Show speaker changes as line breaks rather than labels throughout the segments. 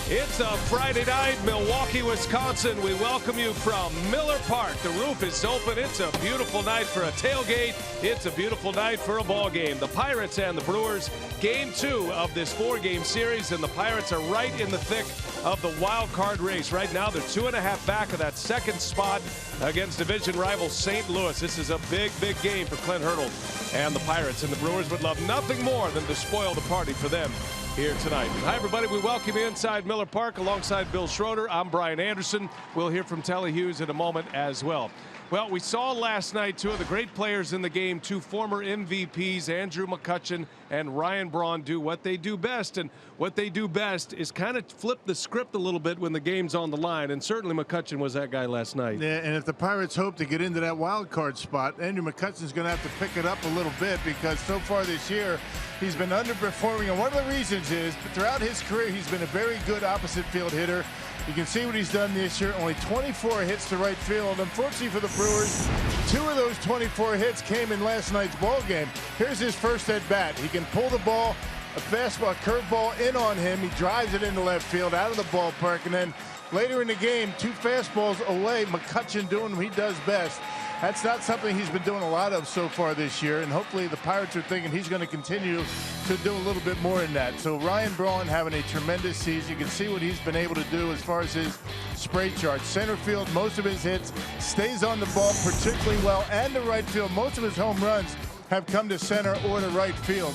It's a Friday night, Milwaukee, Wisconsin. We welcome you from Miller Park. The roof is open. It's a beautiful night for a tailgate. It's a beautiful night for a ball game. The Pirates and the Brewers, game 2 of this 4-game series, and the Pirates are right in the thick of the wild card race. Right now, they're 2.5 back of that second spot against division rival St. Louis. This is a big, big game for Clint Hurdle and the Pirates, and the Brewers would love nothing more than to spoil the party for them here tonight. Hi, everybody. We welcome you inside Miller Park alongside Bill Schroeder. I'm Brian Anderson. We'll hear from Telly Hughes in a moment as well. Well, we saw last night two of the great players in the game, two former MVPs, Andrew McCutchen and Ryan Braun, do what they do best. And what they do best is kind of flip the script a little bit when the game's on the line. And certainly McCutchen was that guy last night.
Yeah, and if the Pirates hope to get into that wild card spot, Andrew McCutchen's going to have to pick it up a little bit, because so far this year he's been underperforming. And one of the reasons is throughout his career he's been a very good opposite field hitter. You can see what he's done this year. Only 24 hits to right field. Unfortunately for the Brewers, 2 of those 24 hits came in last night's ball game. Here's his first at bat. He can pull the ball, a fastball, a curveball in on him. He drives it into left field, out of the ballpark, and then later in the game, 2 fastballs away. McCutchen doing what he does best. That's not something he's been doing a lot of so far this year, and hopefully the Pirates are thinking he's going to continue to do a little bit more in that. So Ryan Braun having a tremendous season. You can see what he's been able to do as far as his spray chart. Center field, most of his hits, stays on the ball particularly well, and the right field. Most of his home runs have come to center or to right field.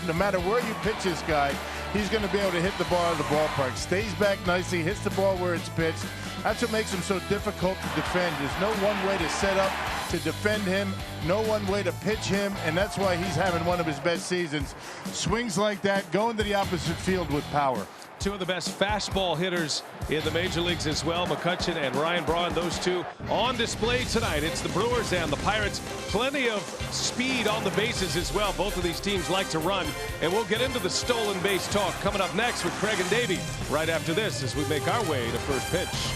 No matter where you pitch this guy, he's going to be able to hit the ball out of the ballpark. Stays back nicely, hits the ball where it's pitched. That's what makes him so difficult to defend. There's no one way to set up to defend him, no one way to pitch him, and that's why he's having one of his best seasons. Swings like that, going to the opposite field with power.
Two of the best fastball hitters in the major leagues as well, McCutchen and Ryan Braun, those two on display tonight. It's the Brewers and the Pirates. Plenty of speed on the bases as well. Both of these teams like to run, and we'll get into the stolen base talk coming up next with Craig and Davey right after this as we make our way to first pitch.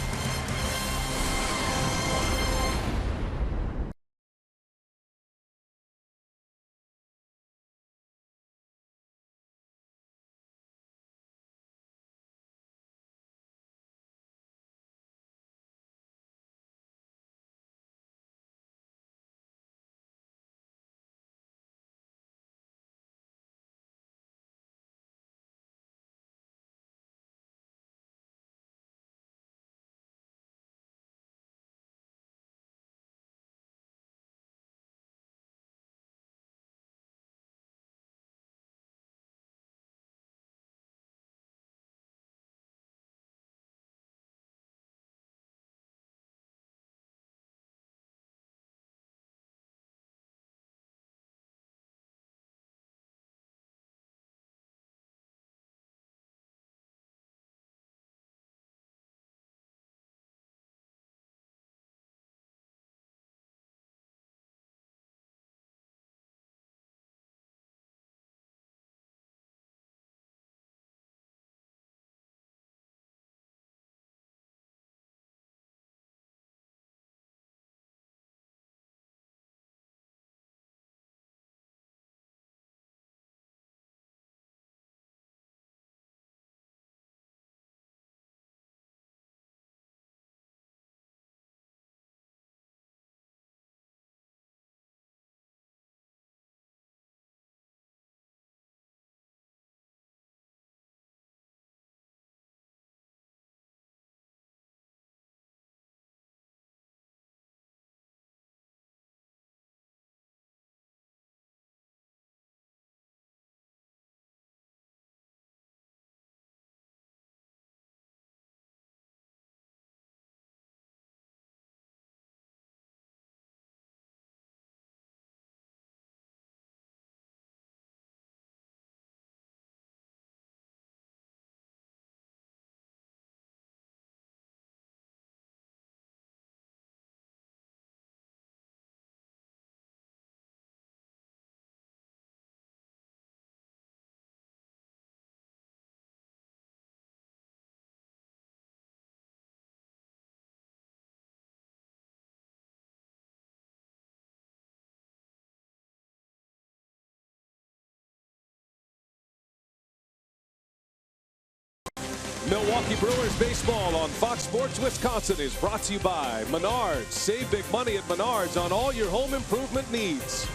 Milwaukee Brewers baseball on Fox Sports Wisconsin is brought to you by Menards. Save big money at Menards on all your home improvement needs.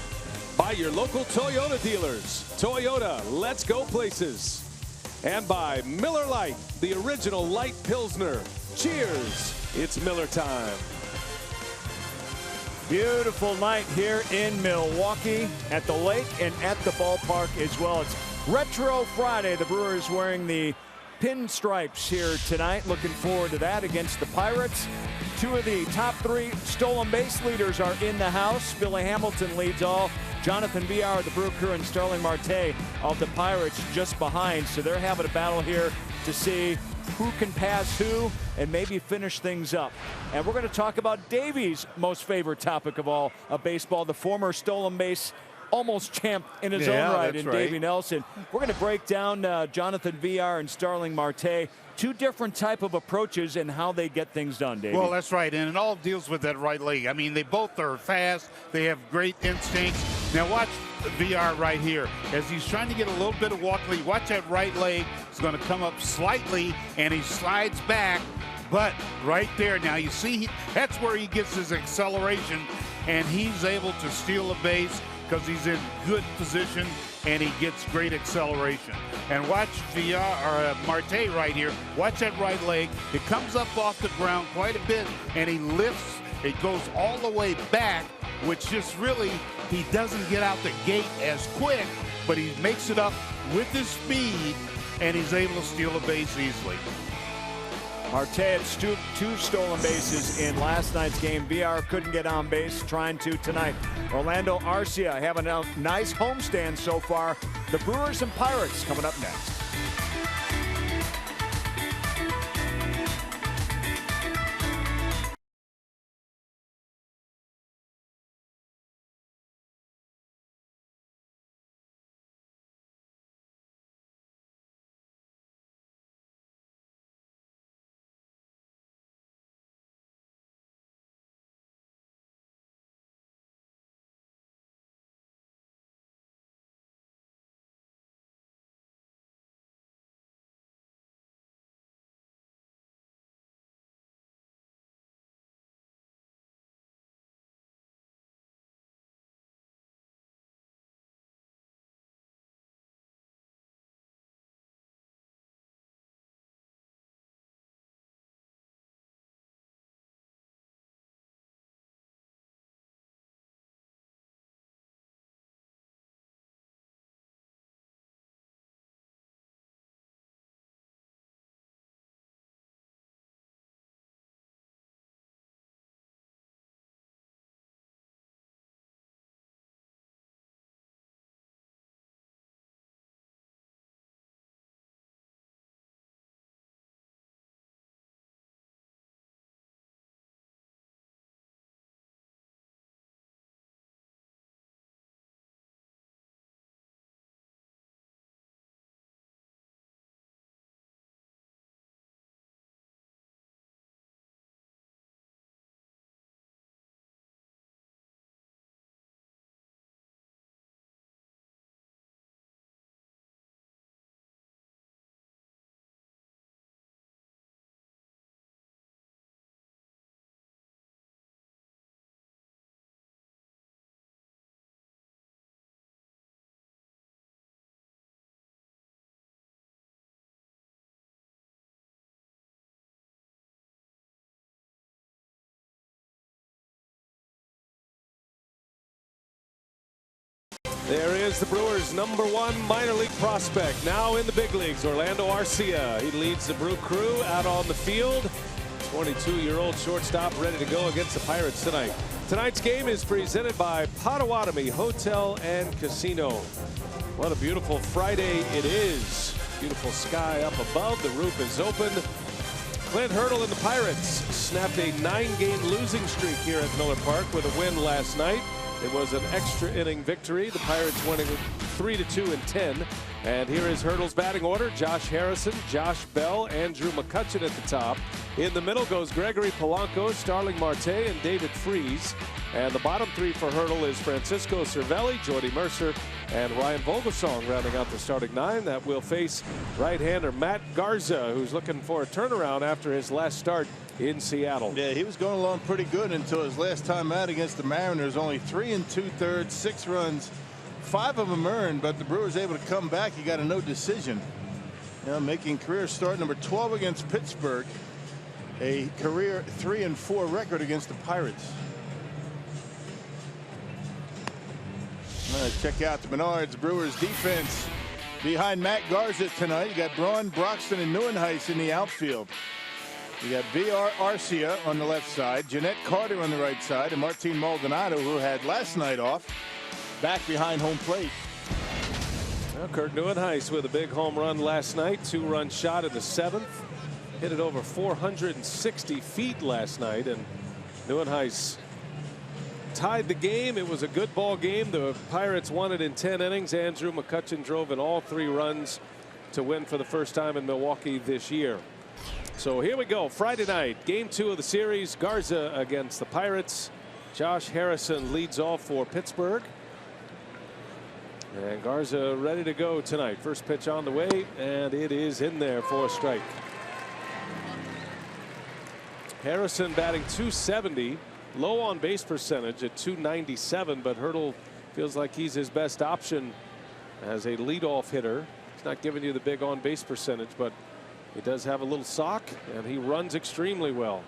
By your local Toyota dealers. Toyota, let's go places. And by Miller Lite, the original light Pilsner. Cheers, it's Miller time.
Beautiful night here in Milwaukee at the lake and at the ballpark as well. It's Retro Friday. The Brewers wearing the pinstripes here tonight. Looking forward to that against the Pirates. Two of the top three stolen base leaders are in the house. Billy Hamilton leads all. Jonathan Villar of the Brew Crew and Starling Marte of the Pirates just behind. So they're having a battle here to see who can pass who and maybe finish things up. And we're going to talk about Davey's most favorite topic of all of baseball, the former stolen base almost champ in his own right in Davey Nelson. We're going to break down Jonathan Villar and Starling Marte. Two different type of approaches and how they get things done, Davey.
Well, that's right, and it all deals with that right leg. I mean, they both are fast. They have great instincts. Now watch Villar right here. As he's trying to get a little bit of walk lead, watch that right leg. It's going to come up slightly, and he slides back. But right there, now you see, that's where he gets his acceleration, and he's able to steal a base because he's in good position and he gets great acceleration. And watch Marte right here. Watch that right leg. It comes up off the ground quite a bit, and he lifts. It goes all the way back, which just really, he doesn't get out the gate as quick, but he makes it up with his speed, and he's able to steal a base easily.
Marte had two stolen bases in last night's game. Villar couldn't get on base, trying to tonight. Orlando Arcia having a nice homestand so far. The Brewers and Pirates coming up next.
There is the Brewers' #1 minor league prospect, now in the big leagues, Orlando Arcia. He leads the Brew Crew out on the field. 22-year-old shortstop ready to go against the Pirates tonight. Tonight's game is presented by Potawatomi Hotel and Casino. What a beautiful Friday it is. Beautiful sky up above. The roof is open. Clint Hurdle and the Pirates snapped a 9-game losing streak here at Miller Park with a win last night. It was an extra inning victory. The Pirates winning 3-2 in 10. And here is Hurdle's batting order. Josh Harrison, Josh Bell, Andrew McCutchen at the top. In the middle goes Gregory Polanco, Starling Marte, and David Freese. And the bottom three for Hurdle is Francisco Cervelli, Jordy Mercer, and Ryan Vogelsong rounding out the starting 9 that will face right-hander Matt Garza, who's looking for a turnaround after his last start in Seattle.
Yeah, he was going along pretty good until his last time out against the Mariners. Only 3 2/3, 6 runs, 5 of them earned, but the Brewers able to come back. He got a no decision. Now making career start number 12 against Pittsburgh, a career 3-4 record against the Pirates. Check out the Menards Brewers defense behind Matt Garza tonight. You got Braun, Broxton, and Neuenhuis in the outfield. You got V.R. Arcia on the left side, Jeanette Carter on the right side, and Martin Maldonado, who had last night off, back behind home plate.
Well, Kurt Neuenhuis with a big home run last night, 2-run shot in the 7th. Hit it over 460 feet last night, and Neuenhuis tied the game. It was a good ball game. The Pirates won it in 10 innings. Andrew McCutchen drove in all 3 runs to win for the first time in Milwaukee this year. So here we go. Friday night, game 2 of the series. Garza against the Pirates. Josh Harrison leads off for Pittsburgh. And Garza ready to go tonight. First pitch on the way, and it is in there for a strike. Harrison batting .270. Low on base percentage at .297, but Hurdle feels like he's his best option as a leadoff hitter. He's not giving you the big on base percentage, but he does have a little sock, and he runs extremely well.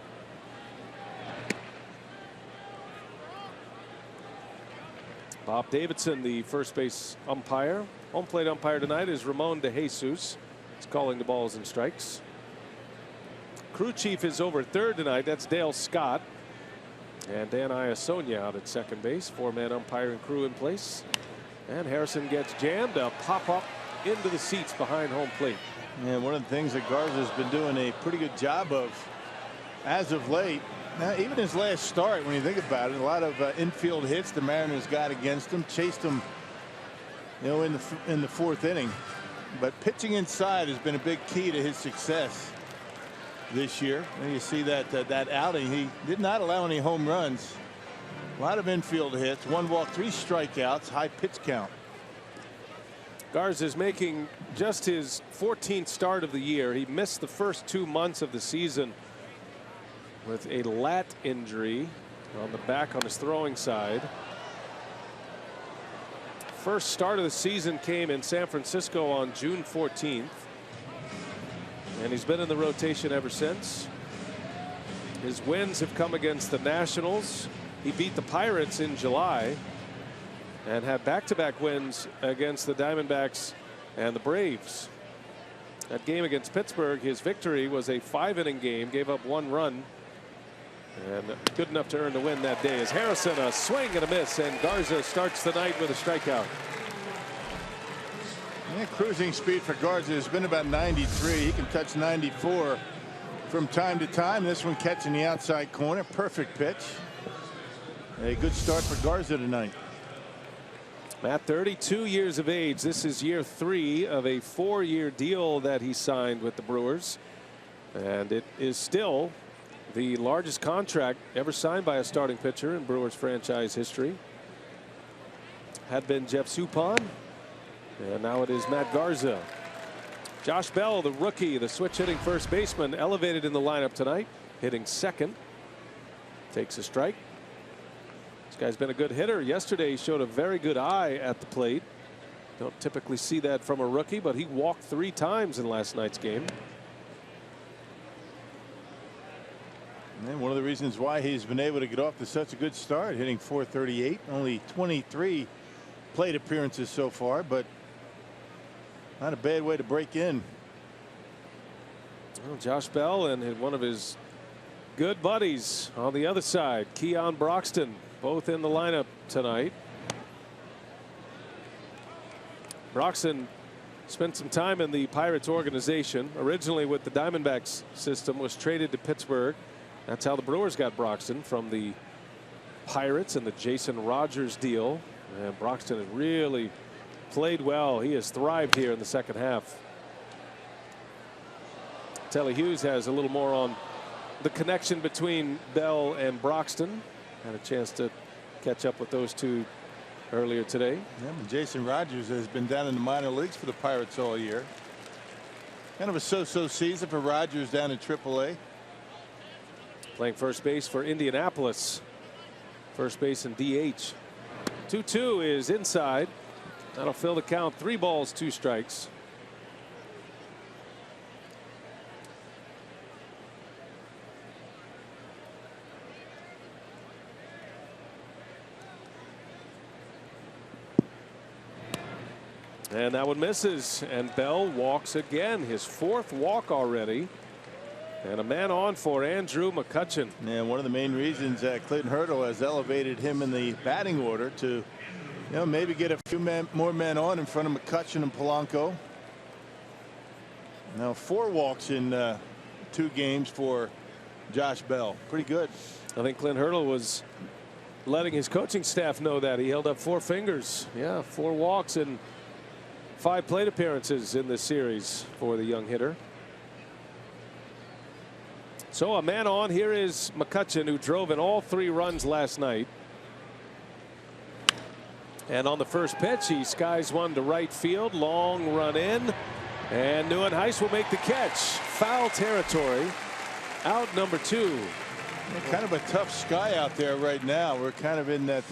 Bob Davidson, the first base umpire. Home plate umpire tonight is Ramon De Jesus. He's calling the balls and strikes. Crew chief is over third tonight. That's Dale Scott. And Dan Iasonia out at second base. 4-man umpire and crew in place. And Harrison gets jammed. A pop-up into the seats behind home plate.
And one of the things that Garza's been doing a pretty good job of as of late. Now, even his last start, when you think about it, a lot of infield hits the Mariners got against him, chased him, you know, in the 4th inning. But pitching inside has been a big key to his success this year. And you see that that outing, he did not allow any home runs. A lot of infield hits, 1 walk, 3 strikeouts, high pitch count.
Garza is making just his 14th start of the year. He missed the first 2 months of the season with a lat injury on the back on his throwing side. First start of the season came in San Francisco on June 14th. And he's been in the rotation ever since. His wins have come against the Nationals. He beat the Pirates in July and had back-to-back wins against the Diamondbacks and the Braves. That game against Pittsburgh, his victory was a 5-inning game, gave up 1 run, and good enough to earn the win that day. As Harrison, a swing and a miss, and Garza starts the night with a strikeout.
Yeah, cruising speed for Garza has been about 93. He can touch 94 from time to time. This one catching the outside corner. Perfect pitch. A good start for Garza tonight.
Matt, 32 years of age. This is year 3 of a 4-year deal that he signed with the Brewers. And it is still the largest contract ever signed by a starting pitcher in Brewers franchise history. Had been Jeff Suppan. And now it is Matt Garza. Josh Bell, the rookie, the switch hitting first baseman, elevated in the lineup tonight, hitting second. Takes a strike. This guy's been a good hitter. Yesterday he showed a very good eye at the plate. Don't typically see that from a rookie, but he walked 3 times in last night's game.
And one of the reasons why he's been able to get off to such a good start, hitting .438, only 23 plate appearances so far, but not a bad way to break in.
Well, Josh Bell and one of his good buddies on the other side, Keon Broxton, both in the lineup tonight. Broxton spent some time in the Pirates organization, originally with the Diamondbacks system, was traded to Pittsburgh. That's how the Brewers got Broxton, from the Pirates and the Jason Rogers deal. And Broxton has really played well. He has thrived here in the second half. Telly Hughes has a little more on the connection between Bell and Broxton. Had a chance to catch up with those two earlier today.
Yeah, but Jason Rogers has been down in the minor leagues for the Pirates all year. Kind of a so-so season for Rogers down in AAA.
Playing first base for Indianapolis. First base and DH. 2-2 is inside. That'll fill the count. 3 balls, 2 strikes. And that one misses, and Bell walks again, his 4th walk already. And a man on for Andrew McCutchen.
And one of the main reasons Clinton Hurdle has elevated him in the batting order to, maybe get a few more men on in front of McCutchen and Polanco. Now 4 walks in 2 games for Josh Bell. Pretty good.
I think Clint Hurdle was letting his coaching staff know that. He held up 4 fingers. Yeah, 4 walks and 5 plate appearances in this series for the young hitter. So a man on. Here is McCutchen, who drove in all 3 runs last night. And on the first pitch, he skies one to right field. Long run in. And Nieuwenhuis will make the catch. Foul territory. Out number 2.
Kind of a tough sky out there right now. We're kind of in that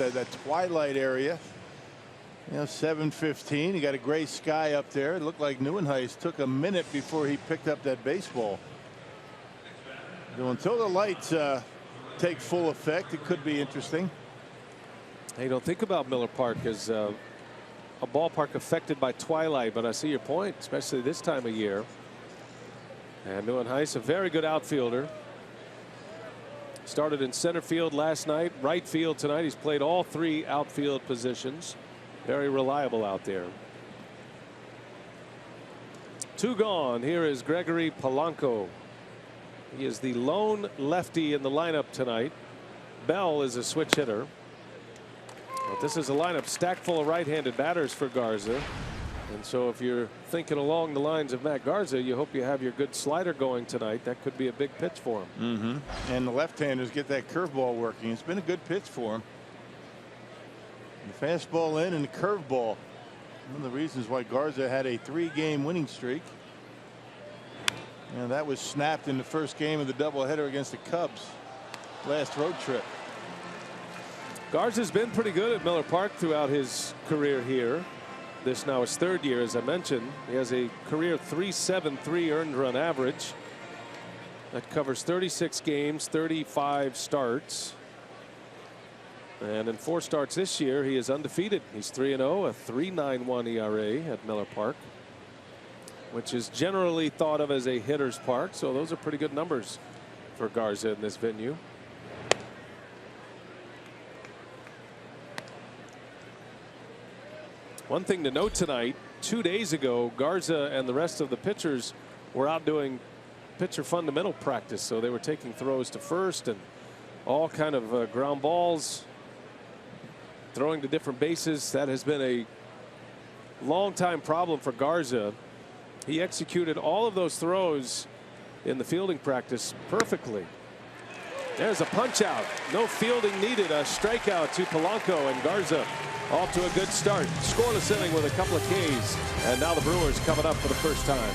twilight area. 7:15. You got a gray sky up there. It looked like Nieuwenhuis took a minute before he picked up that baseball. Until the lights take full effect, it could be interesting.
Hey, don't think about Miller Park as a ballpark affected by twilight, but I see your point, especially this time of year. And Nieuwenhuis, a very good outfielder. Started in center field last night, right field tonight. He's played all 3 outfield positions. Very reliable out there. 2 gone. Here is Gregory Polanco. He is the lone lefty in the lineup tonight. Bell is a switch hitter. But this is a lineup stacked full of right-handed batters for Garza. And so if you're thinking along the lines of Matt Garza, you hope you have your good slider going tonight. That could be a big pitch for him.
And the left-handers get that curveball working. It's been a good pitch for him. The fastball in and the curveball. One of the reasons why Garza had a 3-game winning streak. And that was snapped in the first game of the doubleheader against the Cubs last road trip.
Garza's been pretty good at Miller Park throughout his career here. This now his 3rd year, as I mentioned. He has a career .373 earned run average. That covers 36 games, 35 starts. And in 4 starts this year, he is undefeated. He's 3-0, a 3.91 ERA at Miller Park, which is generally thought of as a hitter's park. So those are pretty good numbers for Garza in this venue. One thing to note tonight, 2 days ago, Garza and the rest of the pitchers were out doing pitcher fundamental practice. So they were taking throws to first and all kind of ground balls, throwing to different bases. That has been a long time problem for Garza. He executed all of those throws in the fielding practice perfectly. There's a punch out. No fielding needed. A strikeout to Polanco, and Garza off to a good start. Scoreless inning with a couple of Ks. And now the Brewers coming up for the first time.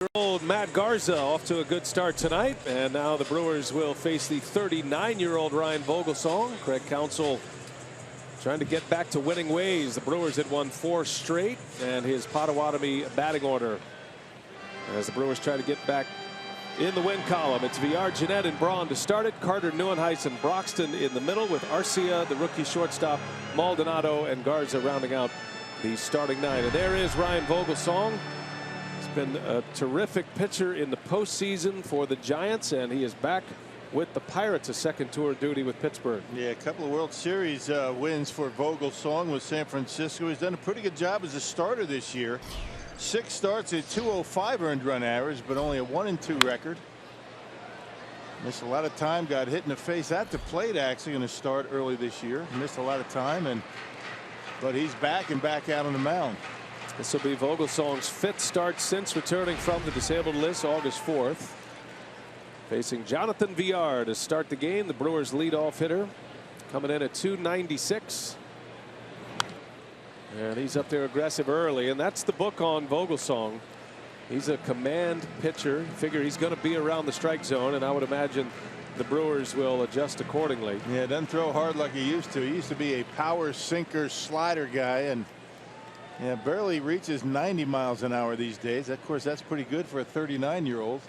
39-year-old Matt Garza off to a good start tonight, and now the Brewers will face the 39-year-old Ryan Vogelsong. Craig Counsell trying to get back to winning ways. The Brewers had won 4 straight, and his Potawatomi batting order as the Brewers try to get back in the win column. It's Villar, Gennett, and Braun to start it. Carter, Neuenhuis, and Broxton in the middle, with Arcia, the rookie shortstop, Maldonado, and Garza rounding out the starting 9. And there is Ryan Vogelsong. He's been a terrific pitcher in the postseason for the Giants, and he is back with the Pirates, a second tour of duty with Pittsburgh.
Yeah, a couple of World Series wins for Vogelsong with San Francisco. He's done a pretty good job as a starter this year. 6 starts at 205 earned run average, but only a 1-2 record. Missed a lot of time, got hit in the face at the plate actually in a start early this year. Missed a lot of time, but he's back and back out on the mound.
This will be Vogelsong's 5th start since returning from the disabled list August 4th. Facing Jonathan Villar to start the game, the Brewers leadoff hitter, coming in at 296. And he's up there aggressive early, and that's the book on Vogelsong. He's a command pitcher. Figure he's going to be around the strike zone, and I would imagine the Brewers will adjust accordingly.
Yeah, doesn't throw hard like he used to. He used to be a power sinker slider guy, and yeah, barely reaches 90 miles an hour these days. Of course, that's pretty good for a 39-year-old.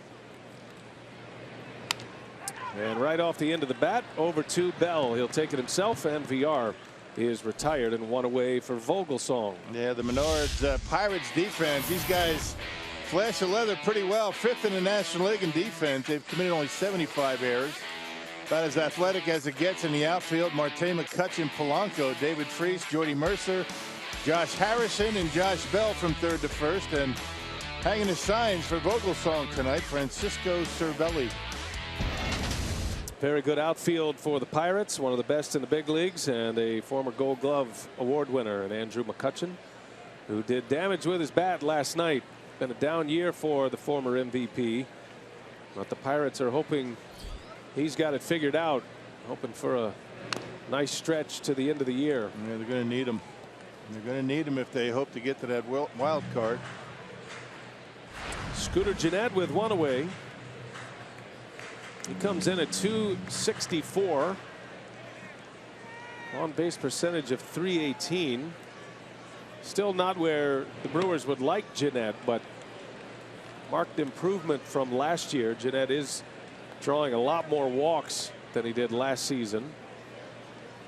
And right off the end of the bat, over to Bell. He'll take it himself, and Villar is retired and 1 away for Vogelsong.
Yeah, the Menards Pirates defense, these guys flash the leather pretty well. 5th in the National League in defense. They've committed only 75 errors. About as athletic as it gets in the outfield. Marte, McCutchen, Polanco, David Freese, Jordy Mercer, Josh Harrison, and Josh Bell from 3rd to 1st. And hanging the signs for Vogelsong tonight, Francisco Cervelli.
Very good outfield for the Pirates, one of the best in the big leagues, and a former Gold Glove award winner, and Andrew McCutchen, who did damage with his bat last night. Been a down year for the former MVP, but the Pirates are hoping he's got it figured out, hoping for a nice stretch to the end of the year.
Yeah, they're going to need him. They're going to need him if they hope to get to that wild card.
Scooter Gennett with 1 away. He comes in at 264. On base percentage of .318. Still not where the Brewers would like Gennett, but marked improvement from last year. Gennett is drawing a lot more walks than he did last season,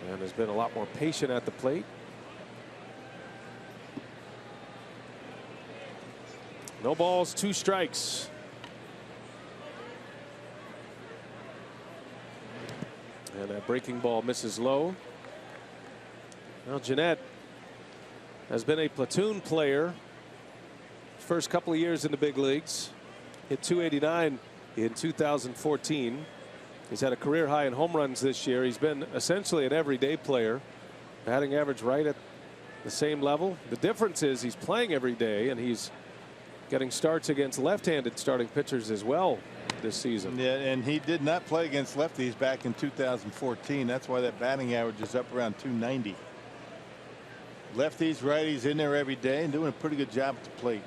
and has been a lot more patient at the plate. No balls, 2 strikes. And that breaking ball misses low. Now Gennett has been a platoon player first couple of years in the big leagues. Hit .289 in 2014. He's had a career high in home runs this year. He's been essentially an everyday player. Batting average right at the same level. The difference is he's playing every day, and he's getting starts against left-handed starting pitchers as well this season.
Yeah, and he did not play against lefties back in 2014. That's why that batting average is up around 290. Lefties, righties in there every day and doing a pretty good job at the plate.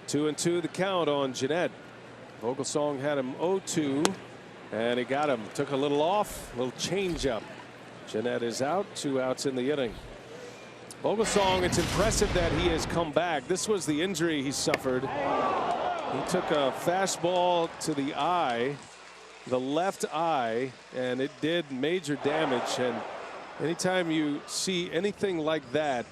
Two and two the count on Gennett. Vogelsong had him 0-2, and he got him. Took a little off, a little change up. Gennett is out, 2 outs in the inning. Vogelsong, it's impressive that he has come back. This was the injury he suffered. He took a fastball to the eye, the left eye, and it did major damage. And anytime you see anything like that,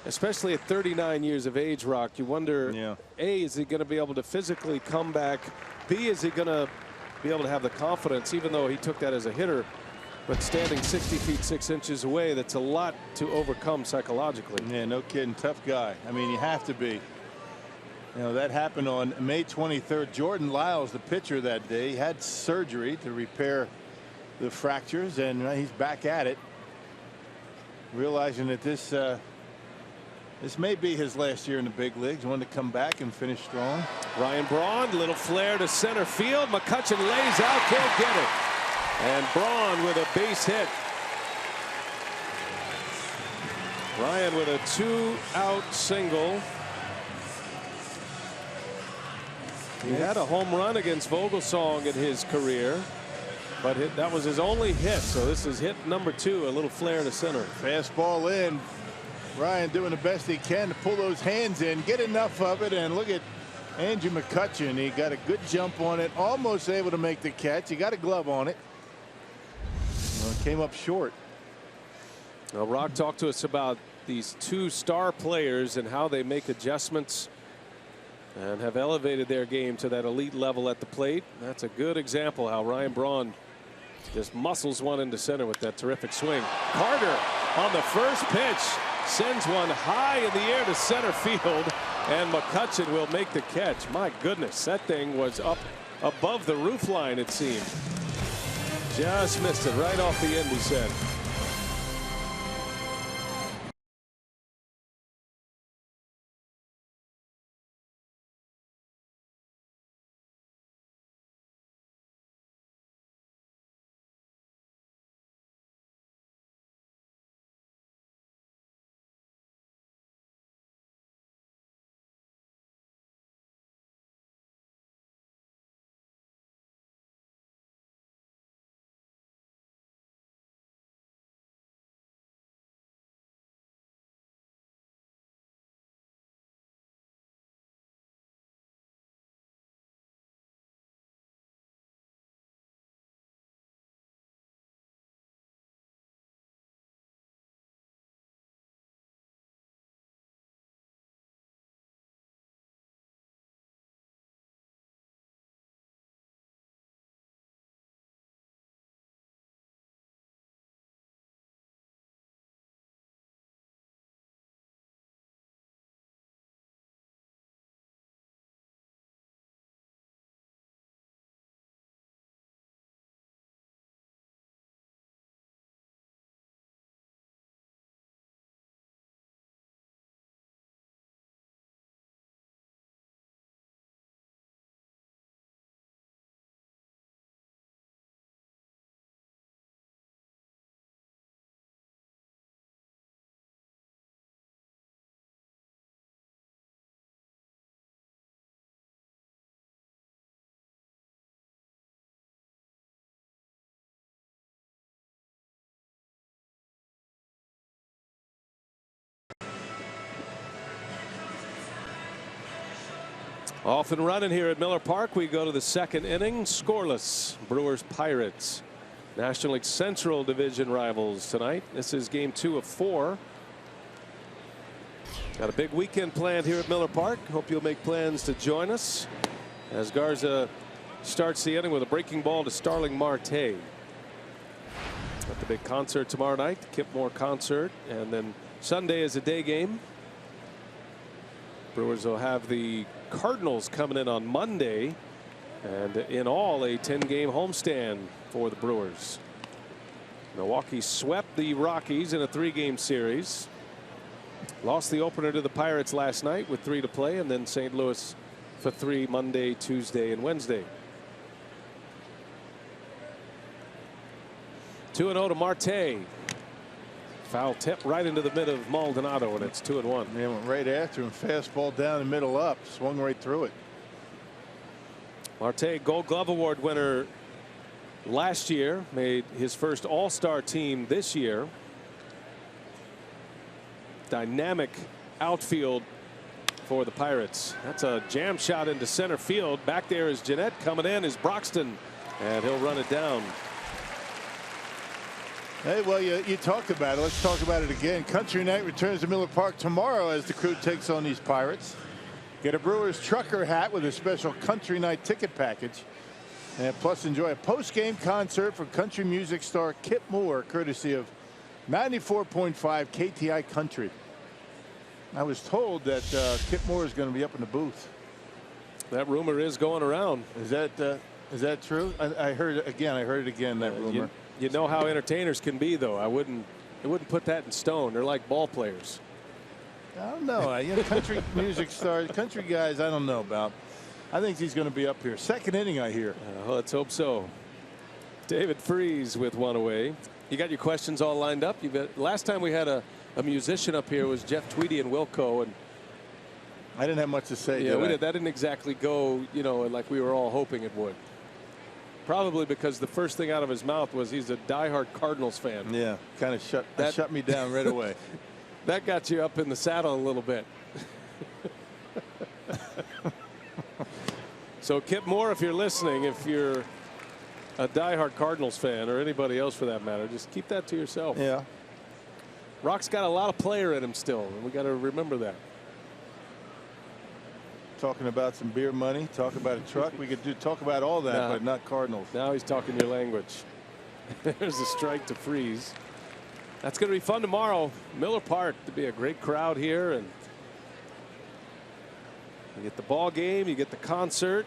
especially at 39 years of age, Rock, you wonder, A, is he going to be able to physically come back? B, is he going to be able to have the confidence, even though he took that as a hitter? But standing 60 feet 6 inches away, that's a lot to overcome psychologically.
Yeah, no kidding. Tough guy. I mean, you have to be. You know, that happened on May 23rd. Jordan Lyles, the pitcher that day, had surgery to repair the fractures, and he's back at it, realizing that this may be his last year in the big leagues. He wanted to come back and finish strong.
Ryan Braun, little flare to center field. McCutchen lays out, can't get it. And Braun with a base hit. Ryan with a 2-out single. He had a home run against Vogelsong in his career, but that was his only hit. So this is hit number 2, a little flare to center.
Fastball in. Ryan doing the best he can to pull those hands in, get enough of it, and look at Andrew McCutchen. He got a good jump on it, almost able to make the catch. He got a glove on it. Well, it came up short.
Now, Rock talked to us about these 2 star players and how they make adjustments and have elevated their game to that elite level at the plate. That's a good example how Ryan Braun just muscles one into center with that terrific swing. Carter on the first pitch sends one high in the air to center field, and McCutchen will make the catch. My goodness, that thing was up above the roof line, it seemed. Just missed it right off the end, he said. Off and running here at Miller Park. We go to the 2nd inning. Scoreless. Brewers Pirates. National League Central Division rivals tonight. This is game 2 of 4. Got a big weekend planned here at Miller Park. Hope you'll make plans to join us as Garza starts the inning with a breaking ball to Starling Marte. Got the big concert tomorrow night, the Kip Moore concert, and then Sunday is a day game. Brewers will have the Cardinals coming in on Monday, and in all a 10-game homestand for the Brewers. Milwaukee swept the Rockies in a 3-game series. Lost the opener to the Pirates last night with 3 to play, and then St. Louis for 3 Monday, Tuesday, and Wednesday. 2-0 to Marte. Foul tip right into the mid of Maldonado, and it's 2-1.
Yeah, went right after him. Fastball down the middle up. Swung right through it.
Marte, Gold Glove Award winner last year, made his first All-Star team this year. Dynamic outfield for the Pirates. That's a jam shot into center field. Back there is Jeanette. Coming in is Broxton, and he'll run it down.
Hey, well, you talked about it. Let's talk about it again. Country Night returns to Miller Park tomorrow as the crew takes on these Pirates. Get a Brewers trucker hat with a special Country Night ticket package. And plus enjoy a post-game concert for country music star Kip Moore, courtesy of 94.5 KTI Country. I was told that Kip Moore is going to be up in the booth.
That rumor is going around.
Is that true? I heard it again. That rumor.
You know how entertainers can be, though. I wouldn't put that in stone. They're like ball players.
I don't know. Country music stars, country guys, I don't know about. I think he's going to be up here. 2nd inning, I hear.
Let's hope so. David Freese with one away. You got your questions all lined up. Last time we had a a musician up here was Jeff Tweedy and Wilco, and
I didn't have much to say.
yeah, that didn't exactly go, you know, like we were all hoping it would. Probably because the first thing out of his mouth was he's a diehard Cardinals fan.
Yeah, kind of shut me down right away.
That got you up in the saddle a little bit. So Kip Moore, if you're listening, if you're a diehard Cardinals fan, or anybody else for that matter, just keep that to yourself.
Yeah.
Rock's got a lot of player in him still, and we got to remember that.
Talking about some beer money, talk about a truck. We could talk about all that, but not Cardinals.
Now he's talking your language. There's a strike to Freeze. That's going to be fun tomorrow. Miller Park, to be a great crowd here, and you get the ball game, you get the concert.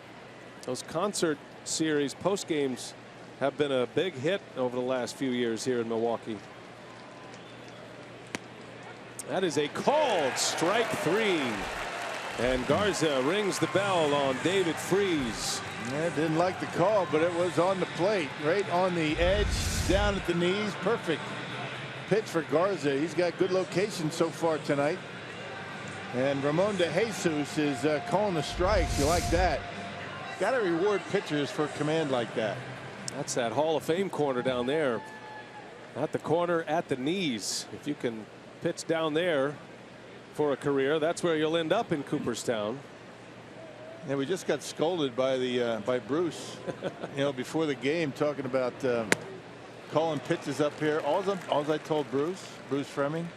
Those concert series post games have been a big hit over the last few years here in Milwaukee. That is a called strike 3. And Garza rings the bell on David Freeze.
Yeah, didn't like the call, but it was on the plate, right on the edge, down at the knees. Perfect pitch for Garza. He's got good location so far tonight. And Ramon De Jesus is calling the strikes. You like that? Got to reward pitchers for command like that.
That's that Hall of Fame corner down there. At the corner, at the knees. If you can pitch down there for a career, that's where you'll end up in Cooperstown.
Yeah, we just got scolded by Bruce, you know, before the game, talking about calling pitches up here. All I told Bruce Fleming,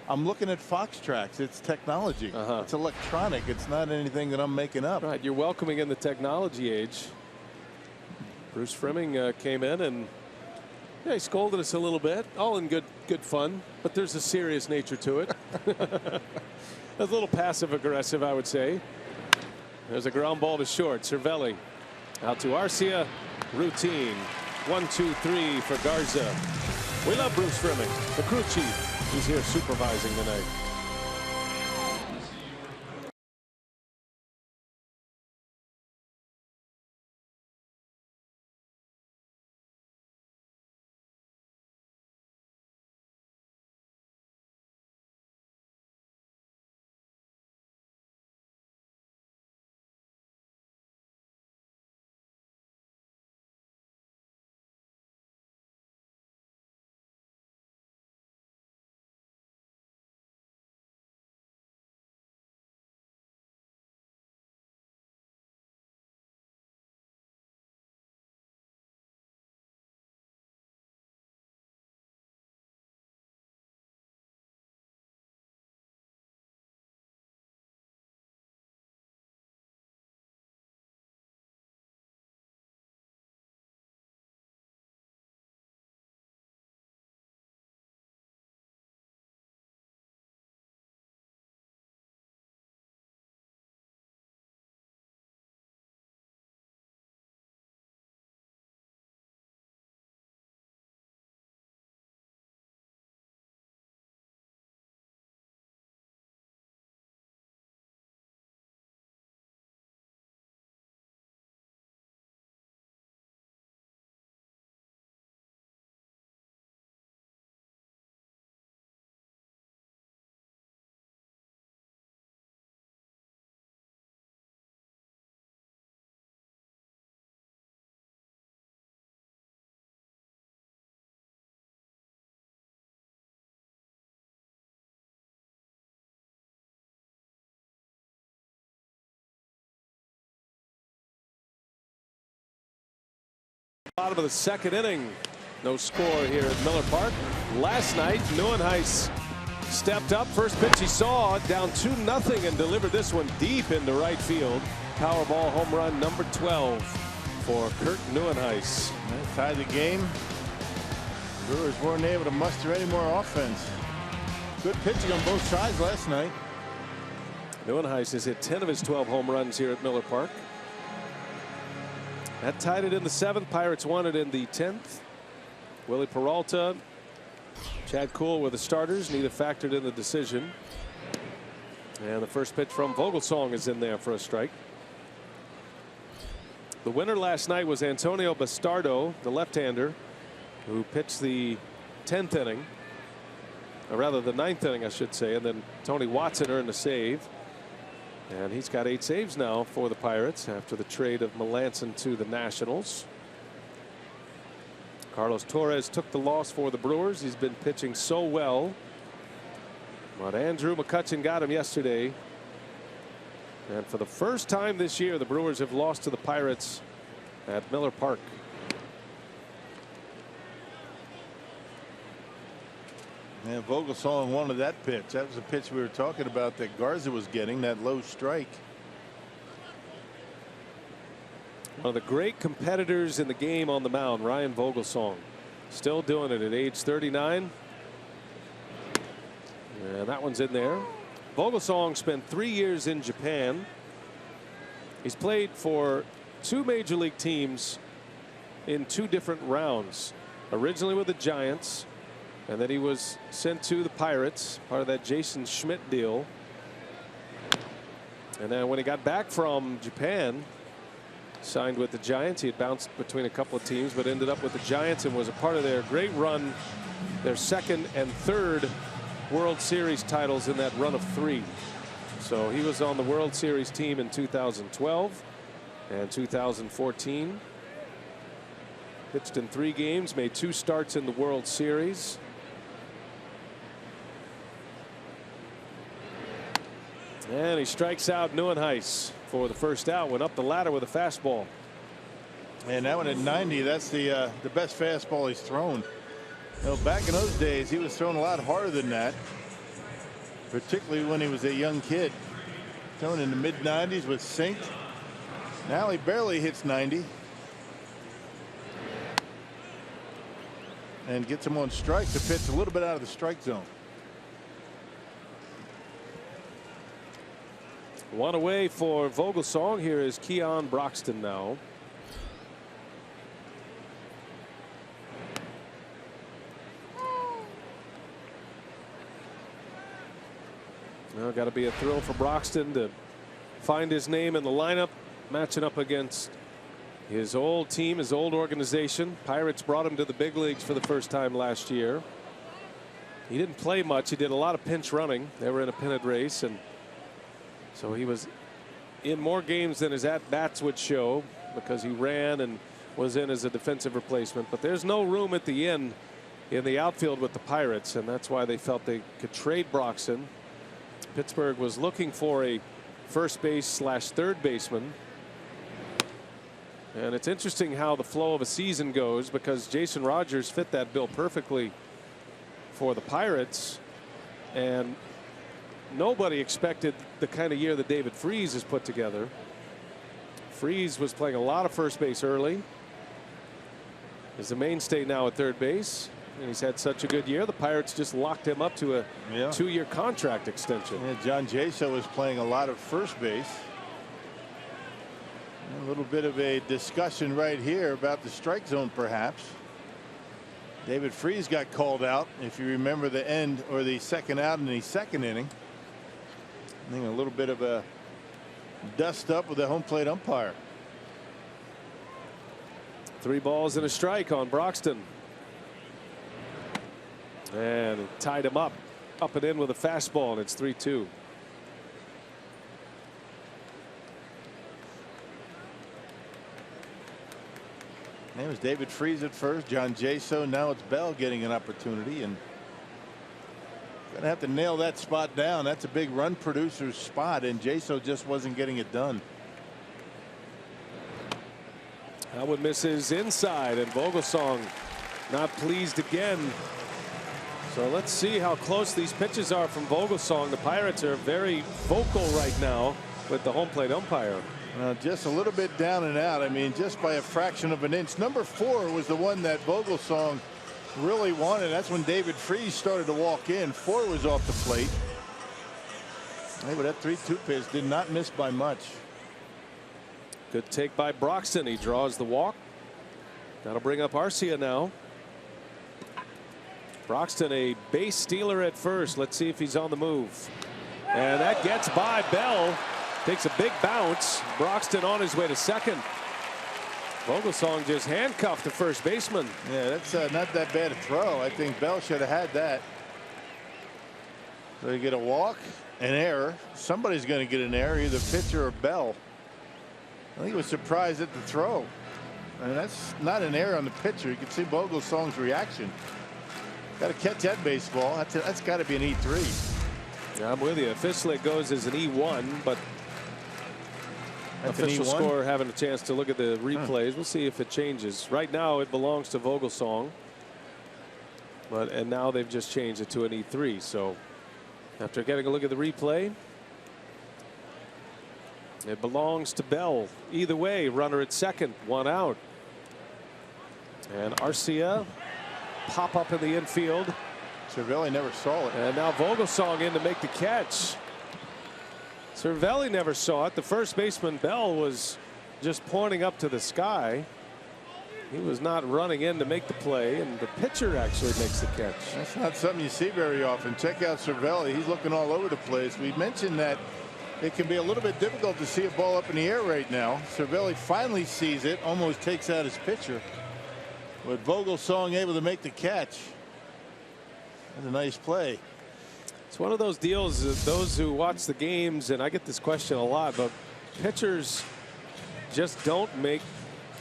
I'm looking at Fox Tracks. It's technology. It's electronic. It's not anything that I'm making up.
Right, you're welcoming in the technology age. Bruce Fleming came in and yeah, he scolded us a little bit, all in good fun, but there's a serious nature to it. A little passive aggressive, I would say. There's a ground ball to short. Cervelli out to Arcia. Routine 1, 2, 3 for Garza. We love Bruce Fleming, the crew chief. He's here supervising tonight. Bottom of the second inning. No score here at Miller Park. Last night, Nieuwenhuis stepped up. First pitch he saw, down 2-0, and delivered this one deep into right field. Powerball home run number 12 for Kurt Nieuwenhuis.
That tied the game. Brewers weren't able to muster any more offense. Good pitching on both sides last night.
Nieuwenhuis has hit 10 of his 12 home runs here at Miller Park. That tied it in the 7th. Pirates won it in the 10th. Willie Peralta, Chad Kuhl were the starters. Neither factored in the decision. And the first pitch from Vogelsong is in there for a strike. The winner last night was Antonio Bastardo, the left-hander, who pitched the 10th inning. or rather the 9th inning, I should say, and then Tony Watson earned a save. And he's got 8 saves now for the Pirates after the trade of Melanson to the Nationals. Carlos Torres took the loss for the Brewers. He's been pitching so well. But Andrew McCutchen got him yesterday. And for the first time this year, the Brewers have lost to the Pirates at Miller Park.
And Vogelsong wanted that pitch. That was a pitch we were talking about that Garza was getting, that low strike.
One of the great competitors in the game on the mound, Ryan Vogelsong. Still doing it at age 39. And that one's in there. Vogelsong spent 3 years in Japan. He's played for 2 major league teams in 2 different rounds. Originally with the Giants. And then he was sent to the Pirates, part of that Jason Schmidt deal. And then when he got back from Japan, signed with the Giants. He had bounced between a couple of teams, but ended up with the Giants and was a part of their great run, their 2nd and 3rd World Series titles in that run of 3. So he was on the World Series team in 2012 and 2014. Pitched in 3 games, made 2 starts in the World Series. And he strikes out Neuenhuis for the first out. Went up the ladder with a fastball.
And that one at 90, that's the best fastball he's thrown. You know, back in those days, he was throwing a lot harder than that, particularly when he was a young kid. Throwing in the mid-90s with sink. Now he barely hits 90. And gets him on strike. The pitch a little bit out of the strike zone.
One away for Vogelsong. Here is Keon Broxton now. Now got to be a thrill for Broxton to find his name in the lineup, matching up against his old team, his old organization. Pirates brought him to the big leagues for the first time last year. He didn't play much. He did a lot of pinch running. They were in a pennant race, and so he was in more games than his at-bats would show because he ran and was in as a defensive replacement. But there's no room at the end in the outfield with the Pirates, and that's why they felt they could trade Broxton. Pittsburgh was looking for a first base / 3rd baseman. And it's interesting how the flow of a season goes because Jason Rogers fit that bill perfectly for the Pirates. And nobody expected the kind of year that David Freese has put together. Freese was playing a lot of first base early. Is the mainstay now at 3rd base. And he's had such a good year. The Pirates just locked him up to a 2-year contract extension.
Yeah, John Jaso was playing a lot of first base. A little bit of a discussion right here about the strike zone, perhaps. David Freese got called out, if you remember the end or the second out in the 2nd inning. I think a little bit of a dust up with the home plate umpire.
3 balls and a strike on Broxton. And it tied him up and in with a fastball, and it's 3-2.
It was David Freese at first, John Jaso. Now it's Bell getting an opportunity, and gonna have to nail that spot down. That's a big run producer's spot, and Jaso just wasn't getting it done.
That one misses inside, and Vogelsong not pleased again. So let's see how close these pitches are from Vogelsong. The Pirates are very vocal right now with the home plate umpire.
Just a little bit down and out. I mean, just by a fraction of an inch. Number 4 was the one that Vogelsong really wanted. That's when David Freese started to walk in. 4 was off the plate. Hey, but that 3-2 pitch did not miss by much.
Good take by Broxton. He draws the walk. That'll bring up Arcia now. Broxton, a base stealer at first. Let's see if he's on the move. And that gets by Bell. Takes a big bounce. Broxton on his way to 2nd. Vogelsong just handcuffed the first baseman.
Yeah, that's not that bad a throw. I think Bell should have had that. They get a walk, an error. Somebody's going to get an error, either pitcher or Bell. I think he was surprised at the throw. I mean, that's not an error on the pitcher. You can see Vogelsong's reaction. Got to catch that baseball. That's got to be an E3.
Yeah, I'm with you. Officially it goes as an E1, but
That's
official
an E1?
score having a chance to look at the replays. We'll see if it changes. Right now it belongs to Vogelsong. And now they've just changed it to an E3. So after getting a look at the replay, it belongs to Bell. Either way, runner at second, 1 out. And Arcia pop up in the infield.
Cervelli never saw it.
And now Vogelsong in to make the catch. Cervelli never saw it. The first baseman Bell was just pointing up to the sky. He was not running in to make the play, and the pitcher actually makes the catch.
That's not something you see very often. Check out Cervelli. He's looking all over the place. We mentioned that it can be a little bit difficult to see a ball up in the air right now. Cervelli finally sees it, almost takes out his pitcher. With Vogelsong able to make the catch. That's a nice play.
It's one of those deals that those who watch the games, and I get this question a lot, but pitchers just don't make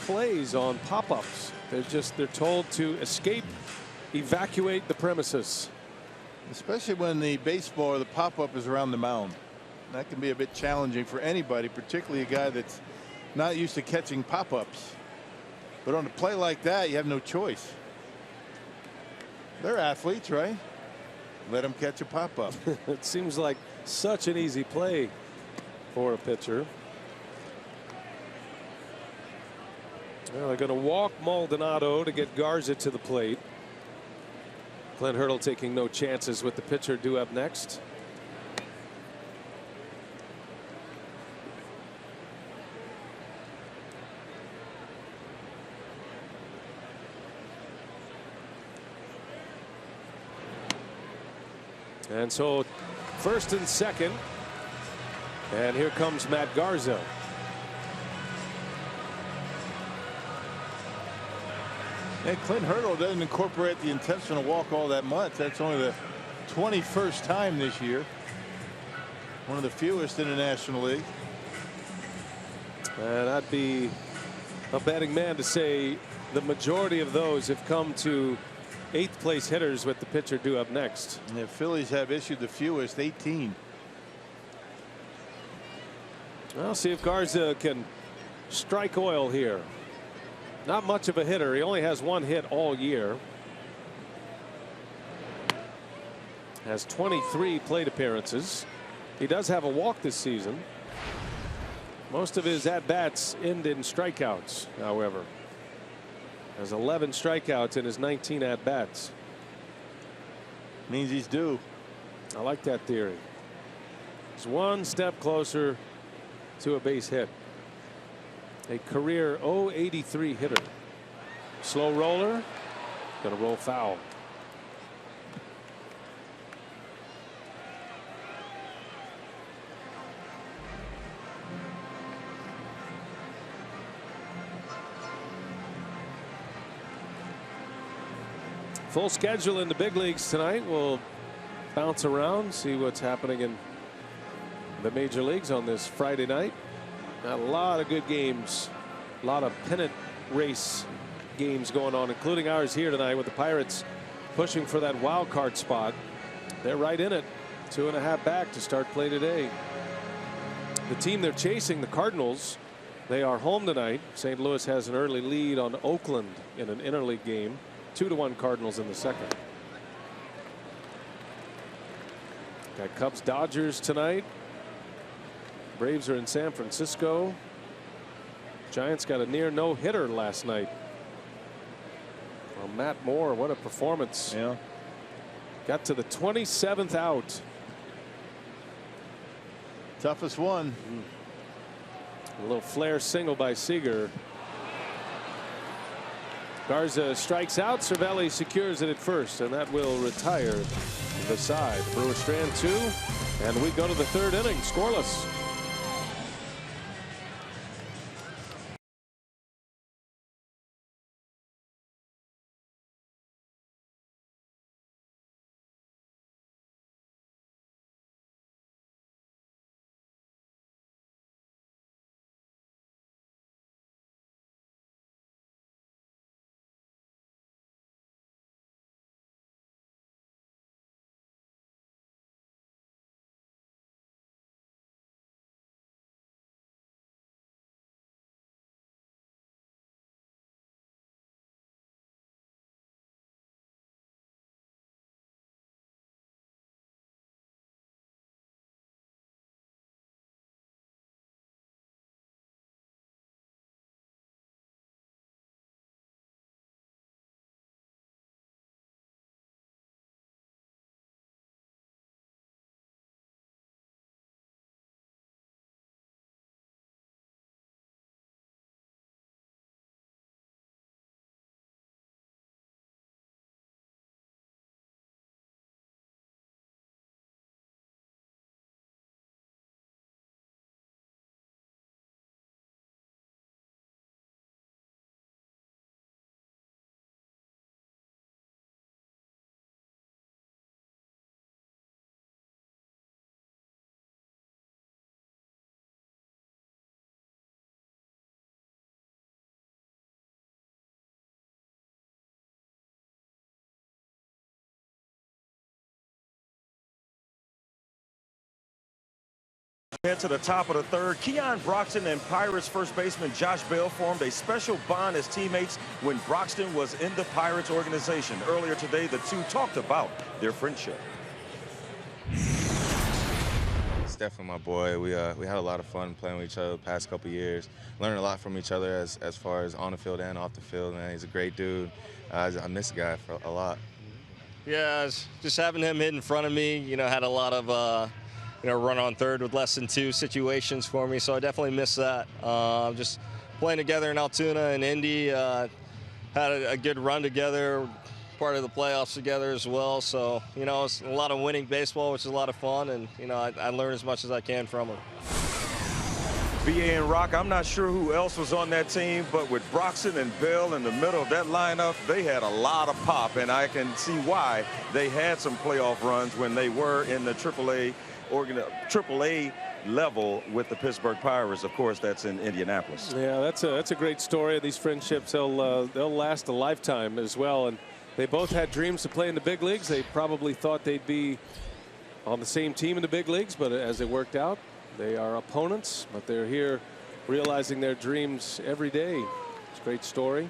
plays on pop-ups. They're told to escape, evacuate the premises.
Especially when the baseball or the pop-up is around the mound. That can be a bit challenging for anybody, particularly a guy that's not used to catching pop-ups. But on a play like that, you have no choice. They're athletes, right? Let them catch a pop-up.
It seems like such an easy play for a pitcher. Well, they're going to walk Maldonado to get Garza to the plate. Clint Hurdle taking no chances with the pitcher due up next. And so first and second. And here comes Matt Garza.
And Clint Hurdle doesn't incorporate the intentional walk all that much. That's only the 21st time this year. One of the fewest in the National League.
And I'd be a betting man to say the majority of those have come to 8th place hitters with the pitcher due up next.
And the Phillies have issued the fewest, 18.
I'll see if Garza can strike oil here. Not much of a hitter. He only has 1 hit all year. Has 23 plate appearances. He does have a walk this season. Most of his at-bats end in strikeouts, however. Has 11 strikeouts in his 19 at-bats.
Means he's due.
I like that theory. He's 1 step closer to a base hit. A career .083 hitter. Slow roller. Gonna roll foul. Full schedule in the big leagues tonight. We'll bounce around, see what's happening in the major leagues on this Friday night. A lot of good games, a lot of pennant race games going on, including ours here tonight with the Pirates pushing for that wild card spot. They're right in it, 2.5 back to start play today. The team they're chasing, the Cardinals, they are home tonight. St. Louis has an early lead on Oakland in an interleague game. 2-1 Cardinals in the second. Got Cubs Dodgers tonight. Braves are in San Francisco. Giants got a near no-hitter last night. Well, Matt Moore, what a performance.
Yeah.
Got to the 27th out.
Toughest one.
A little flare single by Seager. Garza strikes out. Cervelli secures it at first, and that will retire the side. Brewers strand 2, and we go to the 3rd inning scoreless.
Head to the top of the third. Keon Broxton and Pirates first baseman Josh Bell formed a special bond as teammates when Broxton was in the Pirates organization. Earlier today, the two talked about their friendship.
It's definitely my boy. We had a lot of fun playing with each other the past couple years. Learned a lot from each other as far as on the field and off the field. Man, he's a great dude. I miss the guy for a lot.
Yeah, just having him hit in front of me, you know, had a lot of run on third with less than 2 situations for me, so I definitely miss that. Just playing together in Altoona and Indy, had a good run together, part of the playoffs together as well. So, you know, it's a lot of winning baseball, which is a lot of fun, and, you know, I learn as much as I can from him.
BA and Rock, I'm not sure who else was on that team, but with Broxton and Bell in the middle of that lineup, they had a lot of pop, and I can see why they had some playoff runs when they were in the AAA level with the Pittsburgh Pirates. Of course, that's in Indianapolis.
Yeah, that's a great story. These friendships, they'll last a lifetime as well. And they both had dreams to play in the big leagues. They probably thought they'd be on the same team in the big leagues, but as it worked out, they are opponents, but they're here realizing their dreams every day. It's a great story.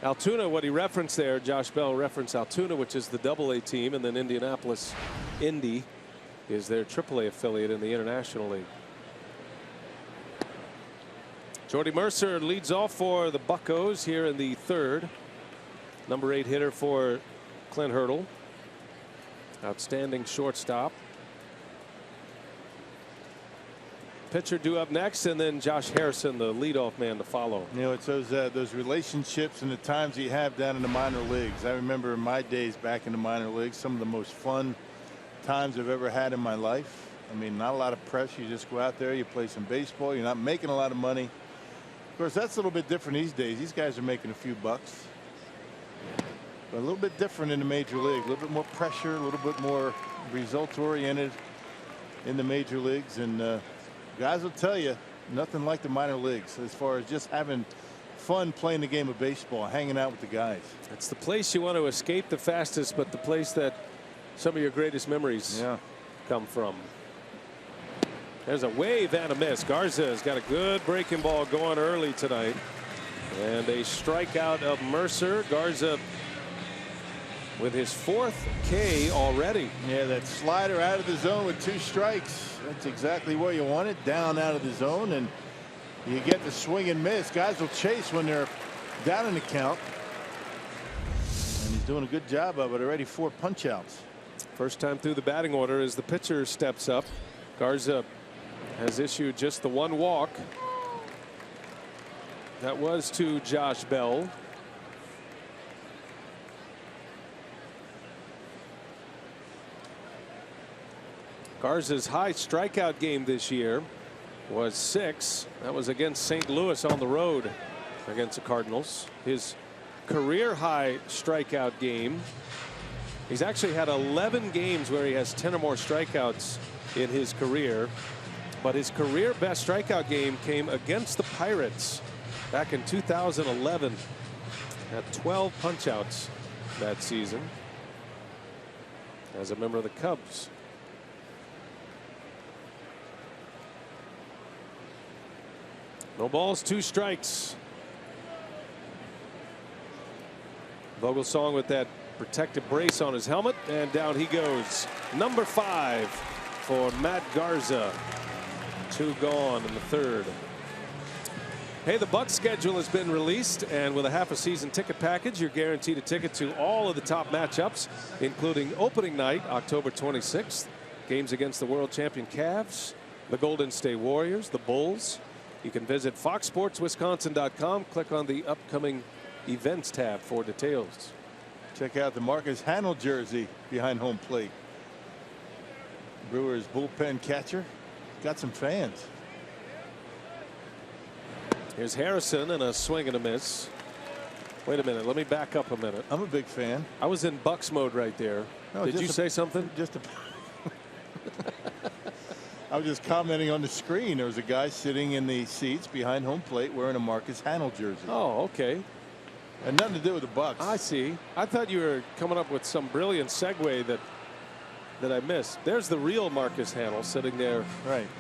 Altoona, what he referenced there, Josh Bell referenced Altoona, which is the AA team, and then Indianapolis Indy is their AAA affiliate in the International League. Jordy Mercer leads off for the Buccos here in the third. Number 8 hitter for Clint Hurdle. Outstanding shortstop. Pitcher due up next, and then Josh Harrison, the leadoff man, to follow.
You know, it's those relationships and the times you have down in the minor leagues. I remember in my days back in the minor leagues, some of the most fun times I've ever had in my life. I mean, not a lot of pressure. You just go out there, you play some baseball. You're not making a lot of money. Of course, that's a little bit different these days. These guys are making a few bucks. But a little bit different in the major league. A little bit more pressure, a little bit more results-oriented in the major leagues. And guys will tell you, nothing like the minor leagues as far as just having fun playing the game of baseball, hanging out with the guys.
It's the place you want to escape the fastest, but the place that some of your greatest memories come from. There's a wave and a miss. Garza has got a good breaking ball going early tonight. And a strikeout of Mercer. Garza with his 4th K already.
Yeah, that slider out of the zone with 2 strikes. That's exactly where you want it. Down out of the zone, and you get the swing and miss. Guys will chase when they're down in the count. And he's doing a good job of it. Already 4 punch outs.
First time through the batting order as the pitcher steps up. Garza has issued just the 1 walk. That was to Josh Bell. Garza's high strikeout game this year was 6. That was against St. Louis on the road against the Cardinals. His career high strikeout game. He's actually had 11 games where he has 10 or more strikeouts in his career. But his career best strikeout game came against the Pirates back in 2011. Had 12 punchouts that season as a member of the Cubs. No balls, 2 strikes. Vogelsong with that protective brace on his helmet, and down he goes. Number 5 for Matt Garza. 2 gone in the third. Hey, the Bucs schedule has been released, and with a half a season ticket package, you're guaranteed a ticket to all of the top matchups, including opening night, October 26th. Games against the world champion Cavs, the Golden State Warriors, the Bulls. You can visit foxsportswisconsin.com. Click on the upcoming events tab for details.
Check out the Marcus Hamill jersey behind home plate. Brewers bullpen catcher. Got some fans.
Here's Harrison and a swing and a miss. Wait a minute. Let me back up a minute.
I'm a big fan.
I was in Bucks mode right there.
No,
did you say something?
I was just commenting on the screen. There was a guy sitting in the seats behind home plate wearing a Marcus Hamill jersey.
Oh, okay.
And nothing to do with the Bucks.
I see. I thought you were coming up with some brilliant segue that that I missed. There's the real Marcus Hamill sitting there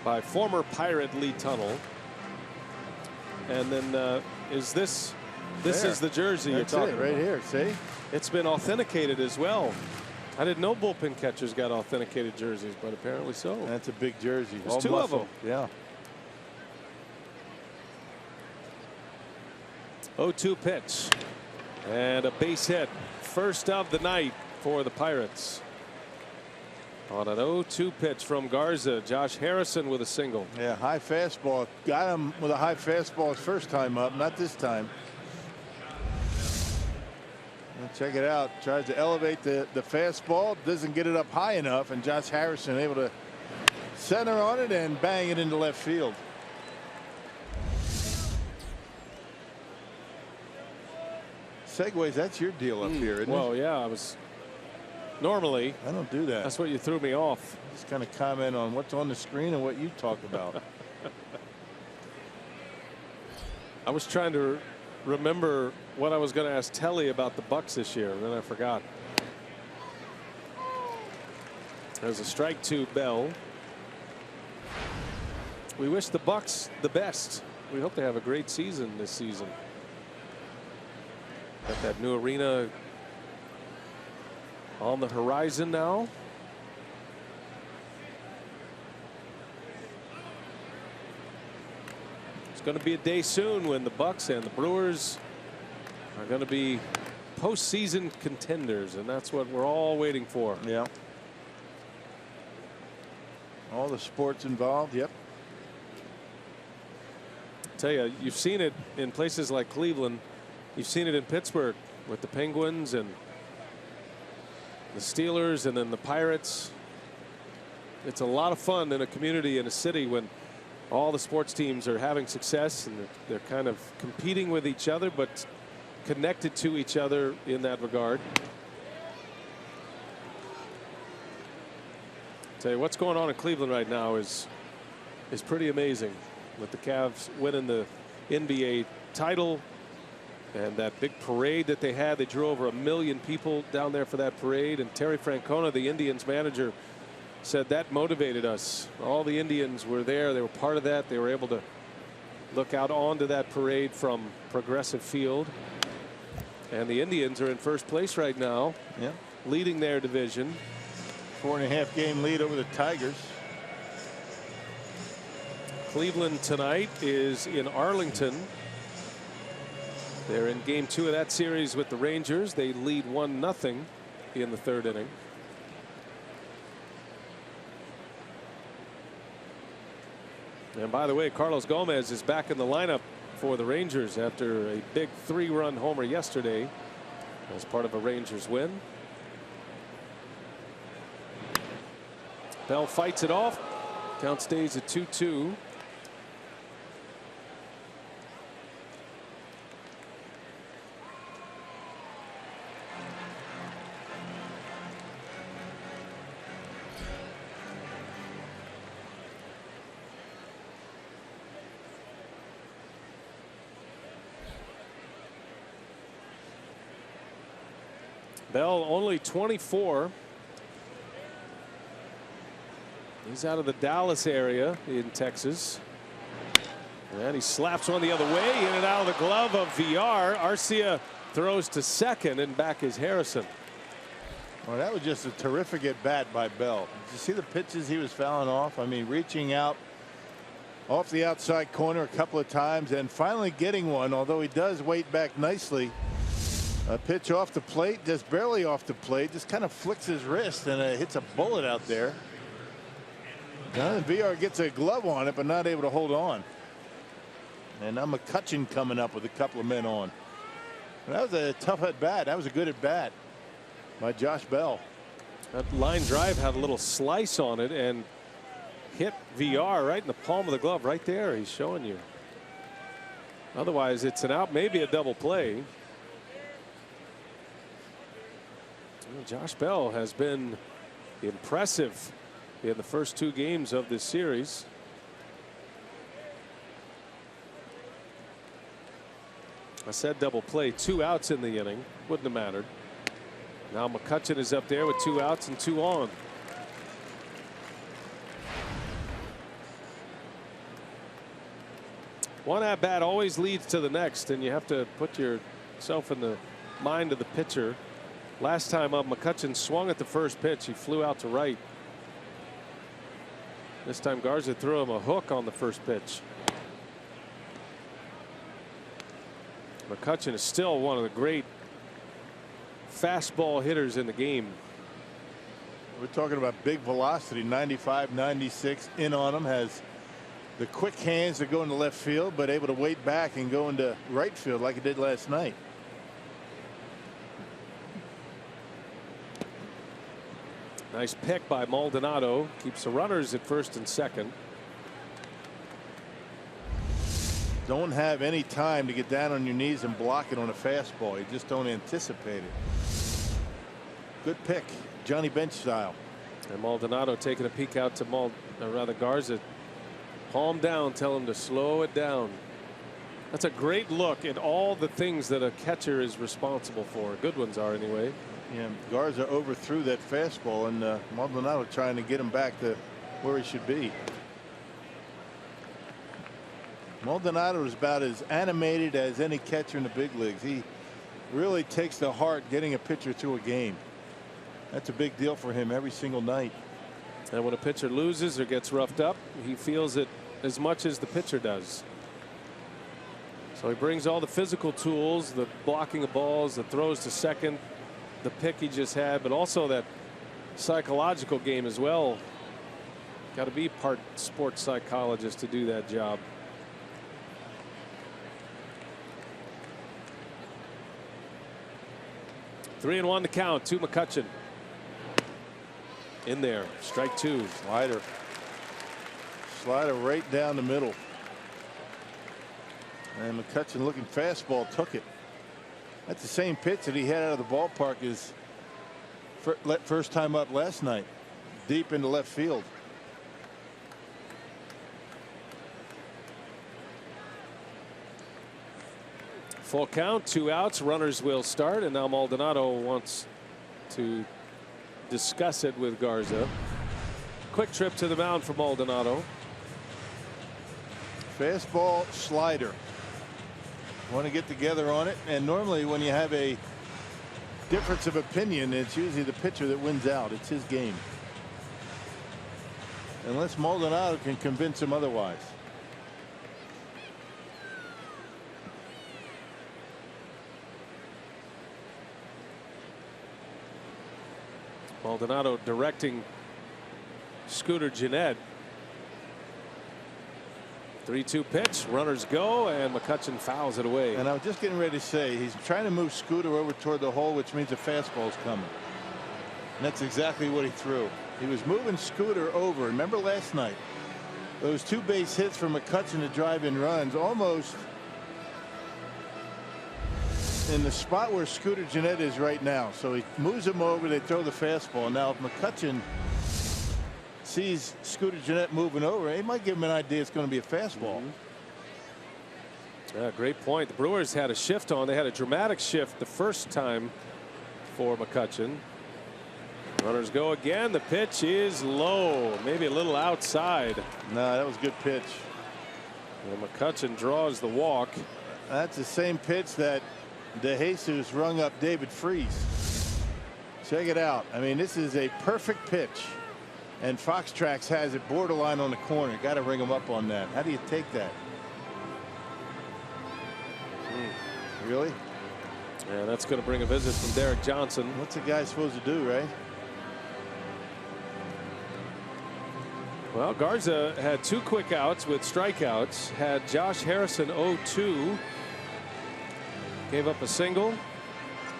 by former Pirate Lee Tunnel. And then is this is the jersey you're talking about.
Right here, see?
It's been authenticated as well. I didn't know bullpen catchers got authenticated jerseys, but apparently so.
That's a big jersey.
There's two of them.
Yeah.
0-2 pitch. And a base hit. First of the night for the Pirates. On an 0-2 pitch from Garza. Josh Harrison with a single.
Yeah, high fastball. Got him with a high fastball his first time up, not this time. Check it out. Tries to elevate the fastball. Doesn't get it up high enough. And Josh Harrison able to center on it and bang it into left field. Segways, that's your deal up here, isn't
well,
it?
yeah, I was. Normally,
I don't do that.
That's what you threw me off.
Just kind of comment on what's on the screen and what you talk about.
I was trying to remember what I was going to ask Telly about the Bucks this year, and then I forgot. There's a strike to Bell. We wish the Bucks the best. We hope they have a great season this season. Got that new arena on the horizon now. It's going to be a day soon when the Bucks and the Brewers are going to be postseason contenders, and that's what we're all waiting for.
Yeah. All the sports involved. Yep.
Tell you, you've seen it in places like Cleveland. You've seen it in Pittsburgh with the Penguins and the Steelers and then the Pirates. It's a lot of fun in a community, in a city, when all the sports teams are having success and they're kind of competing with each other but connected to each other in that regard. Tell you, what's going on in Cleveland right now is pretty amazing, with the Cavs winning the NBA title. And that big parade that they had, they drew over 1 million people down there for that parade. And Terry Francona, the Indians manager, said that motivated us. All the Indians were there. They were part of that. They were able to look out onto that parade from Progressive Field. And the Indians are in first place right now, leading their division.
4.5 game lead over the Tigers.
Cleveland tonight is in Arlington. They're in game 2 of that series with the Rangers. They lead 1-0 in the 3rd inning. And by the way, Carlos Gomez is back in the lineup for the Rangers after a big 3-run homer yesterday as part of a Rangers win. Bell fights it off. Count stays at 2-2. Bell only 24. He's out of the Dallas area in Texas. And he slaps one the other way, in and out of the glove of VR. Arcia throws to second, and back is Harrison.
Well, that was just a terrific at bat by Bell. Did you see the pitches he was fouling off? I mean, reaching out off the outside corner a couple of times and finally getting one, although he does wait back nicely. A pitch off the plate, just barely off the plate, just kind of flicks his wrist and hits a bullet out there. VR gets a glove on it, but not able to hold on. And now McCutchen coming up with a couple of men on. That was a tough at bat. That was a good at bat by Josh Bell.
That line drive had a little slice on it and hit VR right in the palm of the glove right there. He's showing you. Otherwise, it's an out, maybe a double play. Josh Bell has been impressive in the first 2 games of this series. I said double play, 2 outs in the inning. Wouldn't have mattered. Now McCutchen is up there with 2 outs and 2 on. One at bat always leads to the next, and you have to put yourself in the mind of the pitcher. Last time up, McCutchen swung at the first pitch. He flew out to right. This time Garza threw him a hook on the first pitch. McCutchen is still one of the great fastball hitters in the game.
We're talking about big velocity, 95, 96 in on him. Has the quick hands to go into left field, but able to wait back and go into right field like he did last night.
Nice pick by Maldonado. Keeps the runners at first and second.
Don't have any time to get down on your knees and block it on a fastball. You just don't anticipate it. Good pick, Johnny Bench style.
And Maldonado taking a peek out to Garza. Palm down, tell him to slow it down. That's a great look at all the things that a catcher is responsible for. Good ones are anyway.
Yeah, Garza overthrew that fastball, and Maldonado trying to get him back to where he should be. Maldonado is about as animated as any catcher in the big leagues. He really takes to heart getting a pitcher through a game. That's a big deal for him every single night.
And when a pitcher loses or gets roughed up, he feels it as much as the pitcher does. So he brings all the physical tools, the blocking of balls, the throws to second, the pick he just had, but also that psychological game as well. Got to be part sports psychologist to do that job. Three and one to count to McCutchen. In there, strike two.
Slider right down the middle. And McCutchen looking fastball took it. That's the same pitch that he had out of the ballpark his first time up last night. Deep into left field.
Full count, 2 outs, runners will start, and now Maldonado wants to discuss it with Garza. Quick trip to the mound for Maldonado.
Fastball, slider. Want to get together on it, and normally when you have a difference of opinion, it's usually the pitcher that wins out. It's his game, unless Maldonado can convince him otherwise.
Maldonado directing Scooter Gennett. 3-2 pitch, runners go, and McCutchen fouls it away.
And I was just getting ready to say he's trying to move Scooter over toward the hole, which means a fastball's coming. And that's exactly what he threw. He was moving Scooter over. Remember last night, those 2 base hits for McCutchen to drive in runs, almost in the spot where Scooter Gennett is right now. So he moves him over, they throw the fastball. Now if McCutchen sees Scooter Gennett moving over, he might give him an idea it's going to be a fastball.
Yeah, great point. The Brewers had a shift on. They had a dramatic shift the first time for McCutchen. Runners go again. The pitch is low, maybe a little outside.
No, that was a good pitch.
And McCutchen draws the walk.
That's the same pitch that DeJesus rung up David Freese. Check it out. I mean, this is a perfect pitch. And Fox Tracks has it borderline on the corner. Got to ring him up on that. How do you take that? Really?
Yeah, that's going to bring a visit from Derek Johnson.
What's a guy supposed to do, right?
Well, Garza had 2 quick outs with strikeouts. Had Josh Harrison 0-2. Gave up a single.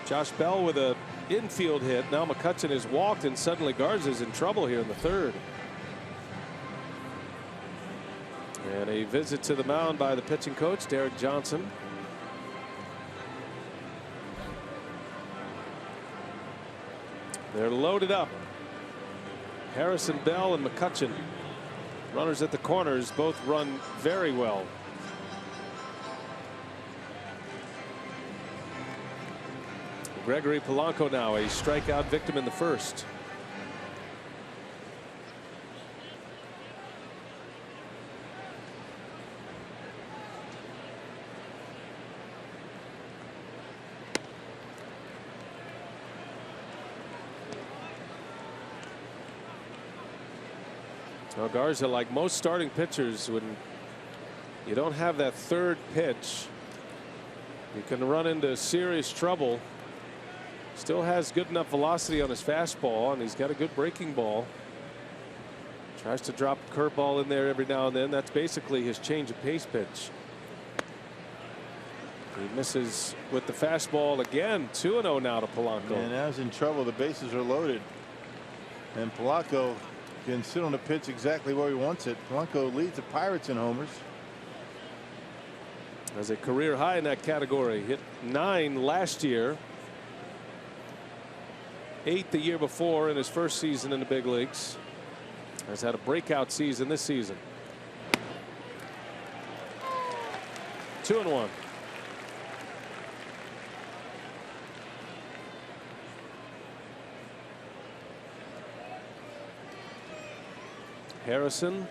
Josh Bell with a infield hit. Now McCutchen is walked, and suddenly Garza's in trouble here in the 3rd. And a visit to the mound by the pitching coach, Derek Johnson. They're loaded up. Harrison, Bell, and McCutchen. Runners at the corners both run very well. Gregory Polanco now a strikeout victim in the 1st. Well, Garza, like most starting pitchers, when you don't have that third pitch, you can run into serious trouble. Still has good enough velocity on his fastball, and he's got a good breaking ball. Tries to drop a curveball in there every now and then. That's basically his change of pace pitch. He misses with the fastball again. 2-0 now to Polanco.
And now he's in trouble. The bases are loaded. And Polanco can sit on the pitch exactly where he wants it. Polanco leads the Pirates in homers.
Has a career high in that category. Hit 9 last year. 8 the year before in his first season in the big leagues. Has had a breakout season this season. 2-1. Harrison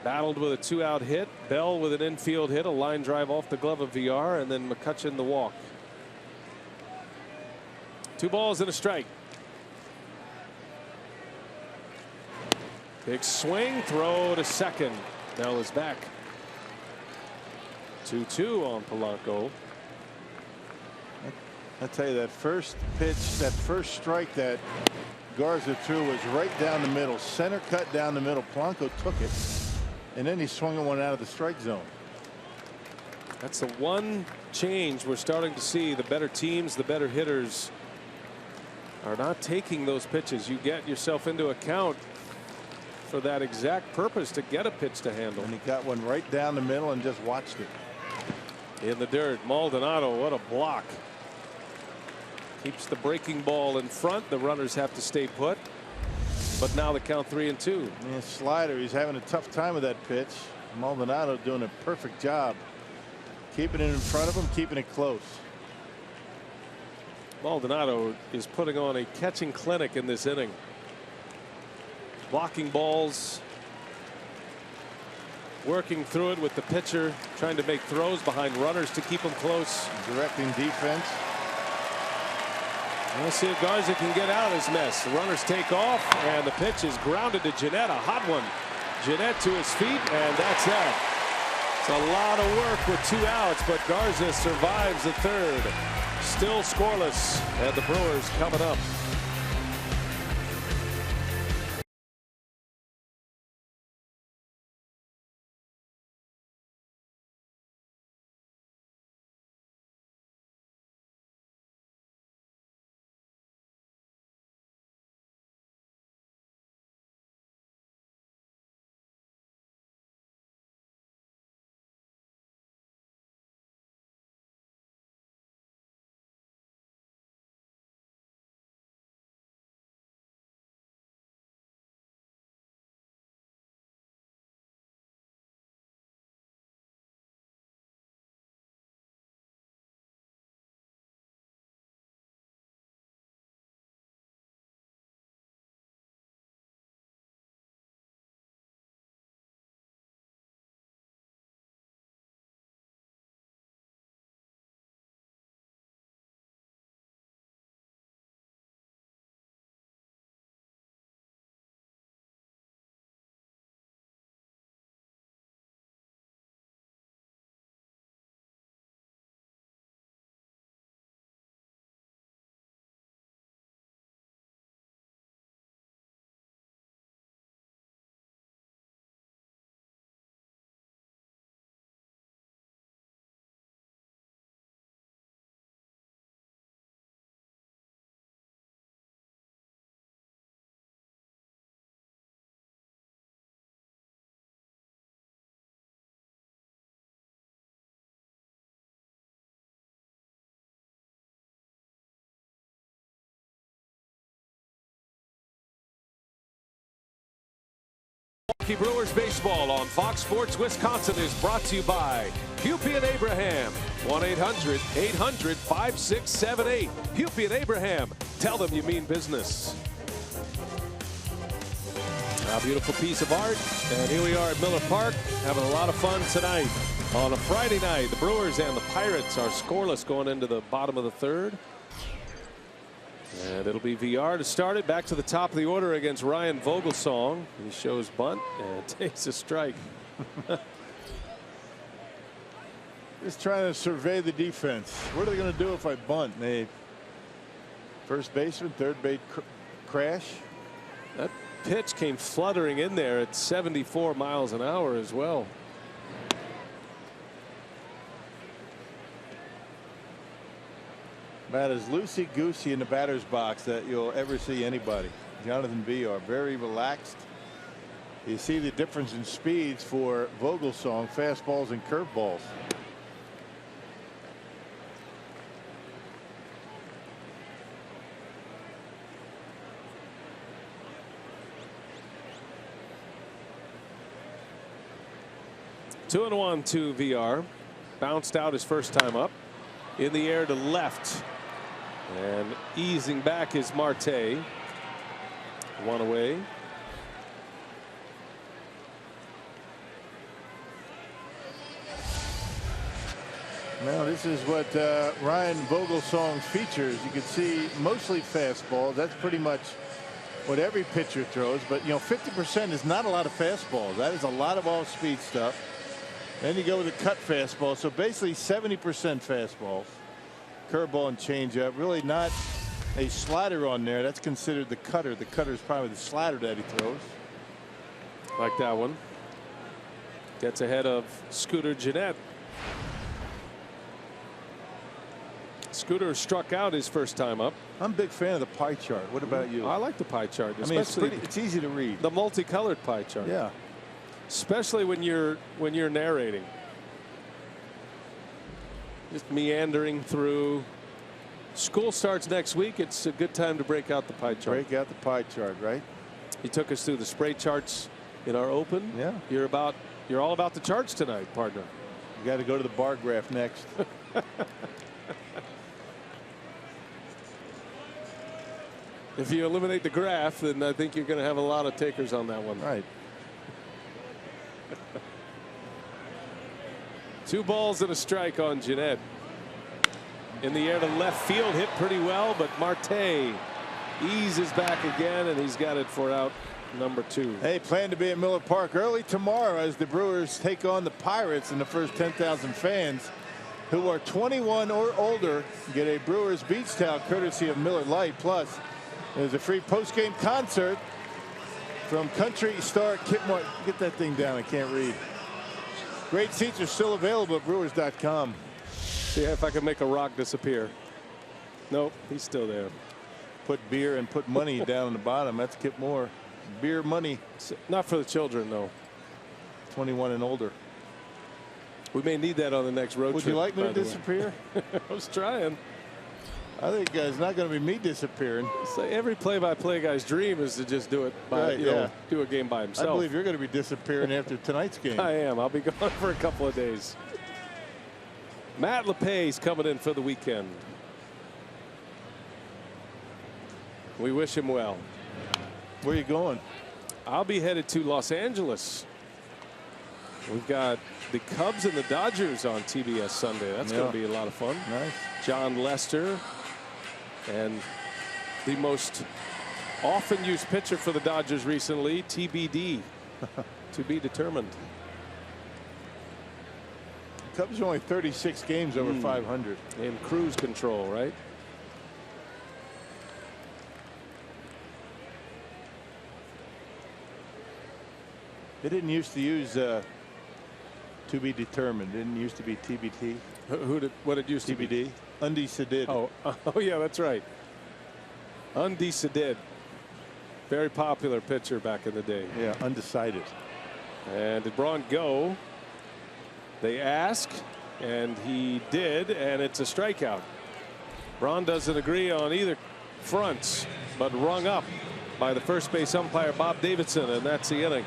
battled with a 2-out hit. Bell with an infield hit, a line drive off the glove of VR, and then McCutchen the walk. 2 balls and a strike. Big swing, throw to second. Bell is back. 2-2 on Polanco.
I tell you, that first pitch, that first strike that Garza threw was right down the middle, center cut down the middle. Polanco took it, and then he swung one out of the strike zone.
That's the one change we're starting to see. The better teams, the better hitters are not taking those pitches. You get yourself into account for that exact purpose, to get a pitch to handle.
And he got one right down the middle and just watched it.
In the dirt, Maldonado, what a block. Keeps the breaking ball in front. The runners have to stay put. But now the count 3-2.
And slider, he's having a tough time with that pitch. Maldonado doing a perfect job keeping it in front of him, keeping it close.
Maldonado is putting on a catching clinic in this inning. Blocking balls, working through it with the pitcher, trying to make throws behind runners to keep them close.
Directing defense.
Let's see if Garza can get out of this mess. The runners take off, and the pitch is grounded to Jeanette. A hot one. Jeanette to his feet, and that's that. It's a lot of work with 2 outs, but Garza survives the third. Still scoreless, and the Brewers coming up. Brewers baseball on Fox Sports Wisconsin is brought to you by Hupy and Abraham. 1-800-800-5678. Hupy and Abraham. Tell them you mean business. A beautiful piece of art. And here we are at Miller Park having a lot of fun tonight. On a Friday night, the Brewers and the Pirates are scoreless going into the bottom of the third. And it'll be VR to start it. Back to the top of the order against Ryan Vogelsong. He shows bunt and takes a strike.
Just trying to survey the defense. What are they going to do if I bunt? First baseman, third base crash.
That pitch came fluttering in there at 74 miles an hour as well.
About as loosey-goosey in the batter's box that you'll ever see anybody. Jonathan Villar, very relaxed. You see the difference in speeds for Vogelsong, fastballs and curveballs.
Two and one to VR. Bounced out his first time up. In the air to left. And easing back is Marte. One away.
Now this is what Ryan Vogelsong features. You can see mostly fastballs. That's pretty much what every pitcher throws. But, you know, 50% is not a lot of fastballs. That is a lot of off-speed stuff. Then you go with a cut fastball. So basically 70% fastballs. Curveball and changeup. Really not a slider on there. That's considered the cutter. The cutter is probably the slider that he throws.
Like that one. Gets ahead of Scooter Gennett. Scooter struck out his first time up.
I'm a big fan of the pie chart. What about you?
I like the pie chart.
I mean, it's easy to read.
The multicolored pie chart.
Yeah.
Especially when you're narrating. Just meandering through. School starts next week. It's a good time to break out the pie chart.
Break out the pie chart, right?
He took us through the spray charts in our open.
Yeah.
You're all about the charts tonight, partner.
You got to go to the bar graph next.
If you eliminate the graph, then I think you're going to have a lot of takers on that one.
Right.
2 balls and a strike on Gennett. In the air to left field, hit pretty well, but Marte eases back again, and he's got it for out number 2.
Hey, plan to be at Miller Park early tomorrow as the Brewers take on the Pirates, and the first 10,000 fans who are 21 or older get a Brewers beach towel courtesy of Miller Lite. Plus, there's a free post-game concert from country star Kit Moore. Get that thing down. I can't read. Great seats are still available at Brewers.com.
See if I can make a rock disappear. Nope, he's still there.
Put beer and put money down on the bottom. That's Kip Moore. Beer money.
Not for the children, though.
21 and older.
We may need that on the next road trip.
Would you like me to disappear?
I was trying.
I think it's not going to be me disappearing.
So every play-by-play guy's dream is to just do it by,
right, yeah.
do a game by himself.
I believe you're going to be disappearing after tonight's game.
I am. I'll be gone for a couple of days. Matt LePay's coming in for the weekend. We wish him well.
Where are you going?
I'll be headed to Los Angeles. We've got the Cubs and the Dodgers on TBS Sunday. That's going to be a lot of fun.
Nice. John
Lester and the most often used pitcher for the Dodgers recently, TBD, to be determined.
Cubs are only 36 games over 500.
In cruise control, right?
They didn't used to use to be determined. Didn't used to be TBT.
What it used to be?
TBD. Undecided.
Oh yeah, that's right. Undecided. Very popular pitcher back in the day.
Yeah, undecided.
And did Braun go? They ask, and he did, and it's a strikeout. Braun doesn't agree on either fronts, but rung up by the first base umpire Bob Davidson, and that's the inning.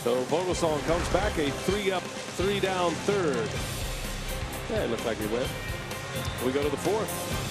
So Vogelsong comes back, a 3-up, 3-down third. Yeah, it looked like he went. We go to the 4th.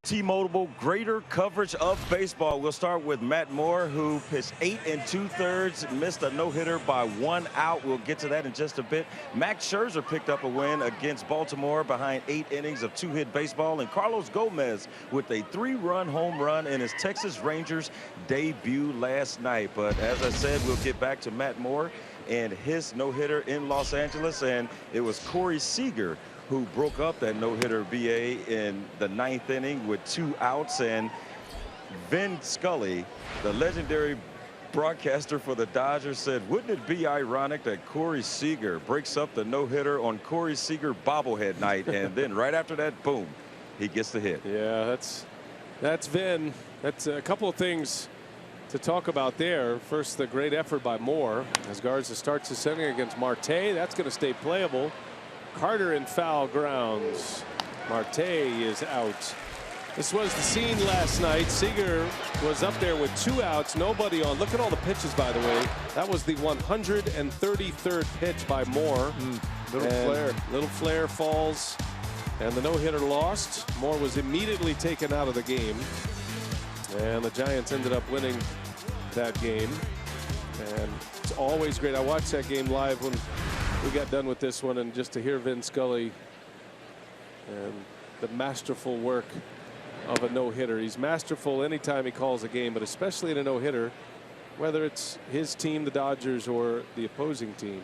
T-Mobile, greater coverage of baseball. We'll start with Matt Moore, who pitched 8 2/3, missed a no-hitter by 1 out. We'll get to that in just a bit. Max Scherzer picked up a win against Baltimore behind 8 innings of 2-hit baseball. And Carlos Gomez with a 3-run home run in his Texas Rangers debut last night. But as I said, we'll get back to Matt Moore and his no-hitter in Los Angeles. And it was Corey Seager who broke up that no-hitter BA in the 9th inning with 2 outs. And Vin Scully, the legendary broadcaster for the Dodgers, said, wouldn't it be ironic that Corey Seager breaks up the no-hitter on Corey Seager bobblehead night, and then right after that, boom, he gets the hit.
Yeah, that's Vin. That's a couple of things to talk about there. First, the great effort by Moore as Garza starts his inning against Marte. That's going to stay playable. Carter in foul grounds. Marte is out. This was the scene last night. Seager was up there with 2 outs, nobody on. Look at all the pitches, by the way. That was the 133rd pitch by Moore. Little flare falls, and the no-hitter lost. Moore was immediately taken out of the game, and the Giants ended up winning that game. And it's always great. I watched that game live when we got done with this one, and just to hear Vin Scully and the masterful work of a no-hitter. He's masterful anytime he calls a game, but especially in a no-hitter, whether it's his team, the Dodgers, or the opposing team.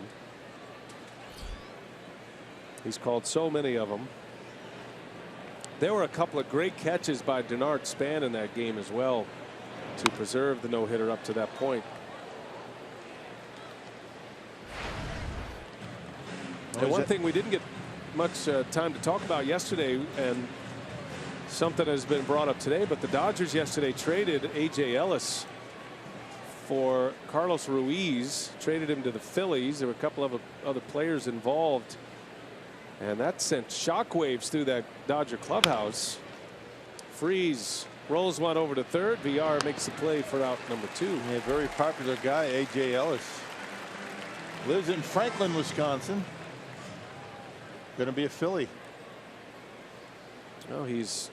He's called so many of them. There were a couple of great catches by Denard Span in that game as well to preserve the no-hitter up to that point. And one thing we didn't get much time to talk about yesterday, and something has been brought up today, but the Dodgers yesterday traded A.J. Ellis for Carlos Ruiz, traded him to the Phillies. There were a couple of other players involved, and that sent shockwaves through that Dodger clubhouse. Freeze rolls one over to third. VR makes the play for out number 2.
A very popular guy, A.J. Ellis. Lives in Franklin, Wisconsin. Going to be a Philly.
Oh, he's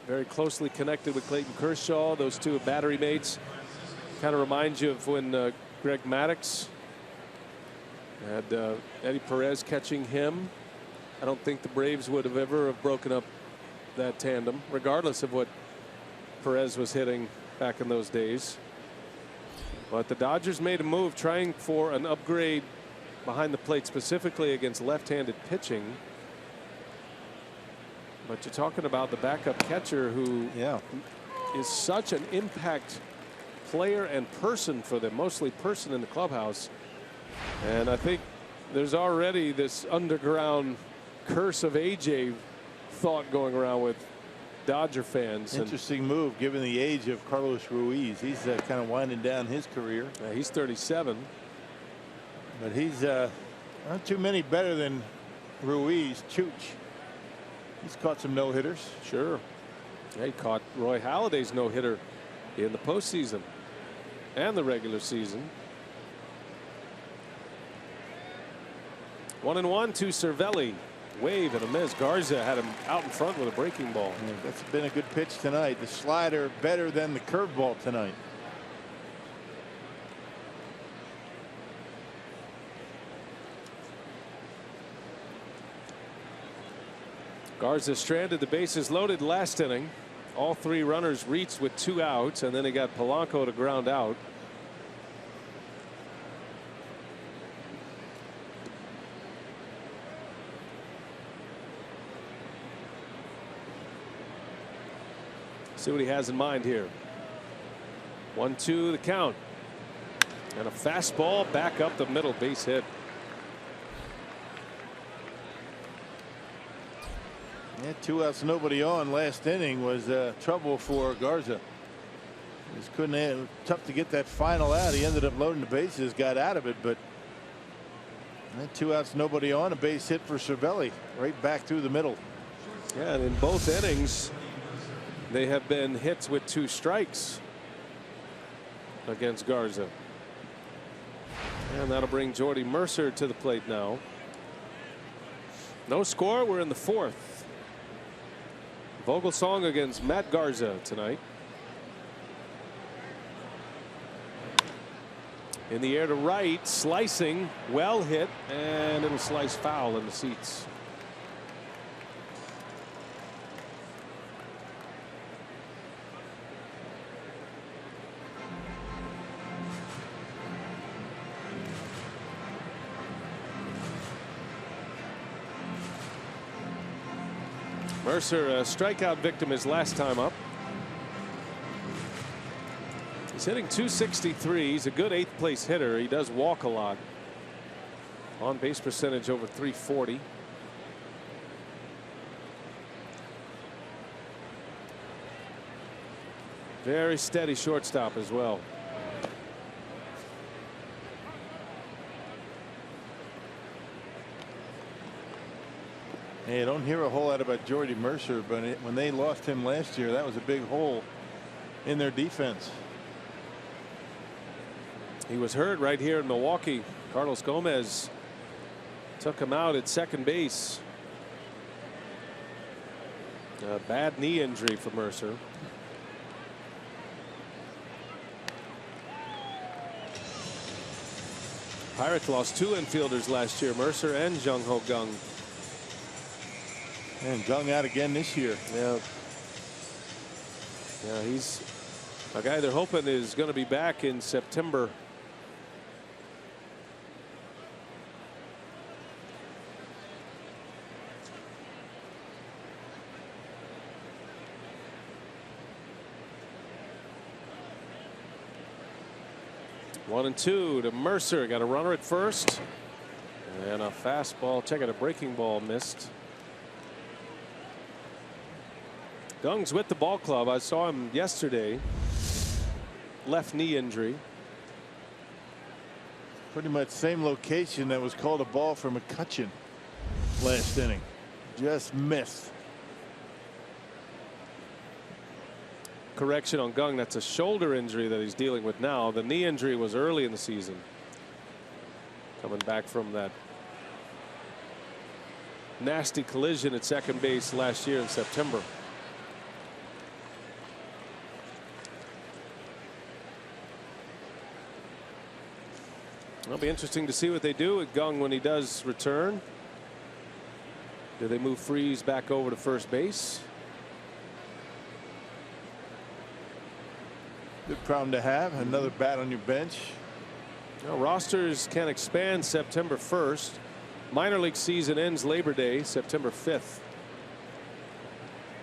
very closely connected with Clayton Kershaw. Those two are battery mates. Kind of reminds you of when Greg Maddux had Eddie Perez catching him. I don't think the Braves would have ever broken up that tandem, regardless of what Perez was hitting back in those days. But the Dodgers made a move trying for an upgrade behind the plate, specifically against left-handed pitching. But you're talking about the backup catcher who is such an impact player and person for them, mostly person in the clubhouse. And I think there's already this underground curse of AJ thought going around with Dodger fans.
Interesting move given the age of Carlos Ruiz. He's kind of winding down his career.
He's 37.
But he's not too many better than Ruiz. Chooch. He's caught some no-hitters.
Sure. Yeah, he caught Roy Halladay's no-hitter in the postseason and the regular season. 1-1 to Cervelli. Wave and a miss. Garza had him out in front with a breaking ball.
Yeah, that's been a good pitch tonight. The slider better than the curveball tonight.
Garza stranded, the bases loaded last inning. All 3 runners reached with 2 outs, and then he got Polanco to ground out. See what he has in mind here. 1-2 the count. And a fastball back up the middle, base hit.
Yeah, 2 outs, nobody on. Last inning was trouble for Garza. Just couldn't. Tough to get that final out. He ended up loading the bases, got out of it, but 2 outs, nobody on. A base hit for Cervelli, right back through the middle.
Yeah, and in both innings, they have been hits with 2 strikes against Garza. And that'll bring Jordy Mercer to the plate now. No score. We're in the 4th. Vogelsong against Matt Garza tonight. In the air to right, slicing, well hit, and it'll slice foul in the seats. Mercer, a strikeout victim his last time up. He's hitting .263. He's a good 8th place hitter. He does walk a lot. On base percentage over .340. Very steady shortstop as well.
Hey, I don't hear a whole lot about Jordy Mercer, but when they lost him last year, that was a big hole in their defense.
He was hurt right here in Milwaukee. Carlos Gomez took him out at second base. A bad knee injury for Mercer. Pirates lost 2 infielders last year, Mercer and Jung Ho Kang.
And Jung out again this year.
Yeah. Yeah, he's a guy they're hoping is going to be back in September. One and two to Mercer. Got a runner at first. And a fastball. Check it, a breaking ball missed. Gung's with the ball club. I saw him yesterday. Left knee injury.
Pretty much same location that was called a ball for McCutchen last inning. Just missed.
Correction on Gung. That's a shoulder injury that he's dealing with now. The knee injury was early in the season. Coming back from that nasty collision at second base last year in September. It'll be interesting to see what they do with Gung when he does return. Do they move Freese back over to first base?
Good problem to have. Another bat on your bench.
Now, rosters can expand September 1st. Minor league season ends Labor Day, September 5th.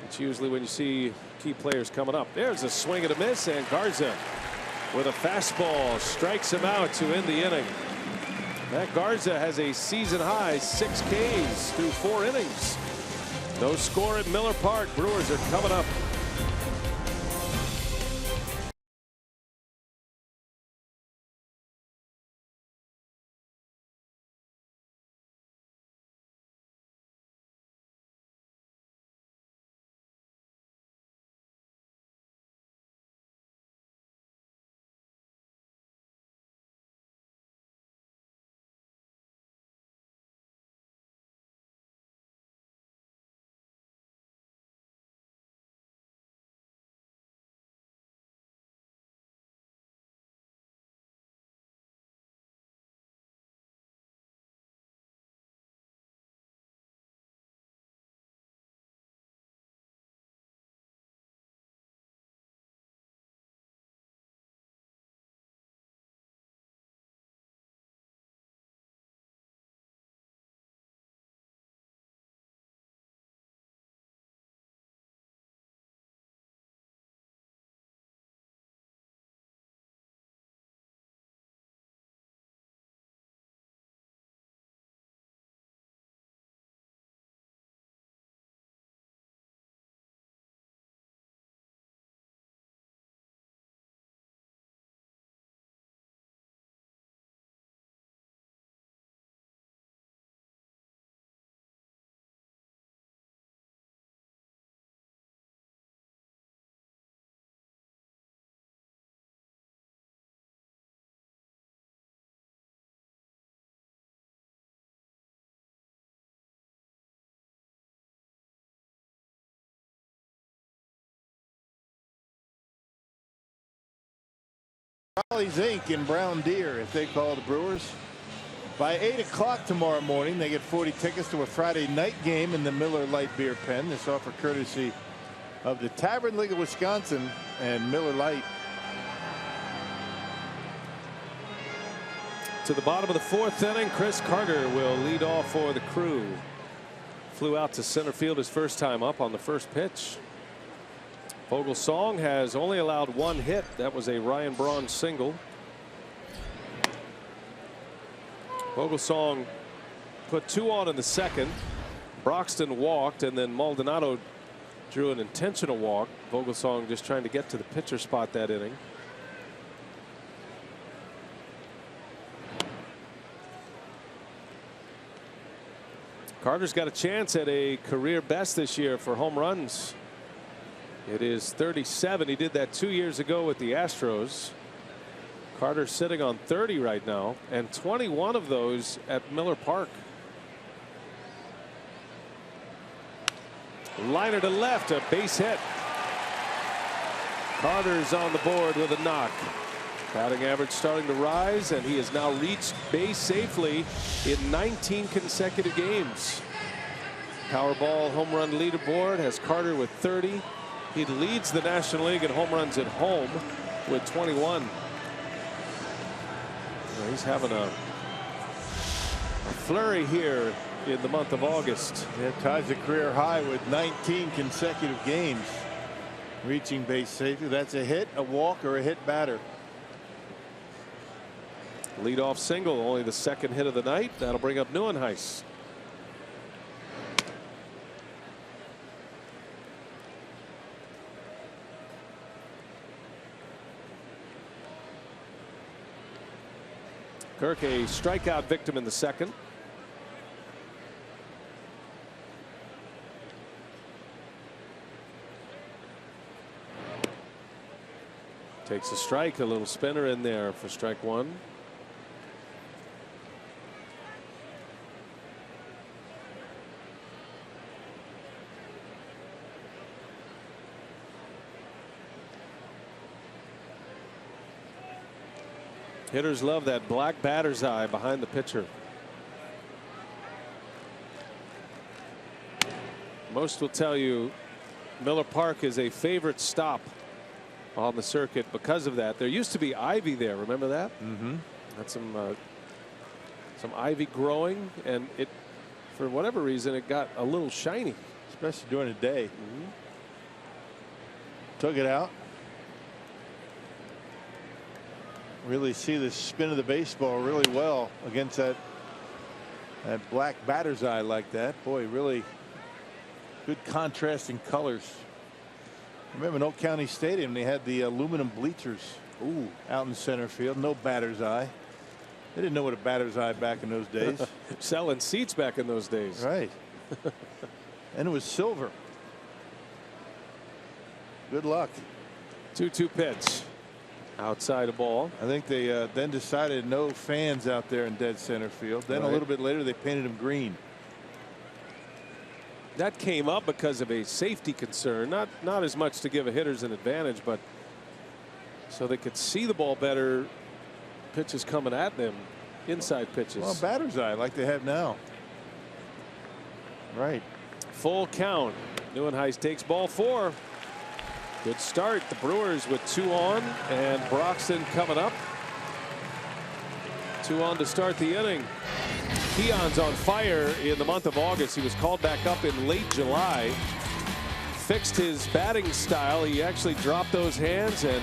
It's usually when you see key players coming up. There's a swing and a miss, and Garza with a fastball strikes him out to end the inning. Matt Garza has a season high 6 Ks through 4 innings. No score at Miller Park. Brewers are coming up.
Raleigh's Inc. in Brown Deer, if they call the Brewers. By 8 o'clock tomorrow morning, they get 40 tickets to a Friday night game in the Miller Lite Beer Pen. This offer courtesy of the Tavern League of Wisconsin and Miller Lite.
To the bottom of the 4th inning, Chris Carter will lead off for the Crew. Flew out to center field his first time up on the first pitch. Vogelsong has only allowed 1 hit. That was a Ryan Braun single. Vogelsong put 2 on in the 2nd. Broxton walked, and then Maldonado drew an intentional walk. Vogelsong just trying to get to the pitcher spot that inning. Carter's got a chance at a career best this year for home runs. It is 37. He did that 2 years ago with the Astros. Carter's sitting on 30 right now, and 21 of those at Miller Park. Liner to left, a base hit. Carter's on the board with a knock. Batting average starting to rise, and he has now reached base safely in 19 consecutive games. Powerball home run leaderboard has Carter with 30. He leads the National League in home runs at home with 21. Well, he's having a flurry here in the month of August.
Yeah, ties a career high with 19 consecutive games reaching base safety. That's a hit, a walk, or a hit batter.
Leadoff single, only the 2nd hit of the night. That'll bring up Neuenhuis. Kirk, a strikeout victim in the 2nd. Takes a strike, a little spinner in there for strike 1. Hitters love that black batter's eye behind the pitcher. Most will tell you Miller Park is a favorite stop on the circuit because of that. There used to be ivy there. Remember that?
Mm-hmm.
Had some ivy growing, and it, for whatever reason, it got a little shiny,
especially during the day. Mm-hmm. Took it out. Really see the spin of the baseball really well against that black batter's eye like that. Boy, really good contrasting colors. Remember in Oak County Stadium, they had the aluminum bleachers out in center field. No batter's eye. They didn't know what a batter's eye back in those days.
Selling seats back in those days.
Right. And it was silver. Good luck.
2-2 pitch. Outside a ball.
I think they then decided no fans out there in dead center field. Then a little bit later they painted them green.
That came up because of a safety concern, not as much to give a hitters an advantage, but so they could see the ball better. Pitches coming at them, inside pitches.
Well, batter's eye like they have now. Right.
Full count. Neuenhuis takes ball 4. Good start. The Brewers with 2 on, and Broxton coming up. 2 on to start the inning. Keon's on fire in the month of August. He was called back up in late July. Fixed his batting style. He actually dropped those hands and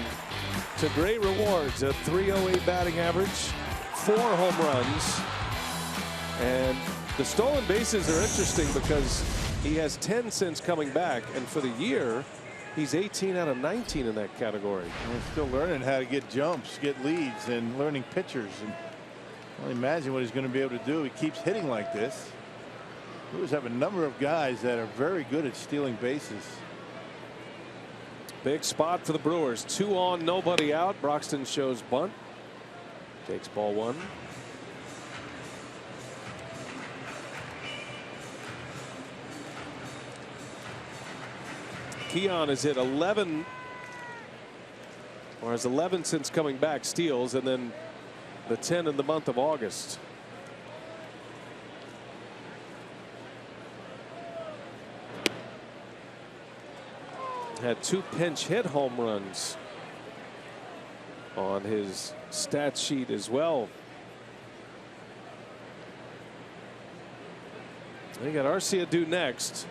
to great rewards. A .308 batting average, 4 home runs, and the stolen bases are interesting because he has 10 since coming back, and for the year he's 18 out of 19 in that category.
And he's still learning how to get jumps, get leads, and learning pitchers. And well, imagine what he's going to be able to do. He keeps hitting like this. Brewers have a number of guys that are very good at stealing bases.
Big spot for the Brewers. 2 on, nobody out. Broxton shows bunt. Takes ball 1. Keon has hit 11 Or has 11 since coming back steals, and then the 10 in the month of August. Had 2 pinch hit home runs on his stat sheet as well. They got Arcia due next.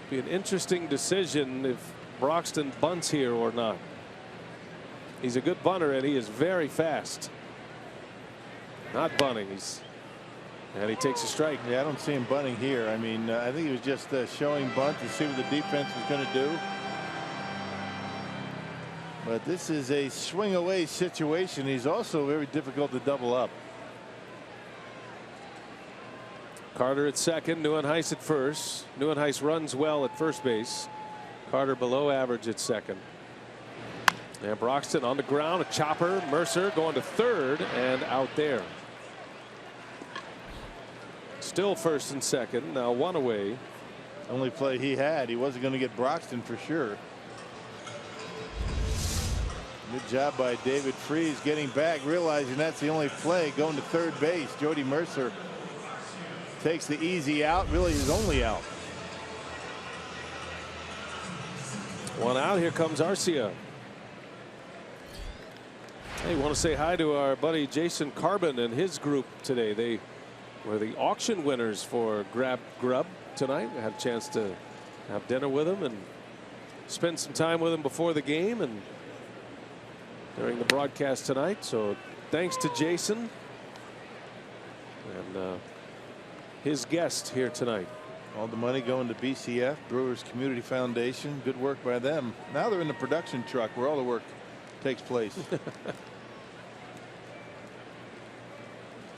Be an interesting decision if Broxton bunts here or not. He's a good bunter and he is very fast. Not bunting. And he takes a strike.
Yeah, I don't see him bunting here. I mean, I think he was just showing bunt to see what the defense was going to do. But this is a swing away situation. He's also very difficult to double up.
Carter at second, Nieuwenhuis at first. Nieuwenhuis runs well at first base. Carter below average at second. And Broxton on the ground, a chopper. Mercer going to third and out there. Still first and second, now 1 away.
Only play he had. He wasn't going to get Broxton for sure. Good job by David Freese getting back, realizing that's the only play, going to third base. Jody Mercer takes the easy out, really his only out.
1 out. Here comes Arcia. Hey, want to say hi to our buddy Jason Carbon and his group today. They were the auction winners for Grab Grub tonight. I had a chance to have dinner with him and spend some time with him before the game and during the broadcast tonight. So thanks to Jason and his guest here tonight.
All the money going to BCF, Brewers Community Foundation. Good work by them. Now they're in the production truck where all the work takes place.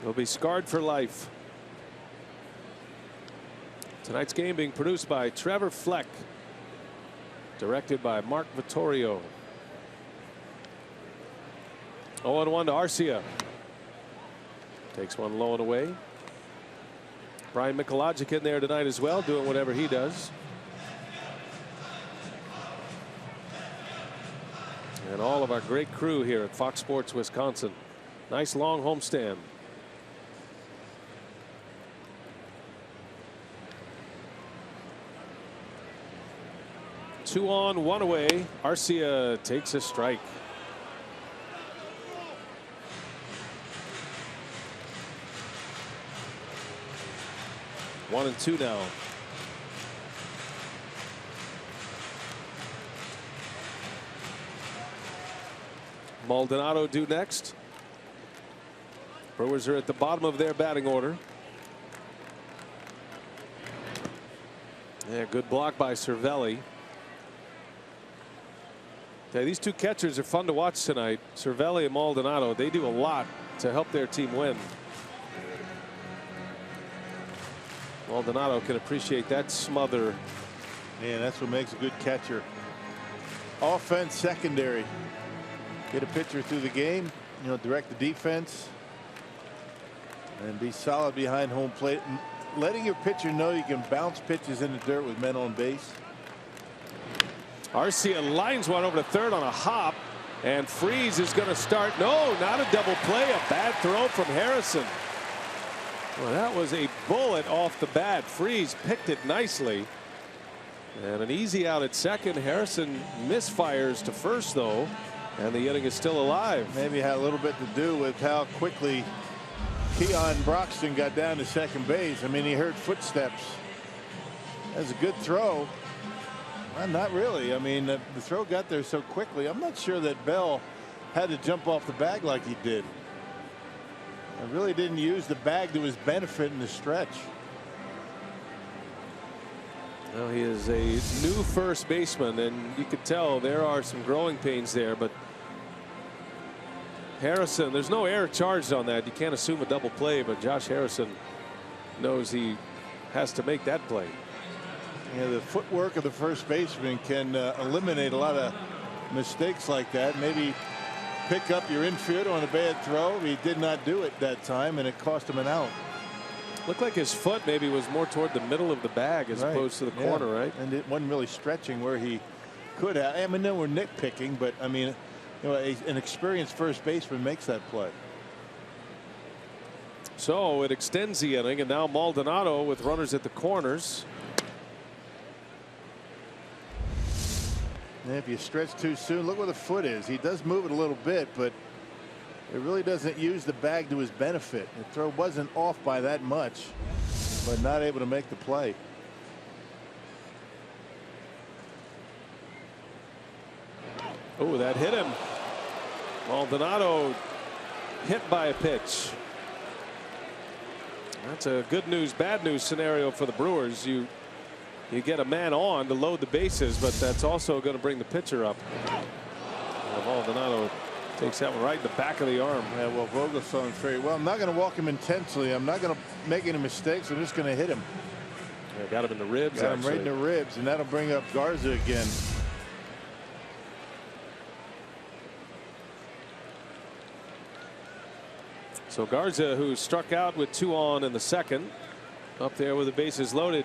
Will be scarred for life. Tonight's game being produced by Trevor Fleck, directed by Mark Vittorio. 0-1 to Arcia. Takes one low and away. Brian Mikulajic in there tonight as well, doing whatever he does. And all of our great crew here at Fox Sports Wisconsin. Nice long homestand. 2 on, 1 away. Arcia takes a strike. One and 2 now. Maldonado due next. Brewers are at the bottom of their batting order. Yeah, good block by Cervelli. Okay, these two catchers are fun to watch tonight. Cervelli and Maldonado, they do a lot to help their team win. Maldonado can appreciate that smother.
Man, that's what makes a good catcher. Offense, secondary. Get a pitcher through the game, you know, direct the defense and be solid behind home plate. Letting your pitcher know you can bounce pitches in the dirt with men on base.
Arcia lines one over to third on a hop, and Freese is going to start. No, not a double play. A bad throw from Harrison. Well, that was a bullet off the bat. Freese picked it nicely. And an easy out at second. Harrison misfires to first, though, and the inning is still alive.
Maybe had a little bit to do with how quickly Keon Broxton got down to second base. I mean, he heard footsteps. That's a good throw. Well, not really. I mean, the throw got there so quickly. I'm not sure that Bell had to jump off the bag like he did. I really didn't use the bag to his benefit in the stretch.
Well, he is a new first baseman, and you could tell there are some growing pains there. But Harrison, there's no error charged on that. You can't assume a double play, but Josh Harrison knows he has to make that play.
Yeah, the footwork of the first baseman can eliminate a lot of mistakes like that. Maybe pick up your infield on a bad throw. He did not do it that time, and it cost him an out.
Looked like his foot maybe was more toward the middle of the bag as opposed to the corner, right?
And it wasn't really stretching where he could have. I mean, then we're nitpicking, but I mean, You know, an experienced first baseman makes that play.
So it extends the inning, and now Maldonado with runners at the corners.
And if you stretch too soon, look where the foot is. He does move it a little bit, but it really doesn't use the bag to his benefit. The throw wasn't off by that much, but not able to make the play.
Oh, that hit him. Maldonado hit by a pitch. That's a good news, bad news scenario for the Brewers. You get a man on to load the bases, but that's also going to bring the pitcher up. Maldonado takes that one right in the back of the arm.
Yeah, well, Vogelsong's very well. I'm not going to walk him intensely. I'm not going to make any mistakes. I'm just going to hit him.
Yeah, got him in the ribs.
Got him right in the ribs, and that'll bring up Garza again.
So Garza, who struck out with 2 on in the second, up there with the bases loaded,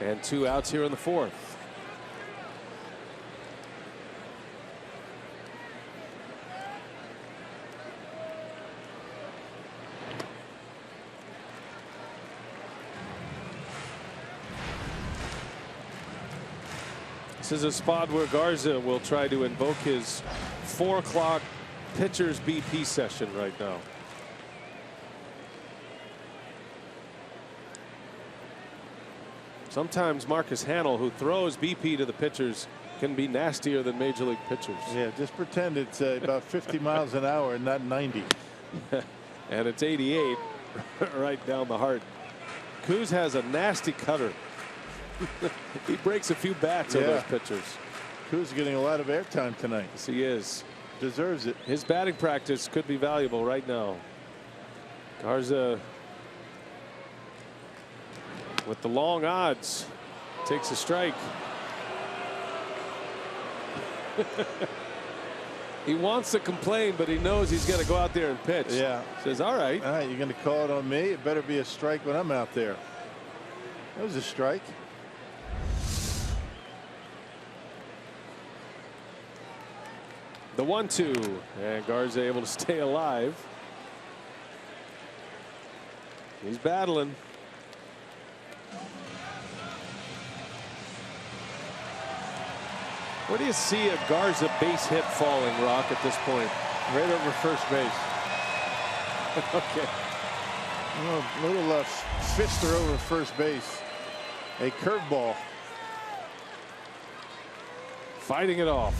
and 2 outs here in the fourth. This is a spot where Garza will try to invoke his 4 o'clock pitcher's BP session right now. Sometimes Marcus Hanel, who throws BP to the pitchers, can be nastier than major league pitchers.
Yeah, just pretend it's about 50 miles an hour and not 90.
And it's 88 right down the heart. Kuz has a nasty cutter. He breaks a few bats on those pitchers.
Kuz is getting a lot of airtime tonight.
Yes, he is.
Deserves it.
His batting practice could be valuable right now. Garza with the long odds takes a strike. He wants to complain, but he knows he's going to go out there and pitch.
Yeah.
Says, all right.
All right, you're going to call it on me. It better be a strike when I'm out there. That was a strike.
The 1-2, and Garza able to stay alive. He's battling. Where do you see a Garza base hit falling, Rock, at this point?
Right over first base.
Okay.
A little fister over first base. A curveball.
Fighting it off.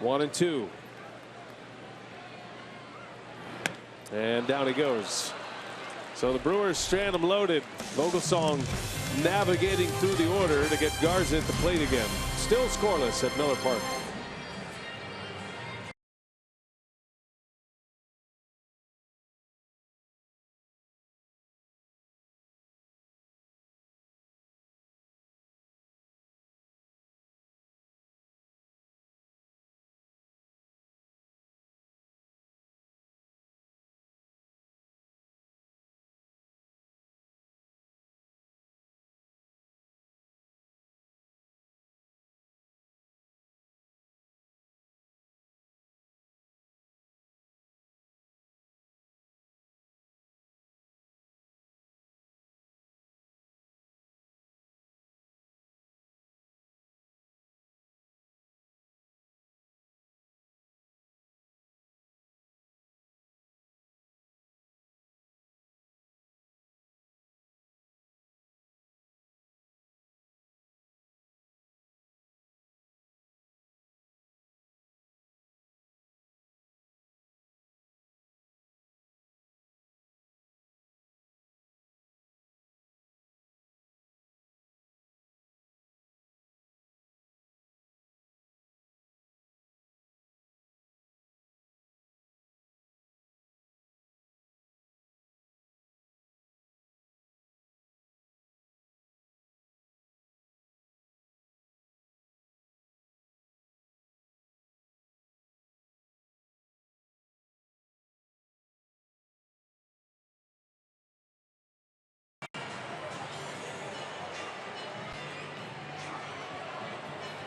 One and 2. And down he goes. So the Brewers strand him loaded. Vogelsong navigating through the order to get Garza at the plate again. Still scoreless at Miller Park.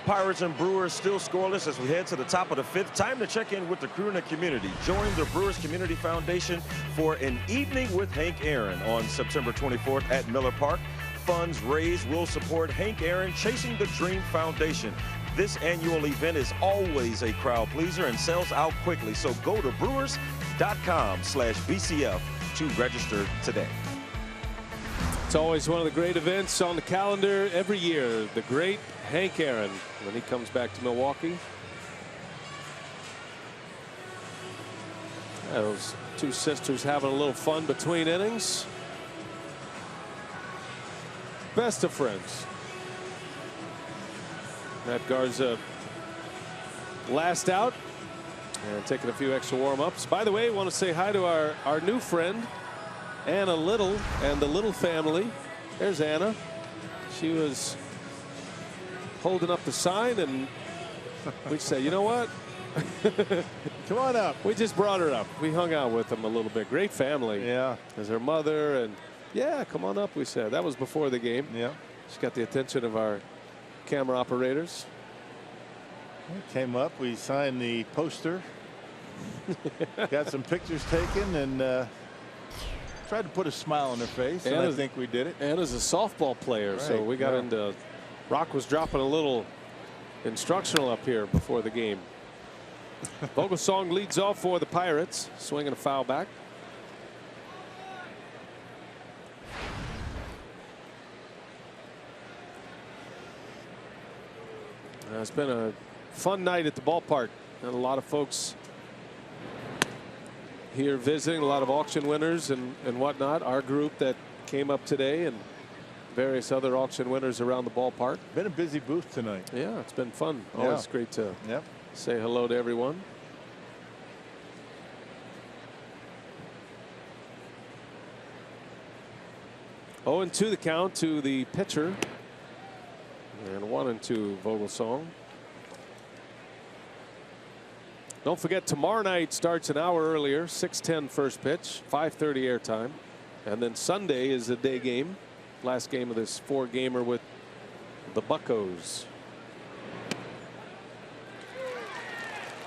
Pirates and Brewers still scoreless as we head to the top of the 5th. Time to check in with the crew and the community. Join the Brewers Community Foundation for an evening with Hank Aaron on September 24th at Miller Park. Funds raised will support Hank Aaron Chasing the Dream Foundation. This annual event is always a crowd pleaser and sells out quickly. So go to brewers.com/BCF to register today.
It's always one of the great events on the calendar every year. The great Hank Aaron when he comes back to Milwaukee. Those two sisters having a little fun between innings. Best of friends. Matt Garza last out and taking a few extra warm-ups. By the way, I want to say hi to our new friend Anna Little and the Little family. There's Anna. She was holding up the sign, and we said, you know what?
Come on up.
We just brought her up. We hung out with them a little bit. Great family.
Yeah.
There's her mother, and yeah, come on up, we said. That was before the game.
Yeah.
She got the attention of our camera operators.
We came up. We signed the poster. Got some pictures taken, and tried to put a smile on her face, and I think we did it.
Anna's a softball player, so we got into. Rock was dropping a little instructional up here before the game. Vogelsong leads off for the Pirates, swinging a foul back. It's been a fun night at the ballpark, and a lot of folks here visiting, a lot of auction winners and whatnot. Our group that came up today and various other auction winners around the ballpark.
Been a busy booth tonight.
Yeah, it's been fun. Always great to say hello to everyone. Oh, and 2 the count to the pitcher. And 1-2 Vogelsong. Don't forget, tomorrow night starts an hour earlier, 6:10 first pitch, 5:30 airtime. And then Sunday is the day game. Last game of this 4-gamer with the Buccos.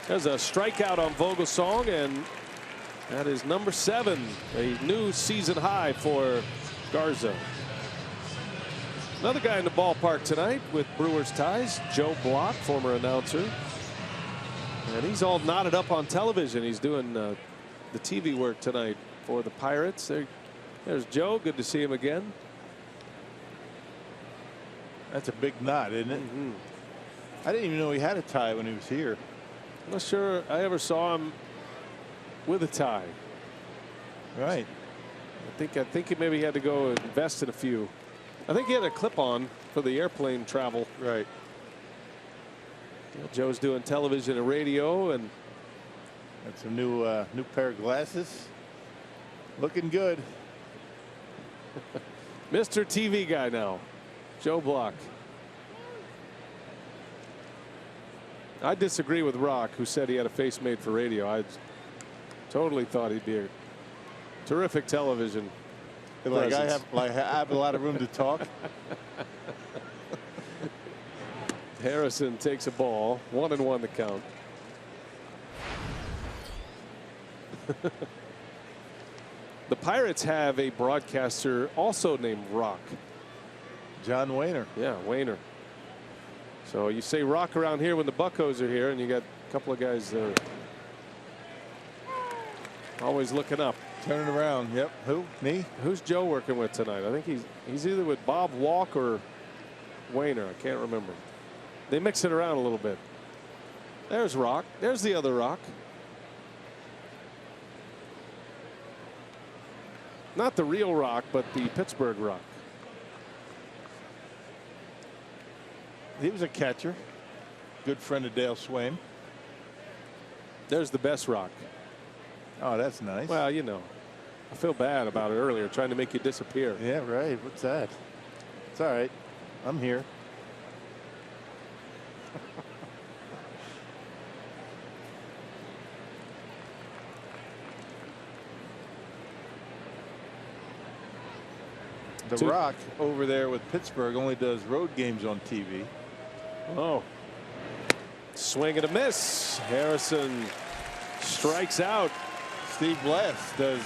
There's a strikeout on Vogelsong, and that is number 7, a new season high for Garza. Another guy in the ballpark tonight with Brewers ties, Joe Block, former announcer. And he's all knotted up on television. He's doing the TV work tonight for the Pirates. There's Joe. Good to see him again.
That's a big knot, isn't it?
Mm-hmm.
I didn't even know he had a tie when he was here.
I'm not sure I ever saw him with a tie.
Right.
I think he maybe had to go invest in a few. I think he had a clip on for the airplane travel.
Right.
Joe's doing television and radio, and
that's a new pair of glasses. Looking good.
Mr. TV guy now, Joe Block. I disagree with Rock, who said he had a face made for radio. I totally thought he'd be a terrific television.
Like I have a lot of room to talk.
Harrison takes a ball, 1-1 the count. The Pirates have a broadcaster also named Rock.
John Wayner.
Yeah, Wayner. So you say Rock around here when the Buccos are here, and you got a couple of guys there always looking up.
Turning around. Yep. Who? Me?
Who's Joe working with tonight? I think he's either with Bob Walk or Wayner. I can't remember. They mix it around a little bit. There's Rock. There's the other Rock. Not the real Rock, but the Pittsburgh Rock.
He was a catcher. Good friend of Dale Swain.
There's the best Rock.
Oh, that's nice.
Well, you know, I feel bad about it earlier, trying to make you disappear.
Yeah, right. What's that? It's all right. I'm here. The Rock over there with Pittsburgh only does road games on TV.
Oh. Swing and a miss. Harrison strikes out.
Steve Blass does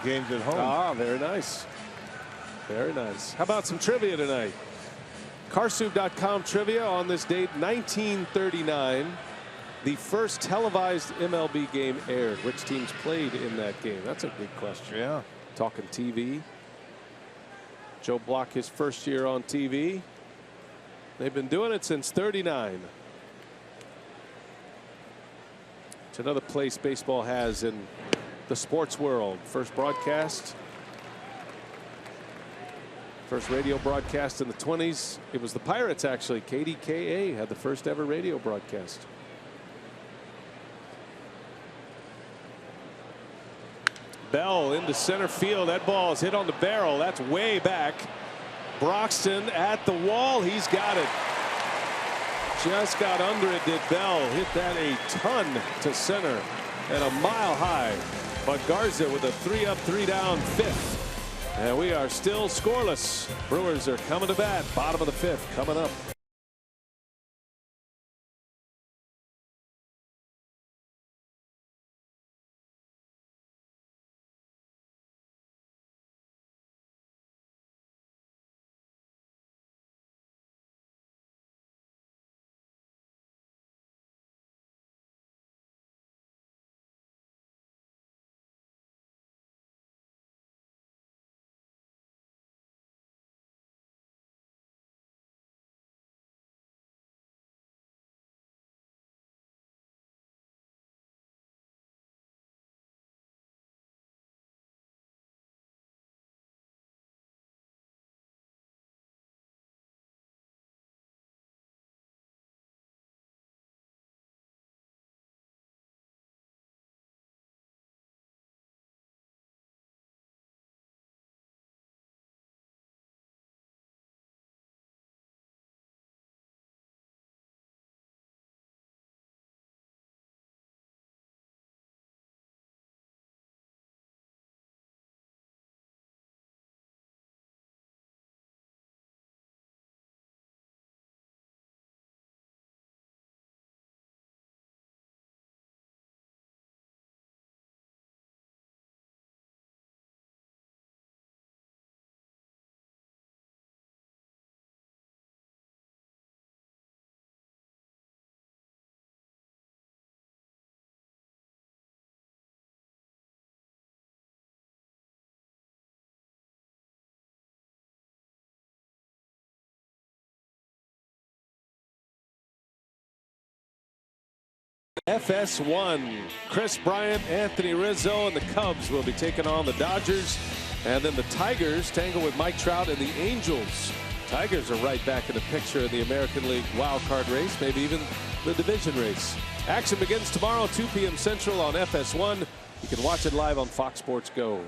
games at home.
Ah, very nice. Very nice. How about some trivia tonight? Carsoup.com trivia on this date, 1939. The first televised MLB game aired. Which teams played in that game? That's a big question.
Yeah.
Talking TV. Joe Block, his first year on TV. They've been doing it since '39. It's another place baseball has in the sports world. First broadcast. First radio broadcast in the 20s. It was the Pirates, actually. KDKA had the first ever radio broadcast. Bell into center field. That ball is hit on the barrel. That's way back. Broxton at the wall. He's got it. Just got under it, did Bell. Hit that a ton to center and a mile high. But Garza with a 3-up, 3-down fifth. And we are still scoreless. Brewers are coming to bat. Bottom of the fifth coming up. FS1, Chris Bryant, Anthony Rizzo, and the Cubs will be taking on the Dodgers. And then the Tigers tangle with Mike Trout and the Angels. Tigers are right back in the picture in the American League wild card race, maybe even the division race. Action begins tomorrow, 2 p.m. Central on FS1. You can watch it live on Fox Sports Go.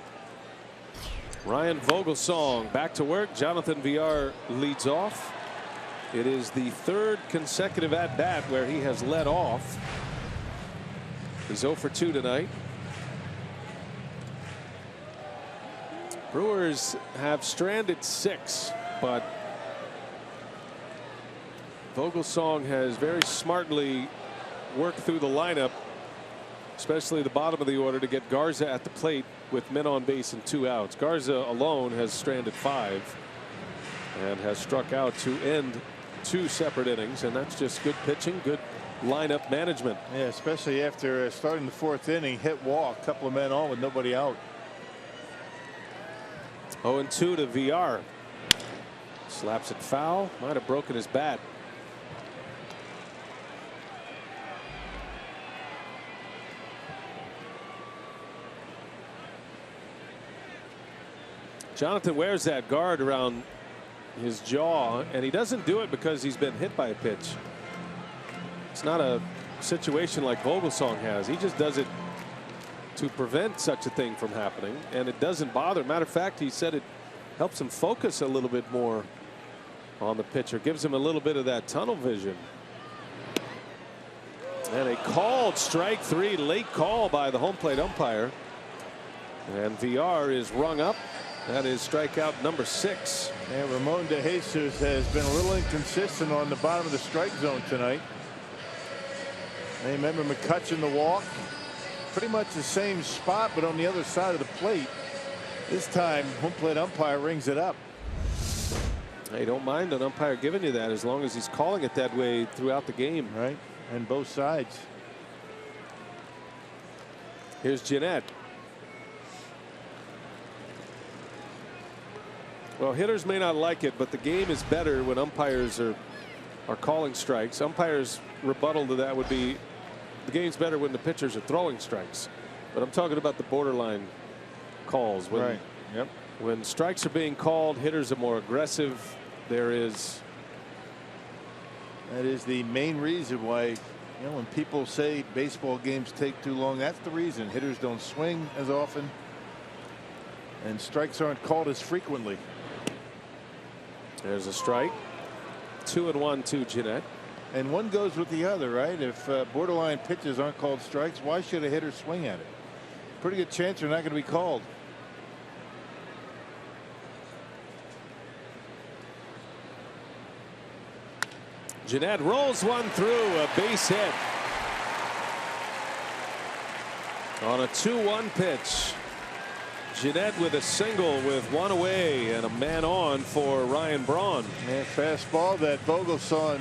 Ryan Vogelsong back to work. Jonathan Villar leads off. It is the third consecutive at-bat where he has led off. He's 0 for 2 tonight. Brewers have stranded 6, but Vogelsong has very smartly worked through the lineup, especially the bottom of the order, to get Garza at the plate with men on base and 2 outs. Garza alone has stranded 5 and has struck out to end 2 separate innings, and that's just good pitching, good lineup management.
Yeah, especially after starting the 4th inning, hit walk, a couple of men on with nobody out.
0-2 to Villar. Slaps it foul. Might have broken his bat. Jonathan wears that guard around his jaw, and he doesn't do it because he's been hit by a pitch. It's not a situation like Vogelsong has. He just does it to prevent such a thing from happening, and it doesn't bother. Matter of fact, he said it helps him focus a little bit more on the pitcher, gives him a little bit of that tunnel vision. And a called strike 3, late call by the home plate umpire, and Villar is rung up. That is strikeout number 6.
And Ramon De Jesus has been a little inconsistent on the bottom of the strike zone tonight. And remember McCutchen the walk. Pretty much the same spot, but on the other side of the plate. This time, home plate umpire rings it up.
Hey, don't mind an umpire giving you that as long as he's calling it that way throughout the game.
Right. And both sides.
Here's Jeanette. Well, hitters may not like it, but the game is better when umpires are calling strikes. Umpires' rebuttal to that would be the game's better when the pitchers are throwing strikes. But I'm talking about the borderline calls. When,
right. Yep.
When strikes are being called, hitters are more aggressive. That is
the main reason why, when people say baseball games take too long, that's the reason. Hitters don't swing as often, and strikes aren't called as frequently.
There's a strike. 2-1 to Jeanette.
And one goes with the other, right? If borderline pitches aren't called strikes, why should a hitter swing at it? Pretty good chance they're not going to be called.
Jeanette rolls one through, a base hit. On a 2-1 pitch. Jeanette with a single with one away and a man on for Ryan Braun.
Yeah, fastball that Vogelsong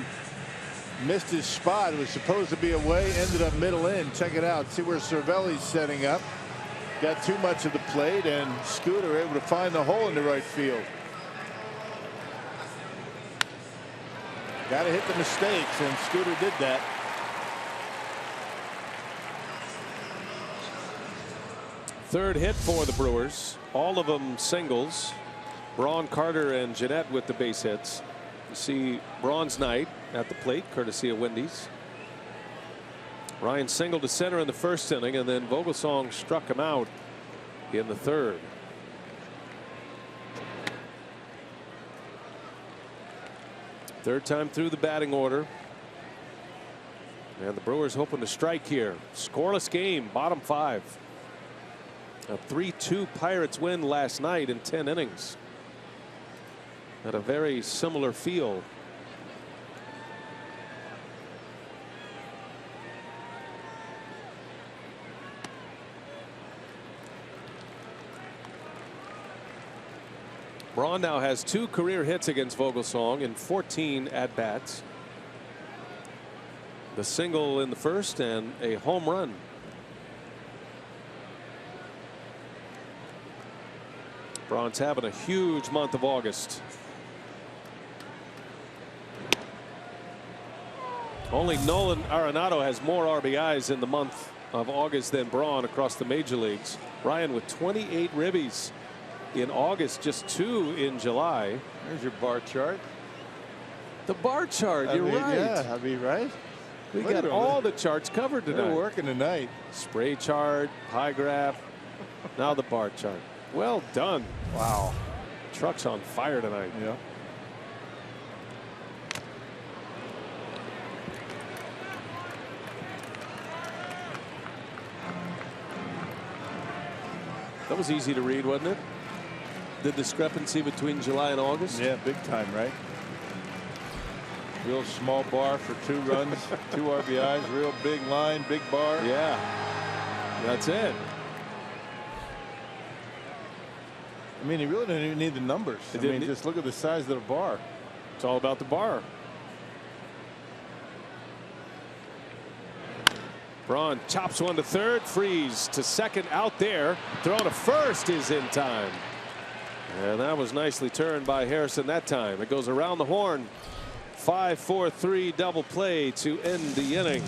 missed his spot. It was supposed to be away, ended up middle in. Check it out. See where Cervelli's setting up. Got too much of the plate, and Scooter able to find the hole in the right field. Got to hit the mistakes, and Scooter did that.
Third hit for the Brewers. All of them singles. Braun, Carter, and Jeanette with the base hits. You see Braun's night at the plate, courtesy of Wendy's. Ryan singled to center in the first inning, and then Vogelsong struck him out in the third. Third time through the batting order. And the Brewers hoping to strike here. Scoreless game, bottom 5. A 3-2 Pirates win last night in 10 innings. Had a very similar feel. Braun now has 2 career hits against Vogelsong in 14 at-bats. The single in the first and a home run. Braun's having a huge month of August. Only Nolan Arenado has more RBIs in the month of August than Braun across the major leagues. Ryan with 28 ribbies in August, just 2 in July.
There's your bar chart.
The bar chart, you're right.
Yeah, I mean, right?
We got all the charts covered tonight.
They're working tonight.
Spray chart, pie graph, now the bar chart. Well done.
Wow.
Truck's on fire tonight.
Yeah.
That was easy to read, wasn't it? The discrepancy between July and August.
Yeah, big time, right? Real small bar for 2 runs, 2 RBIs, real big line, big bar.
Yeah, that's it.
I mean, he really didn't even need the numbers. I mean, just look at the size of the bar.
It's all about the bar. Braun chops one to third, Freeze to second, out there. Throw to first is in time. And that was nicely turned by Harrison that time. It goes around the horn. 5-4-3 double play to end the inning.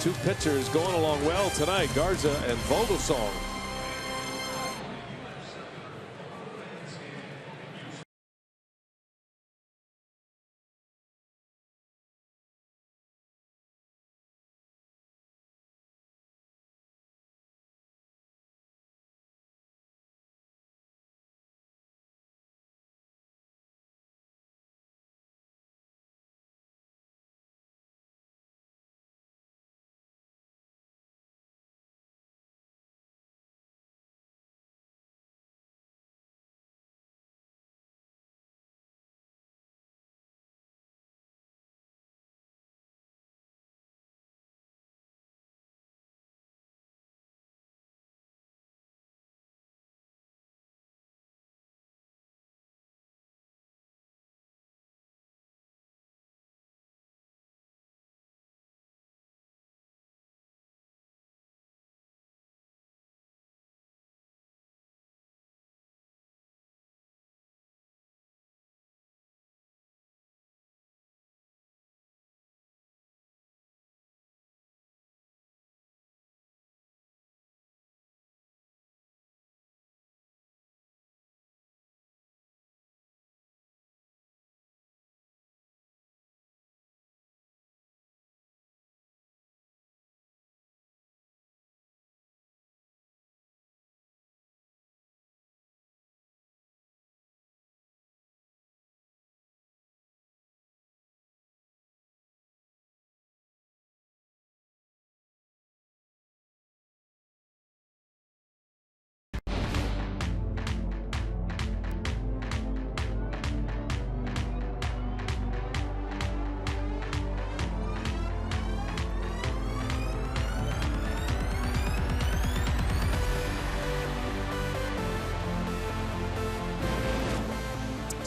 2 pitchers going along well tonight, Garza and Vogelsong.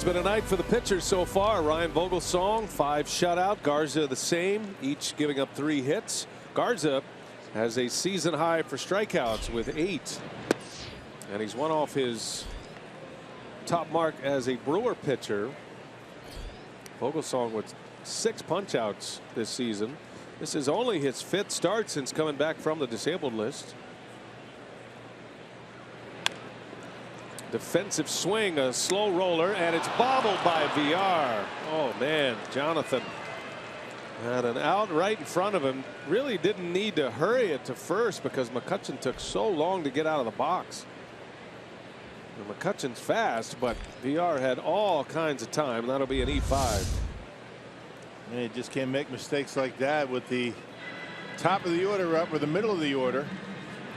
It's been a night for the pitchers so far. Ryan Vogelsong, 5 shutout. Garza the same, each giving up 3 hits. Garza has a season high for strikeouts with 8. And he's one off his top mark as a Brewer pitcher. Vogelsong with 6 punchouts this season. This is only his 5th start since coming back from the disabled list. Defensive swing, a slow roller, and it's bobbled by VR. Oh man, Jonathan had an out right in front of him. Really didn't need to hurry it to first because McCutchen took so long to get out of the box. And McCutchen's fast, but VR had all kinds of time. That'll be an E5.
And you just can't make mistakes like that with the top of the order up or the middle of the order.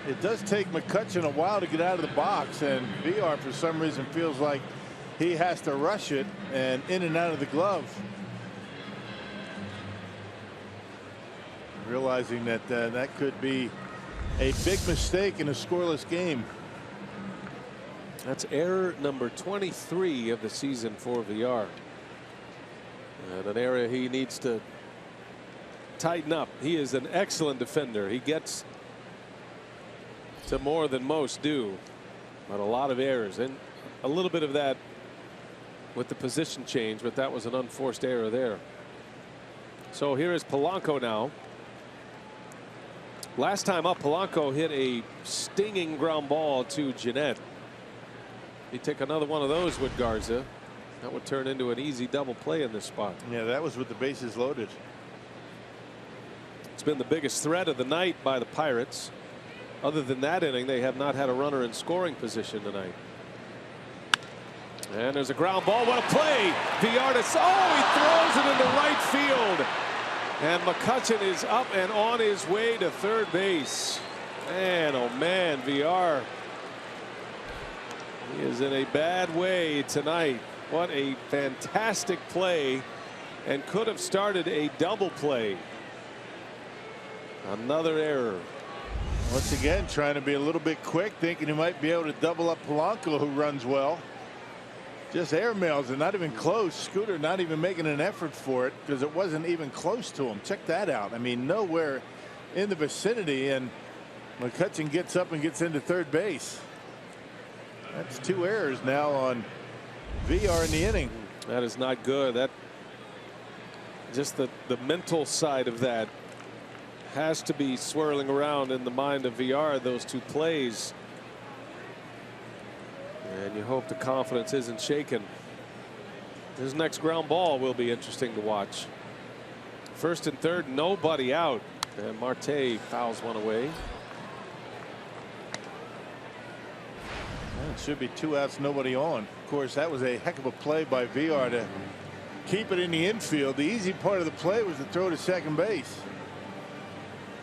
It does take McCutchen a while to get out of the box, and VR for some reason feels like he has to rush it and in and out of the glove. Realizing that that could be a big mistake in a scoreless game.
That's error number 23 of the season for VR. And an area he needs to tighten up. He is an excellent defender. He gets to more than most do, but a lot of errors, and a little bit of that with the position change, but that was an unforced error there. So here is Polanco now. Last time up, Polanco hit a stinging ground ball to Jeanette. He'd take another one of those with Garza. That would turn into an easy double play in this spot.
Yeah, that was with the bases loaded.
It's been the biggest threat of the night by the Pirates. Other than that inning, they have not had a runner in scoring position tonight. And there's a ground ball. What a play! Villardas, oh, he throws it into right field. And McCutchen is up and on his way to third base. Man, oh man, VR. He is in a bad way tonight. What a fantastic play, and could have started a double play. Another error.
Once again, trying to be a little bit quick, thinking he might be able to double up Polanco, who runs well. Just airmails and not even close. Scooter not even making an effort for it because it wasn't even close to him. Check that out. I mean, nowhere in the vicinity, and McCutchen gets up and gets into third base. That's 2 errors now on VR in the inning.
That is not good. That just the mental side of that has to be swirling around in the mind of VR, those 2 plays. And you hope the confidence isn't shaken. His next ground ball will be interesting to watch. First and third, nobody out, and Marte fouls one away.
It should be 2 outs, nobody on. Of course, that was a heck of a play by VR to keep it in the infield. The easy part of the play was to throw to second base.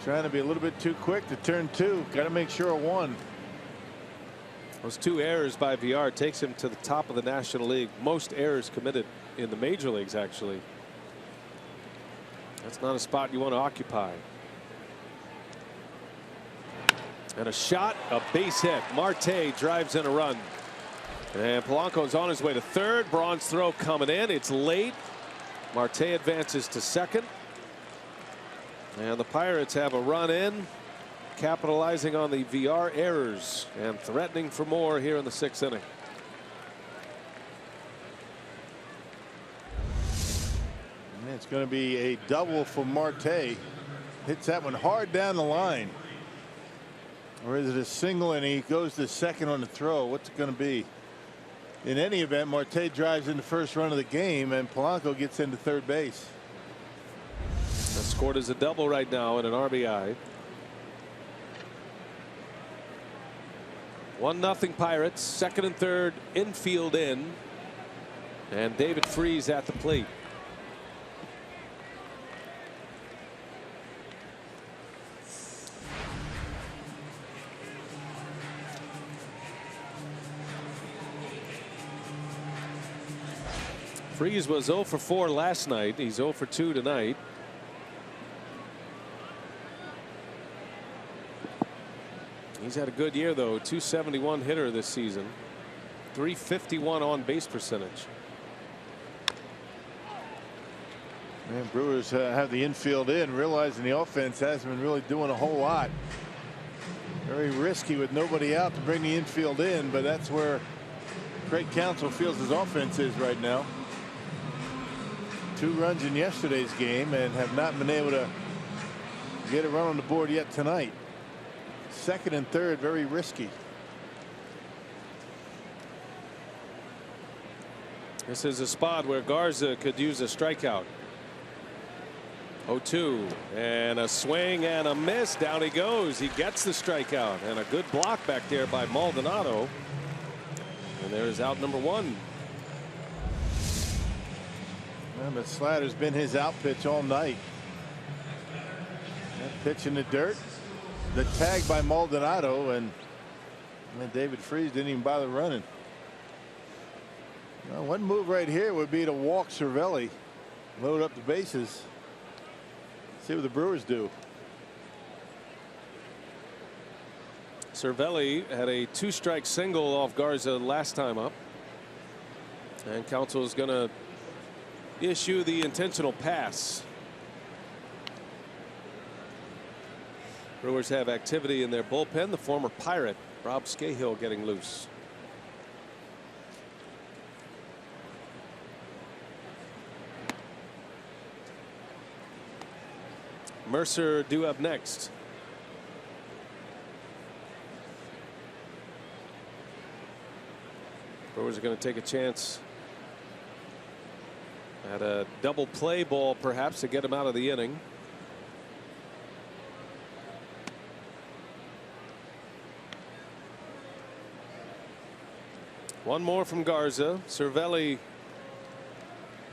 Trying to be a little bit too quick to turn 2. Got to make sure of 1.
Those 2 errors by VR takes him to the top of the National League. Most errors committed in the major leagues, actually. That's not a spot you want to occupy. And a shot, a base hit. Marte drives in a run. And Polanco's on his way to third. Braun's throw coming in. It's late. Marte advances to second. And the Pirates have a run in, capitalizing on the VR errors and threatening for more here in the 6th inning.
And it's going to be a double for Marte. Hits that one hard down the line. Or is it a single and he goes to second on the throw? What's it going to be? In any event, Marte drives in the first run of the game, and Polanco gets into third base.
That's scored as a double right now and an RBI. 1-0 Pirates. Second and third, infield in. And David Freese at the plate. Freese was 0 for 4 last night. He's 0 for 2 tonight. He's had a good year, though. 271 hitter this season. 351 on base percentage.
And Brewers have the infield in, realizing the offense hasn't been really doing a whole lot. Very risky with nobody out to bring the infield in, but that's where Craig Counsell feels his offense is right now. 2 runs in yesterday's game and have not been able to get a run on the board yet tonight. Second and third, very risky.
This is a spot where Garza could use a strikeout. 0-2 and a swing and a miss. Down he goes. He gets the strikeout and a good block back there by Maldonado. And there's out number 1.
Well, but slider's been his out pitch all night. That pitch in the dirt. The tag by Maldonado, and David Freese didn't even bother running. Well, one move right here would be to walk Cervelli, load up the bases. See what the Brewers do.
Cervelli had a 2-strike single off Garza last time up. And Counsell is going to issue the intentional pass. Brewers have activity in their bullpen. The former Pirate, Rob Scahill, getting loose. Mercer due up next. Brewers are going to take a chance at a double play ball, perhaps, to get him out of the inning. One more from Garza. Cervelli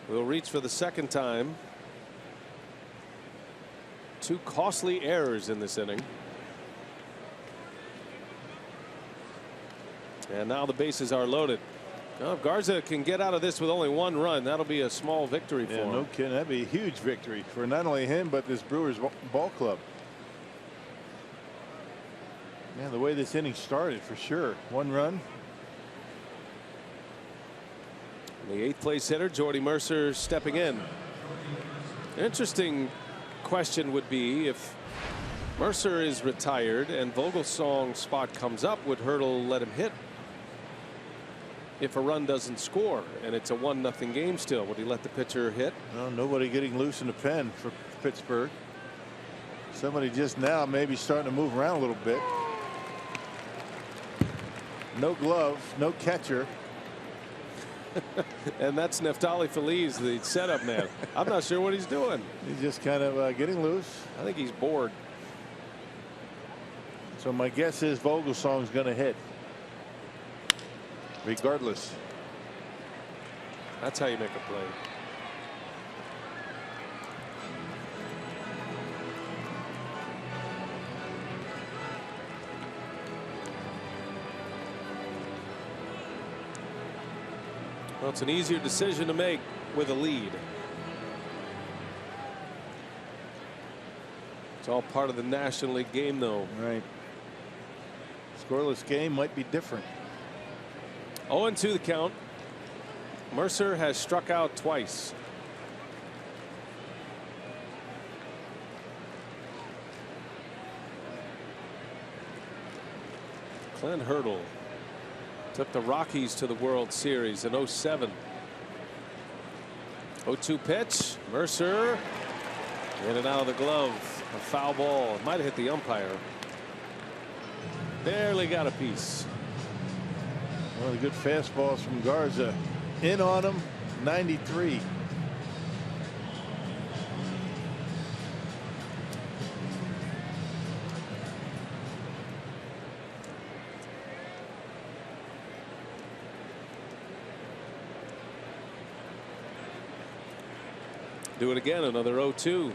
will reach for the second time. 2 costly errors in this inning. And now the bases are loaded. Now, if Garza can get out of this with only 1 run, that'll be a small victory for him.
No kidding. That'd be a huge victory for not only him, but this Brewers ball club. Man, the way this inning started, for sure. 1 run.
The 8th place hitter, Jordy Mercer, stepping in. Interesting question would be, if Mercer is retired and Vogelsong's spot comes up, would Hurdle let him hit if a run doesn't score and it's a 1-0 game still? Would he let the pitcher hit?
No, nobody getting loose in the pen for Pittsburgh. Somebody just now maybe starting to move around a little bit. No glove, no catcher.
And that's Neftali Feliz, the setup man. I'm not sure what he's doing.
He's just kind of getting loose.
I think he's bored.
So my guess is Vogelsong's going to hit, regardless.
That's how you make a play. Well, it's an easier decision to make with a lead. It's all part of the National League game, though.
Right. Scoreless game might be different.
0-2 the count. Mercer has struck out twice. Clint Hurdle took the Rockies to the World Series in 07. 0-2 pitch. Mercer in and out of the glove. A foul ball. It might have hit the umpire. Barely got a piece.
One of the good fastballs from Garza. In on him. 93.
Do it again. Another 0-2.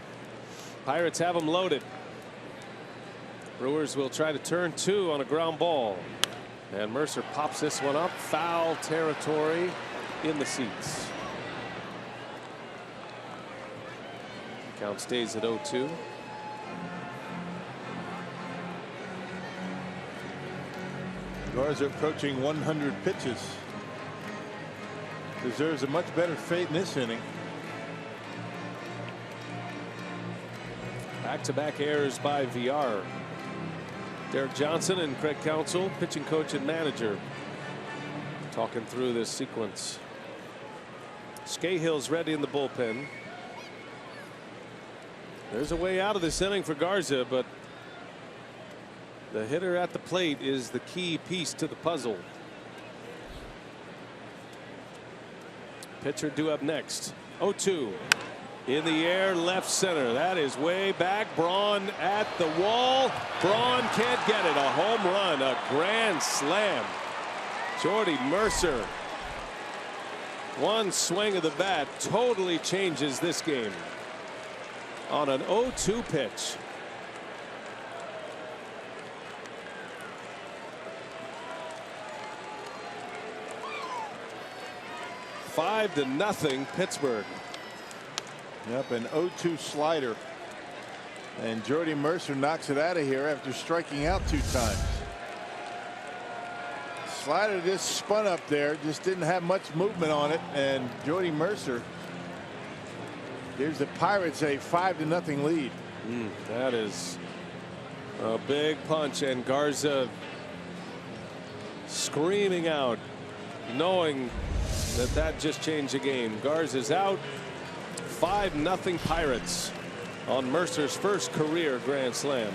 Pirates have them loaded. Brewers will try to turn 2 on a ground ball. And Mercer pops this one up. Foul territory in the seats. Count stays at 0-2.
Garza approaching 100 pitches. Deserves a much better fate in this inning.
Back-to-back errors by VR. Derek Johnson and Craig Counsell, pitching coach and manager, talking through this sequence. Scahill's ready in the bullpen. There's a way out of this inning for Garza, but the hitter at the plate is the key piece to the puzzle. Pitcher due up next. 0-2 in the air, left center. That is way back. Braun at the wall. Braun can't get it. A home run, a grand slam. Jordy Mercer. One swing of the bat totally changes this game on an 0-2 pitch. Five to nothing Pittsburgh.
Yep, an 0-2 slider. And Jordy Mercer knocks it out of here after striking out 2 times. Slider just spun up there, just didn't have much movement on it, and Jordy Mercer gives the Pirates a 5-0 lead.
That is a big punch, and Garza screaming out, knowing that just changed the game. Garza's out. 5-0 Pirates on Mercer's first career grand slam.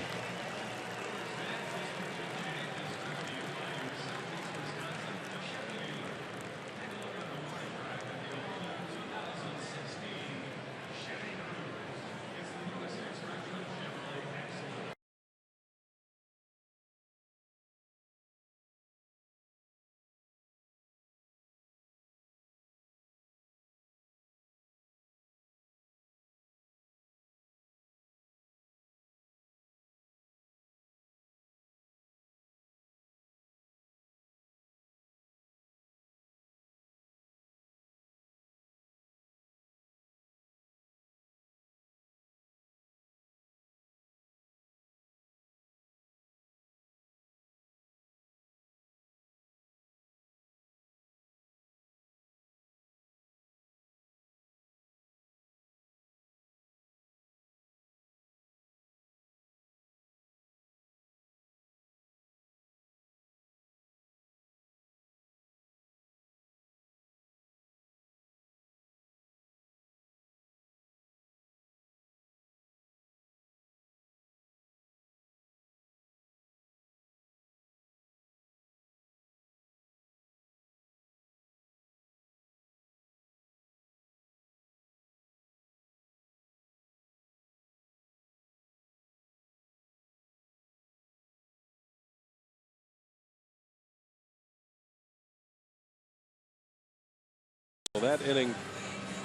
Well, that inning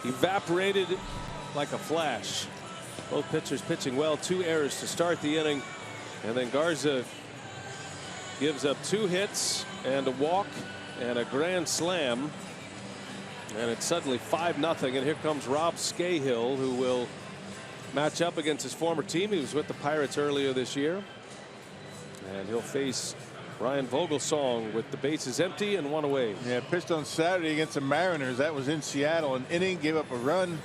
evaporated like a flash. Both pitchers pitching well. 2 errors to start the inning, and then Garza gives up 2 hits and a walk and a grand slam, and it's suddenly 5-0. And here comes Rob Scahill, who will match up against his former team. He was with the Pirates earlier this year, and he'll face Ryan Vogelsong with the bases empty and 1 away.
Yeah, pitched on Saturday against the Mariners. That was in Seattle. An inning, gave up a run.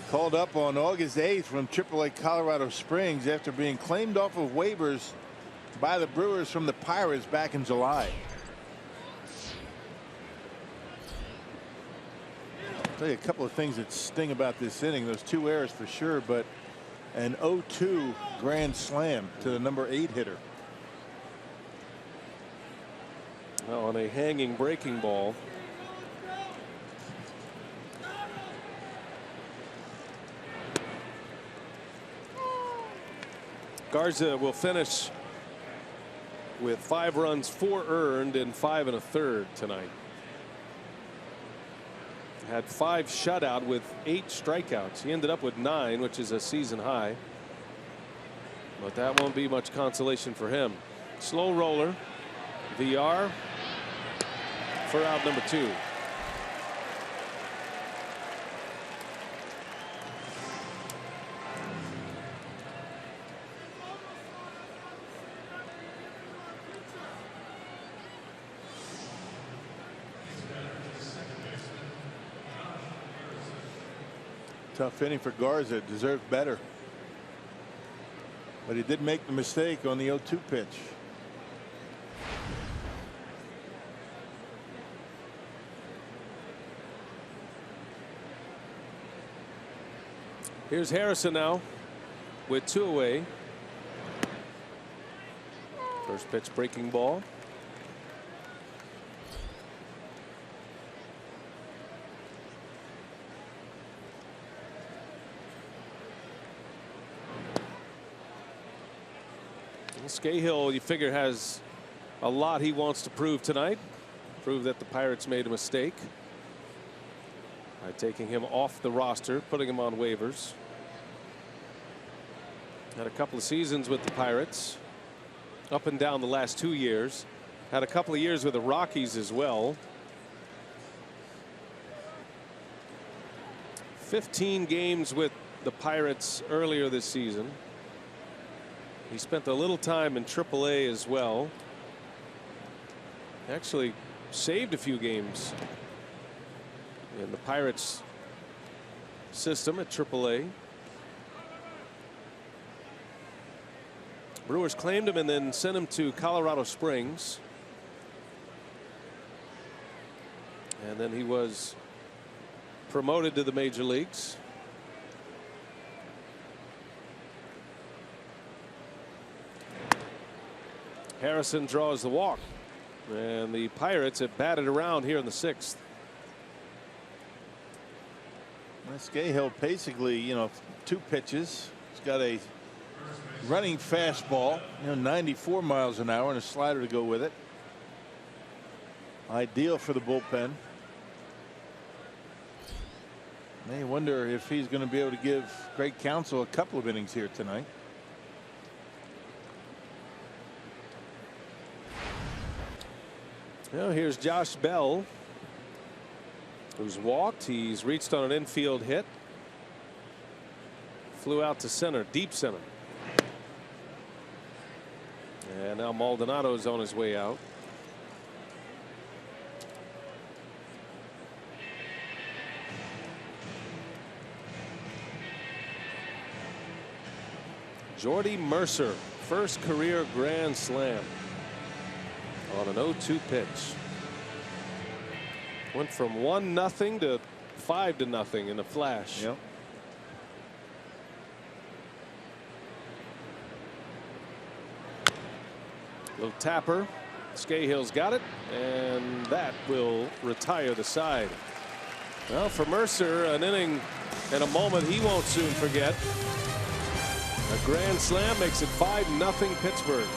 Called up on August 8th from AAA Colorado Springs after being claimed off of waivers by the Brewers from the Pirates back in July. I'll tell you a couple of things that sting about this inning. Those 2 errors for sure, but an 0-2 grand slam to the number 8 hitter.
Well, on a hanging breaking ball. Garza will finish with 5 runs, 4 earned, and 5 1/3 tonight. Had 5 shutout with 8 strikeouts. He ended up with 9, which is a season high. But that won't be much consolation for him. Slow roller. VR for out number 2.
Tough inning for Garza. Deserved better. But he did make the mistake on the 0-2 pitch.
Here's Harrison now with 2 away. First pitch breaking ball. Scahill, you figure, has a lot he wants to prove tonight. Prove that the Pirates made a mistake by taking him off the roster, putting him on waivers. Had a couple of seasons with the Pirates, up and down the last 2 years. Had a couple of years with the Rockies as well. 15 games with the Pirates earlier this season. He spent a little time in AAA as well. Actually saved a few games in the Pirates system at AAA. Brewers claimed him and then sent him to Colorado Springs. And then he was promoted to the major leagues. Harrison draws the walk, and the Pirates have batted around here in the 6th.
Scahill basically, 2 pitches. He's got a running fastball, 94 miles an hour, and a slider to go with it. Ideal for the bullpen. May wonder if he's going to be able to give Greg Counsell a couple of innings here tonight.
Well, here's Josh Bell, who's walked. He's reached on an infield hit. Flew out to center, deep center. And now Maldonado's on his way out. Jordy Mercer, first career grand slam on an 0-2 pitch. Went from 1-0 to 5-0 in a flash.
Yep.
Little tapper. Scahill's got it, and that will retire the side. Well, for Mercer, an inning and a moment he won't soon forget. A grand slam makes it 5-0 Pittsburgh.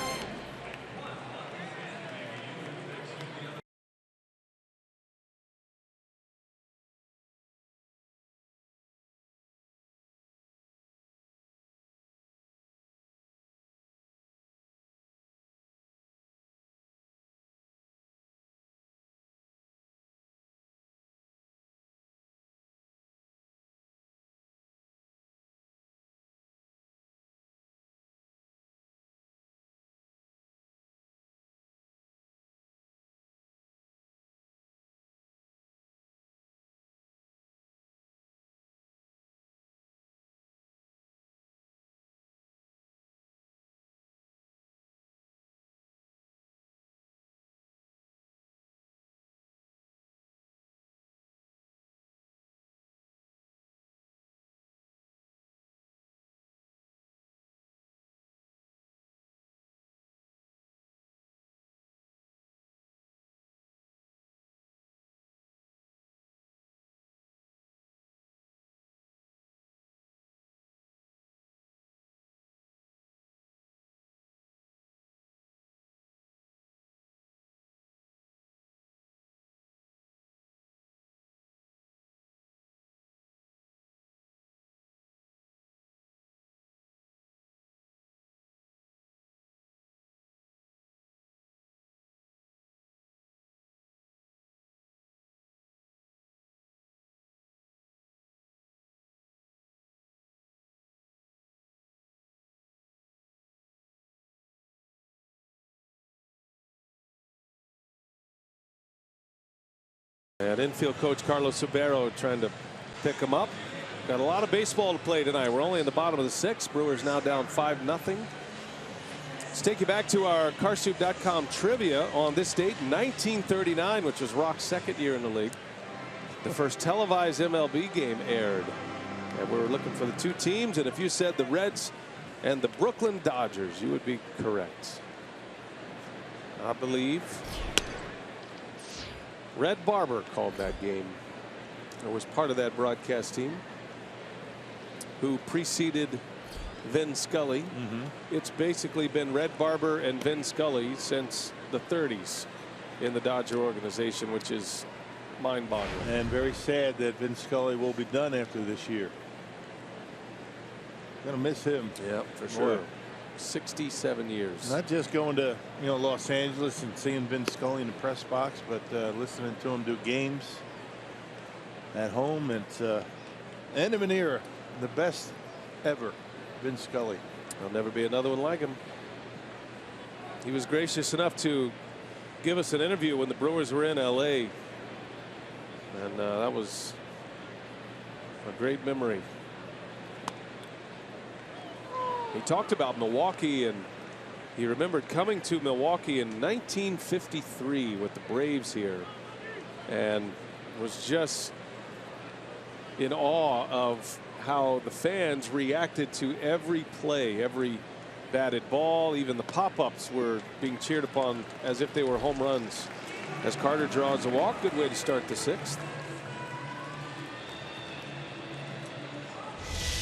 And infield coach Carlos Subero trying to pick him up. Got a lot of baseball to play tonight. We're only in the bottom of the 6th. Brewers now down 5-0. Let's take you back to our Carsoup.com trivia on this date, 1939, which was Rock's second year in the league. The first televised MLB game aired. And we were looking for the two teams, and if you said the Reds and the Brooklyn Dodgers, you would be correct. I believe Red Barber called that game, or was part of that broadcast team, who preceded Vin Scully. It's basically been Red Barber and Vin Scully since the 30s in the Dodger organization, which is mind-boggling.
And very sad that Vin Scully will be done after this year. Gonna miss him.
Yeah, for sure. 67 years.
Not just going to Los Angeles and seeing Vin Scully in the press box, but listening to him do games at home. It's end of an era, the best ever. Vin Scully.
There'll never be another one like him. He was gracious enough to give us an interview when the Brewers were in LA, and that was a great memory. He talked about Milwaukee, and he remembered coming to Milwaukee in 1953 with the Braves here, and was just in awe of how the fans reacted to every play, every batted ball. Even the pop-ups were being cheered upon as if they were home runs. As Carter draws a walk, good way to start the 6th.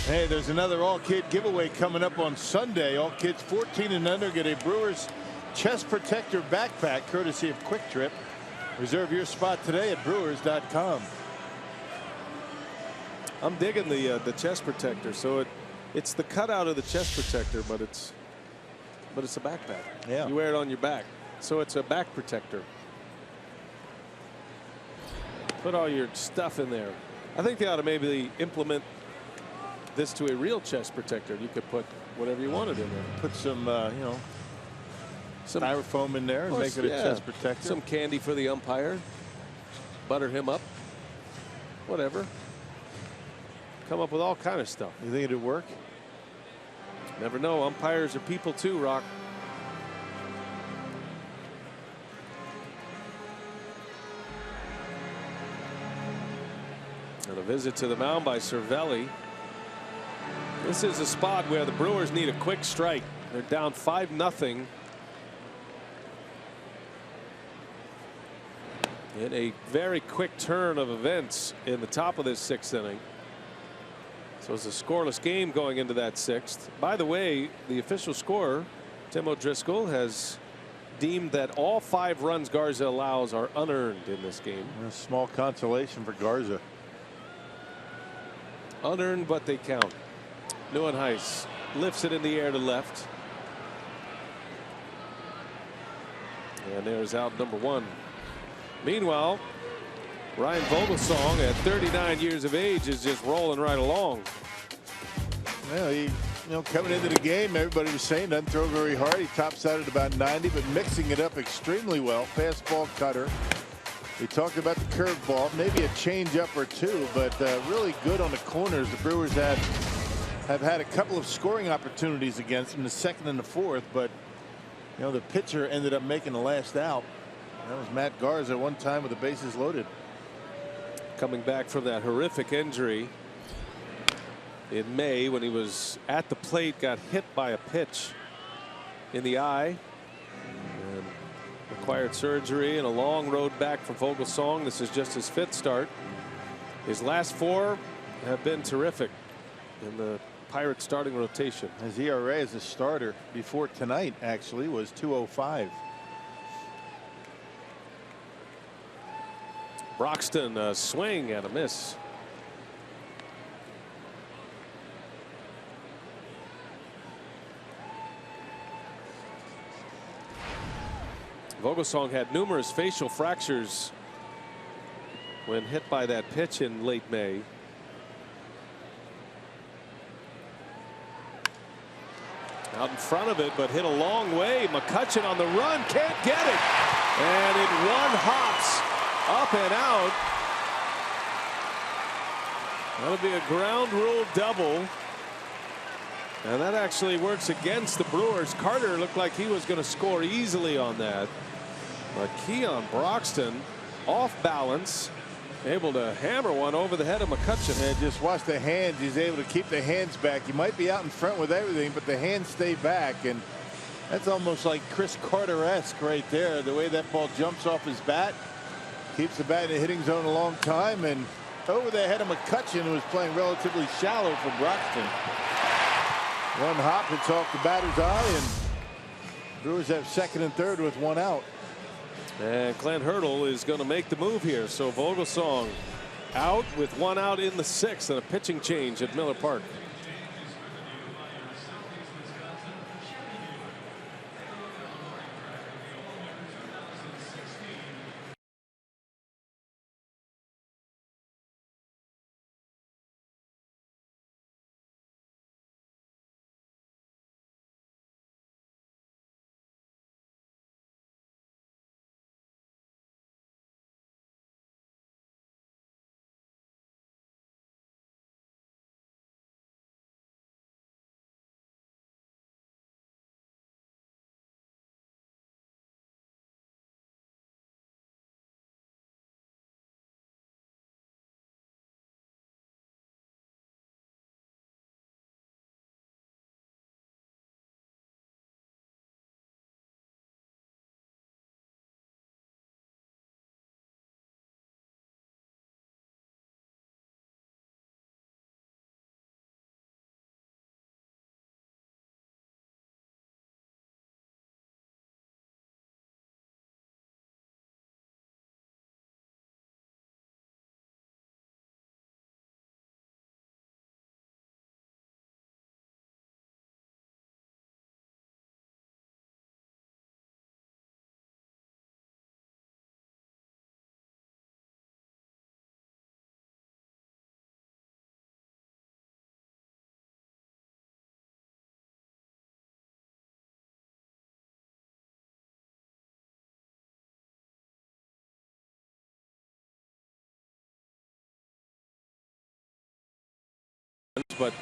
Hey, there's another all-kid giveaway coming up on Sunday. All kids 14 and under get a Brewers chest protector backpack courtesy of Quick Trip. Reserve your spot today at Brewers.com.
I'm digging the chest protector. So it's the cutout of the chest protector, but it's a backpack.
Yeah.
You wear it on your back, so it's a back protector. Put all your stuff in there. I think they ought to maybe implement this to a real chest protector. You could put whatever you wanted in there.
Put some some styrofoam in there and make it a chest protector.
Some candy for the umpire. Butter him up. Whatever. Come up with all kind of stuff.
You think it'd work?
Never know. Umpires are people too, Rock. And a visit to the mound by Cervelli. This is a spot where the Brewers need a quick strike. They're down 5-0. In a very quick turn of events in the top of this 6th inning. So it's a scoreless game going into that 6th. By the way, the official scorer, Tim O'Driscoll, has deemed that all 5 runs Garza allows are unearned in this game.
A small consolation for Garza.
Unearned, but they count. Neuenhuis lifts it in the air to left. And there's out number 1. Meanwhile, Ryan Vogelsong at 39 years of age is just rolling right along.
Well, he, coming into the game, everybody was saying doesn't throw very hard. He tops out at about 90, but mixing it up extremely well. Fastball, cutter. We talked about the curveball, maybe a changeup or two, but really good on the corners. The Brewers have had a couple of scoring opportunities against him, the 2nd and the 4th, but the pitcher ended up making the last out. That was Matt Garza one time with the bases loaded.
Coming back from that horrific injury in May when he was at the plate, got hit by a pitch in the eye and required surgery, and a long road back for Vogelsong. This is just his 5th start. His last 4 have been terrific in the Pirates starting rotation.
His ERA as a starter before tonight actually was 2.05.
Broxton, a swing and a miss. Vogelsong had numerous facial fractures when hit by that pitch in late May. Out in front of it, but hit a long way. McCutchen on the run, can't get it. And it one hops up and out. That'll be a ground rule double. And that actually works against the Brewers. Carter looked like he was going to score easily on that. But Keon Broxton off balance, able to hammer one over the head of McCutchen.
And just watch the hands. He's able to keep the hands back. He might be out in front with everything, but the hands stay back. And that's almost like Chris Carter-esque right there. The way that ball jumps off his bat. Keeps the bat in the hitting zone a long time. And over the head of McCutchen, who was playing relatively shallow for Broxton. One hop, it's off the batter's eye, and Brewers have second and third with one out.
And Clint Hurdle is going to make the move here. So Vogelsong out with one out in the sixth, and a pitching change at Miller Park. But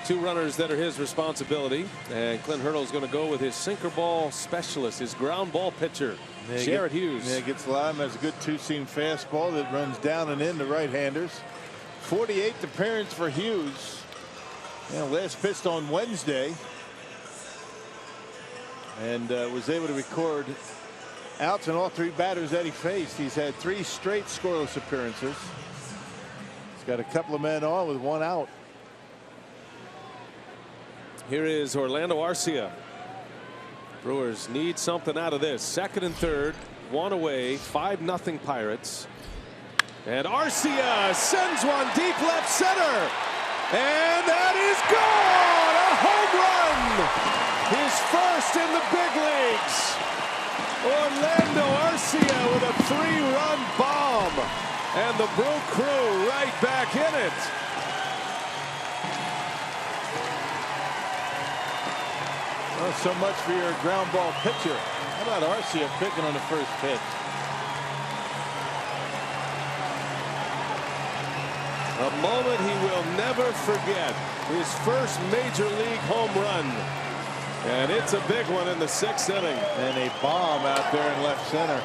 two runners that are his responsibility, and Clint Hurdle is going to go with his sinker ball specialist, his ground ball pitcher, Jared Hughes.
Yeah, gets the line. Has a good two-seam fastball that runs down and in to right-handers. 48th appearance for Hughes. Yeah, last pitched on Wednesday, and was able to record outs in all three batters that he faced. He's had 3 straight scoreless appearances. He's got a couple of men on with one out.
Here is Orlando Arcia. Brewers need something out of this. Second and third, one away, 5-0 Pirates. And Arcia sends one deep left center. And that is gone! A home run! His first in the big leagues. Orlando Arcia with a 3-run bomb. And the Brew Crew right back in it.
Well, so much for your ground ball pitcher. How about Arcia picking on the first pitch?
A moment he will never forget. His first major league home run. And it's a big one in the 6th inning.
And a bomb out there in left center.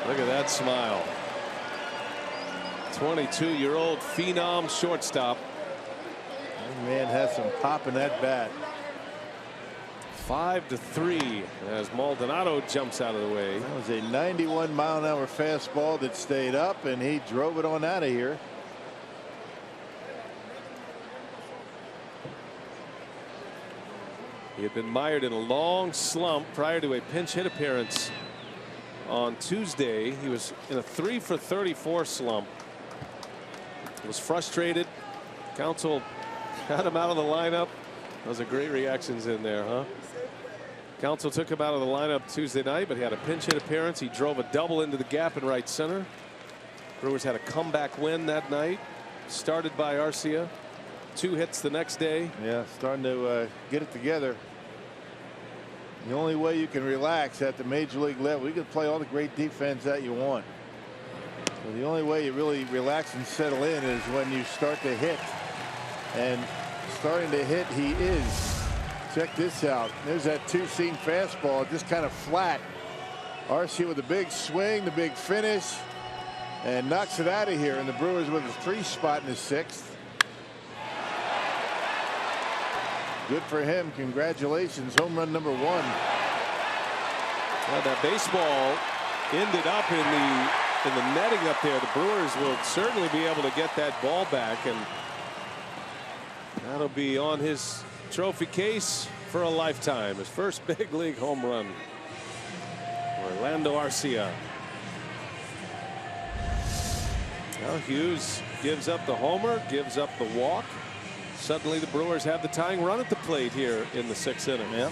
Look at that smile. 22-year-old phenom shortstop.
That man has some pop in that bat.
5-3 as Maldonado jumps out of the way.
That was a 91-mile-an-hour fastball that stayed up, and he drove it on out of here.
He had been mired in a long slump prior to a pinch hit appearance on Tuesday. He was in a 3-for-34 slump. He was frustrated. Counsell got him out of the lineup. Those are great reactions in there, huh? Counsell took him out of the lineup Tuesday night, but he had a pinch hit appearance. He drove a double into the gap in right center. Brewers had a comeback win that night, started by Arcia. 2 hits the next day.
Yeah, starting to get it together. The only way you can relax at the major league level, you can play all the great defense that you want. Well, the only way you really relax and settle in is when you start to hit. And starting to hit, he is. Check this out. There's that two-seam fastball, just kind of flat. Arcia with a big swing, the big finish, and knocks it out of here. And the Brewers with a 3 spot in the 6th. Good for him. Congratulations. Home run number 1.
Well, that baseball ended up in the netting up there. The Brewers will certainly be able to get that ball back, and that'll be on his trophy case for a lifetime. His first big league home run. Orlando Arcia. Well, Hughes gives up the homer, gives up the walk. Suddenly the Brewers have the tying run at the plate here in the 6th inning.
Yeah.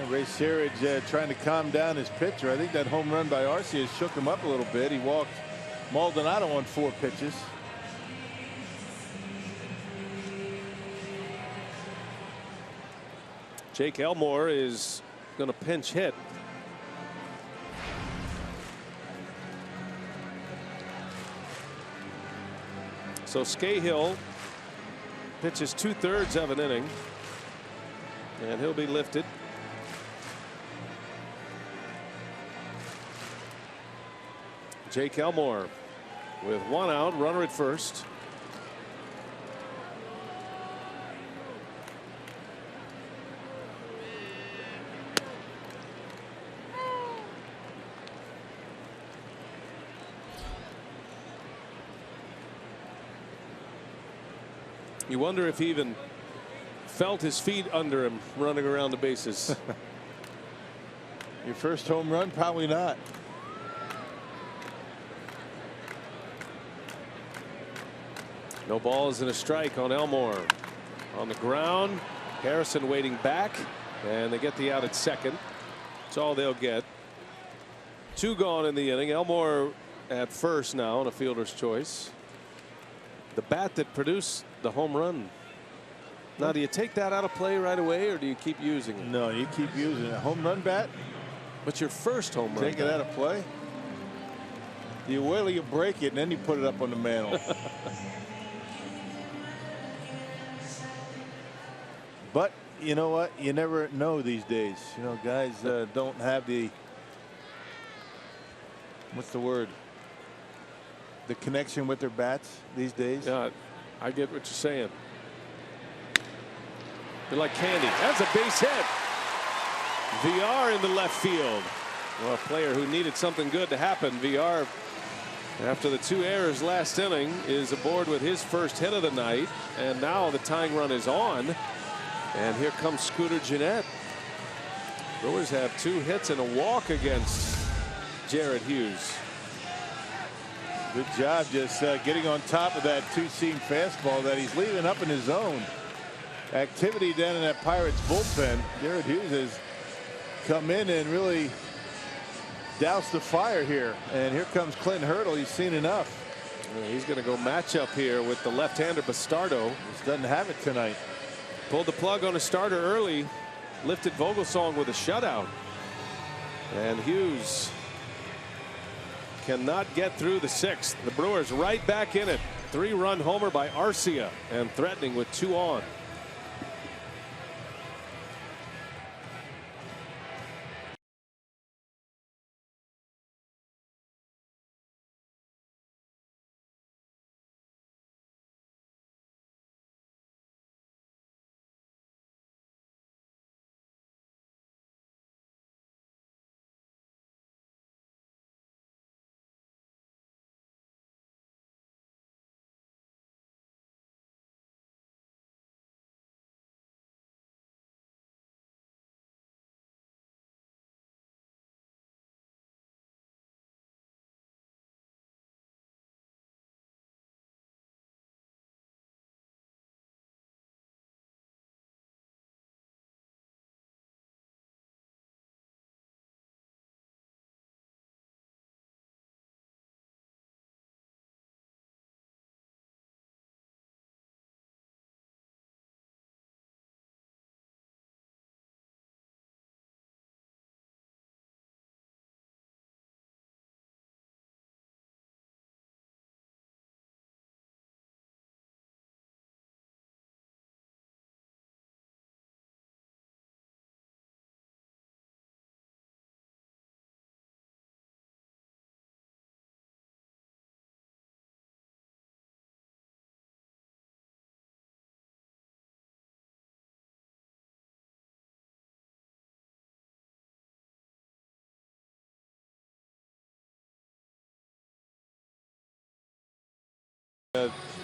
Ray Searage trying to calm down his pitcher. I think that home run by Arcia shook him up a little bit. He walked Maldonado on 4 pitches.
Jake Elmore is going to pinch hit. So Scahill pitches 2/3 of an inning, and he'll be lifted. Jake Elmore with 1 out, runner at first. You wonder if he even felt his feet under him running around the bases.
Your first home run? Probably not.
No balls and a strike on Elmore. On the ground, Harrison waiting back, and they get the out at second. That's all they'll get. 2 gone in the inning. Elmore at first now on a fielder's choice. The bat that produced the home run. Now, do you take that out of play right away, or do you keep using it?
No, you keep using it. Home run bat?
But your first home run.
Take it out of play? You wait till you break it, and then you put it up on the mantle. But you know what? You never know these days. You know, guys don't have the, what's the word? The connection with their bats these days.
Yeah, I get what you're saying. They're like candy. That's a base hit. VR in the left field. Well, a player who needed something good to happen. VR, after the 2 errors last inning, is aboard with his first hit of the night. And now the tying run is on. And here comes Scooter Gennett. Brewers have 2 hits and a walk against Jared Hughes.
Good job just getting on top of that two-seam fastball that he's leaving up in his zone. Activity down in that Pirates bullpen. Jared Hughes has come in and really doused the fire here. And here comes Clint Hurdle. He's seen enough.
He's going to go match up here with the left-hander Bastardo.
Just doesn't have it tonight.
Pulled the plug on a starter early. Lifted Vogelsong with a shutout. And Hughes cannot get through the 6th. The Brewers right back in it. 3-run homer by Arcia, and threatening with 2 on.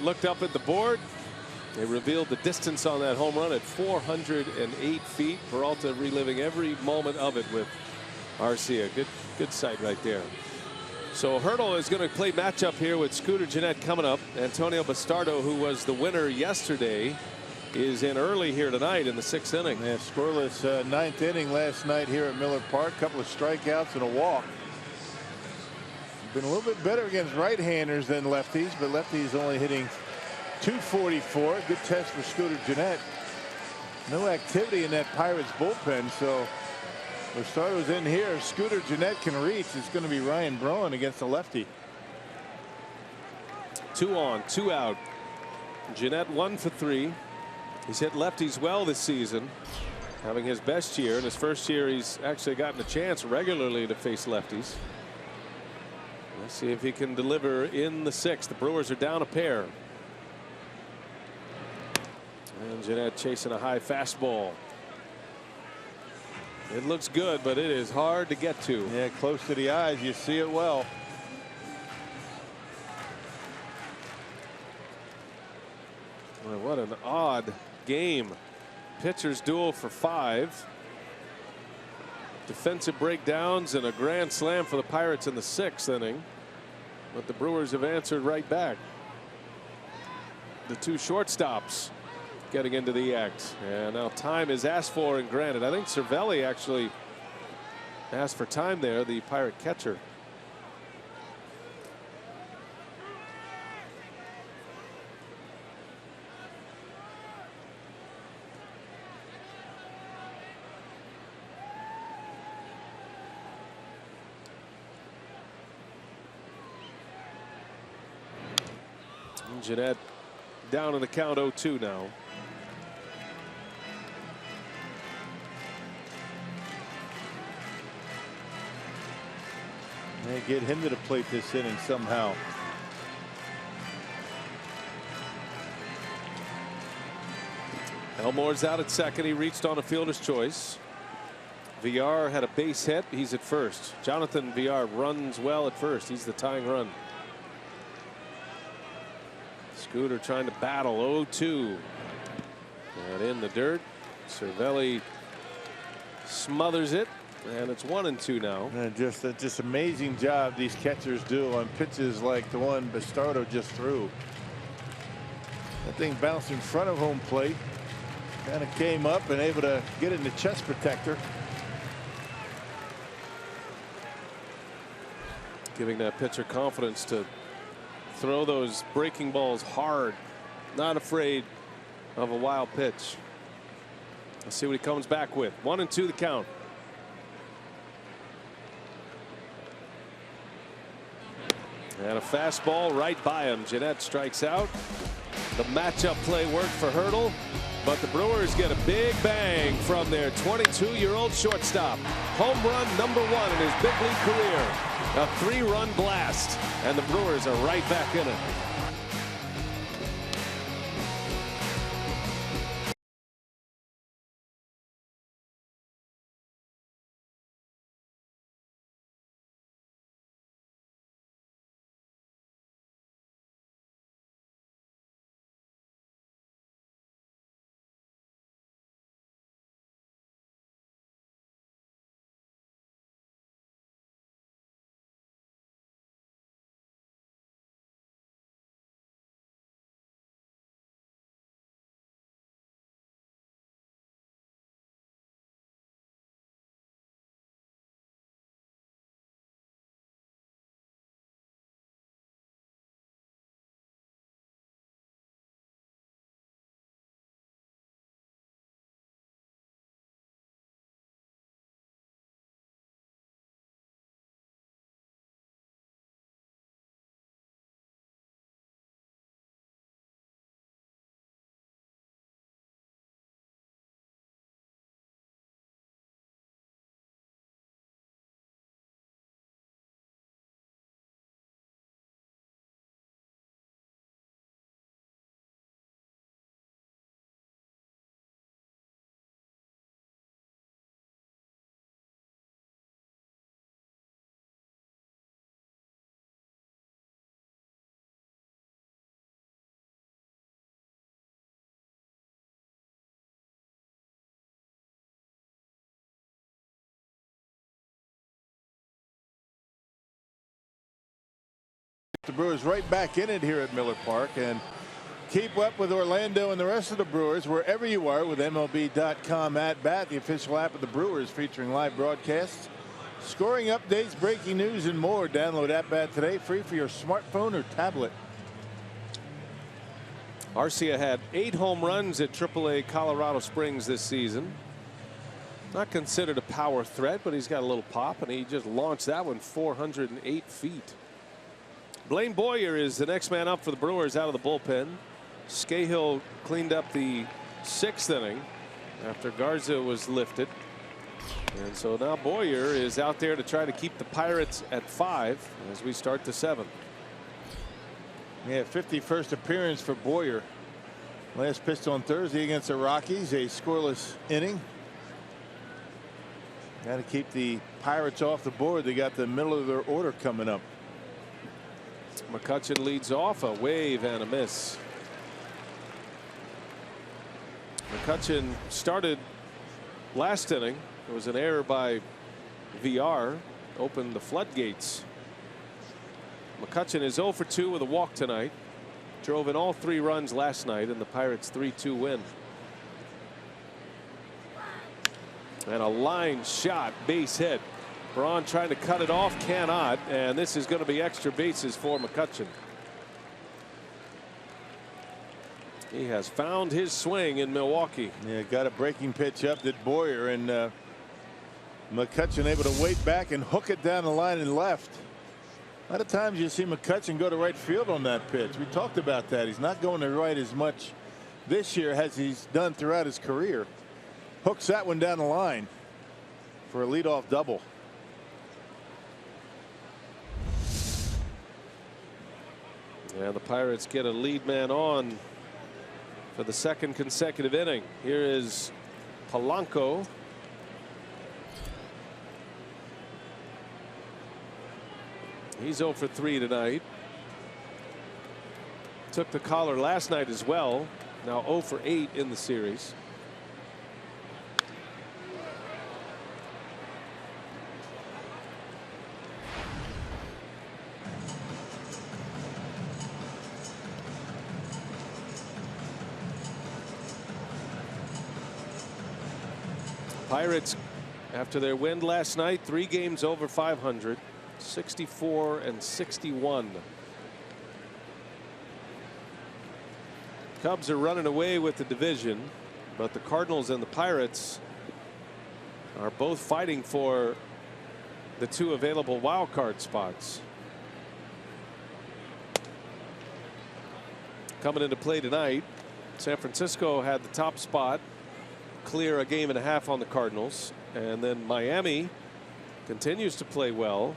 Looked up at the board. They revealed the distance on that home run at 408 feet. Peralta reliving every moment of it with Arcia. Good sight right there. So Hurdle is going to play matchup here with Scooter Gennett coming up. Antonio Bastardo, who was the winner yesterday, is in early here tonight in the 6th inning.
Yeah, scoreless 9th inning last night here at Miller Park. Couple of strikeouts and a walk. Been a little bit better against right-handers than lefties, but lefties only hitting .244. Good test for Scooter Gennett. No activity in that Pirates bullpen, so Bastardo's in here. Scooter Gennett can reach. It's going to be Ryan Braun against the lefty.
2 on, 2 out. Gennett 1 for 3. He's hit lefties well this season, having his best year. In his first year, he's actually gotten a chance regularly to face lefties. Let's see if he can deliver in the 6th. The Brewers are down a pair. And Gennett chasing a high fastball. It looks good, but it is hard to get to.
Yeah, close to the eyes. You see it well.
Well, what an odd game. Pitchers duel for 5. Defensive breakdowns and a grand slam for the Pirates in the 6th inning. But the Brewers have answered right back. The 2 shortstops getting into the act. And now time is asked for and granted. I think Cervelli actually asked for time there, the Pirate catcher. Gennett down in the count 0-2 now.
They get him to the plate this inning somehow.
Elmore's out at second. He reached on a fielder's choice. VR had a base hit. He's at first. Jonathan VR runs well at first. He's the tying run. Scooter trying to battle 0-2. And in the dirt. Cervelli smothers it. And it's 1-2 now.
And just amazing job these catchers do on pitches like the one Bastardo just threw. That thing bounced in front of home plate. Kind of came up and able to get in the chest protector.
Giving that pitcher confidence to throw those breaking balls hard. Not afraid of a wild pitch. Let's see what he comes back with. 1-2 the count. And a fastball right by him. Gennett strikes out. The matchup play worked for Hurdle, but the Brewers get a big bang from their 22-year-old shortstop. Home run number 1 in his big league career. A 3-run blast, and the Brewers are right back in it.
the Brewers right back in it here at Miller Park. And keep up with Orlando and the rest of the Brewers wherever you are with MLB.com at bat, the official app of the Brewers, featuring live broadcasts, scoring updates, breaking news, and more. Download At Bat today, free for your smartphone or tablet.
Arcia had 8 home runs at AAA Colorado Springs this season. Not considered a power threat, but he's got a little pop, and he just launched that one 408 feet. Blaine Boyer is the next man up for the Brewers out of the bullpen. Scahill cleaned up the 6th inning after Garza was lifted. And so now Boyer is out there to try to keep the Pirates at 5 as we start the 7th.
Yeah, 51st appearance for Boyer. Last pitched on Thursday against the Rockies, a scoreless inning. Got to keep the Pirates off the board. They got the middle of their order coming up.
McCutchen leads off, a wave and a miss. McCutchen started last inning. It was an error by VR, opened the floodgates. McCutchen is 0 for 2 with a walk tonight. Drove in all 3 runs last night in the Pirates' 3-2 win. And a line shot, base hit. Braun trying to cut it off, cannot, and this is going to be extra bases for McCutchen. He has found his swing in Milwaukee.
Yeah, got a breaking pitch up that Boyer, and McCutchen able to wait back and hook it down the line and left. A lot of times you see McCutchen go to right field on that pitch. We talked about that. He's not going to right as much this year as he's done throughout his career. Hooks that one down the line for a leadoff double.
Yeah, the Pirates get a lead man on for the 2nd consecutive inning. Here is Polanco. He's 0 for 3 tonight. Took the collar last night as well. Now 0 for 8 in the series. Pirates, after their win last night, 3 games over 500, 64 and 61. Cubs are running away with the division, but the Cardinals and the Pirates are both fighting for the 2 available wild card spots. Coming into play tonight, San Francisco had the top spot, clear a game and a half on the Cardinals, and then Miami continues to play well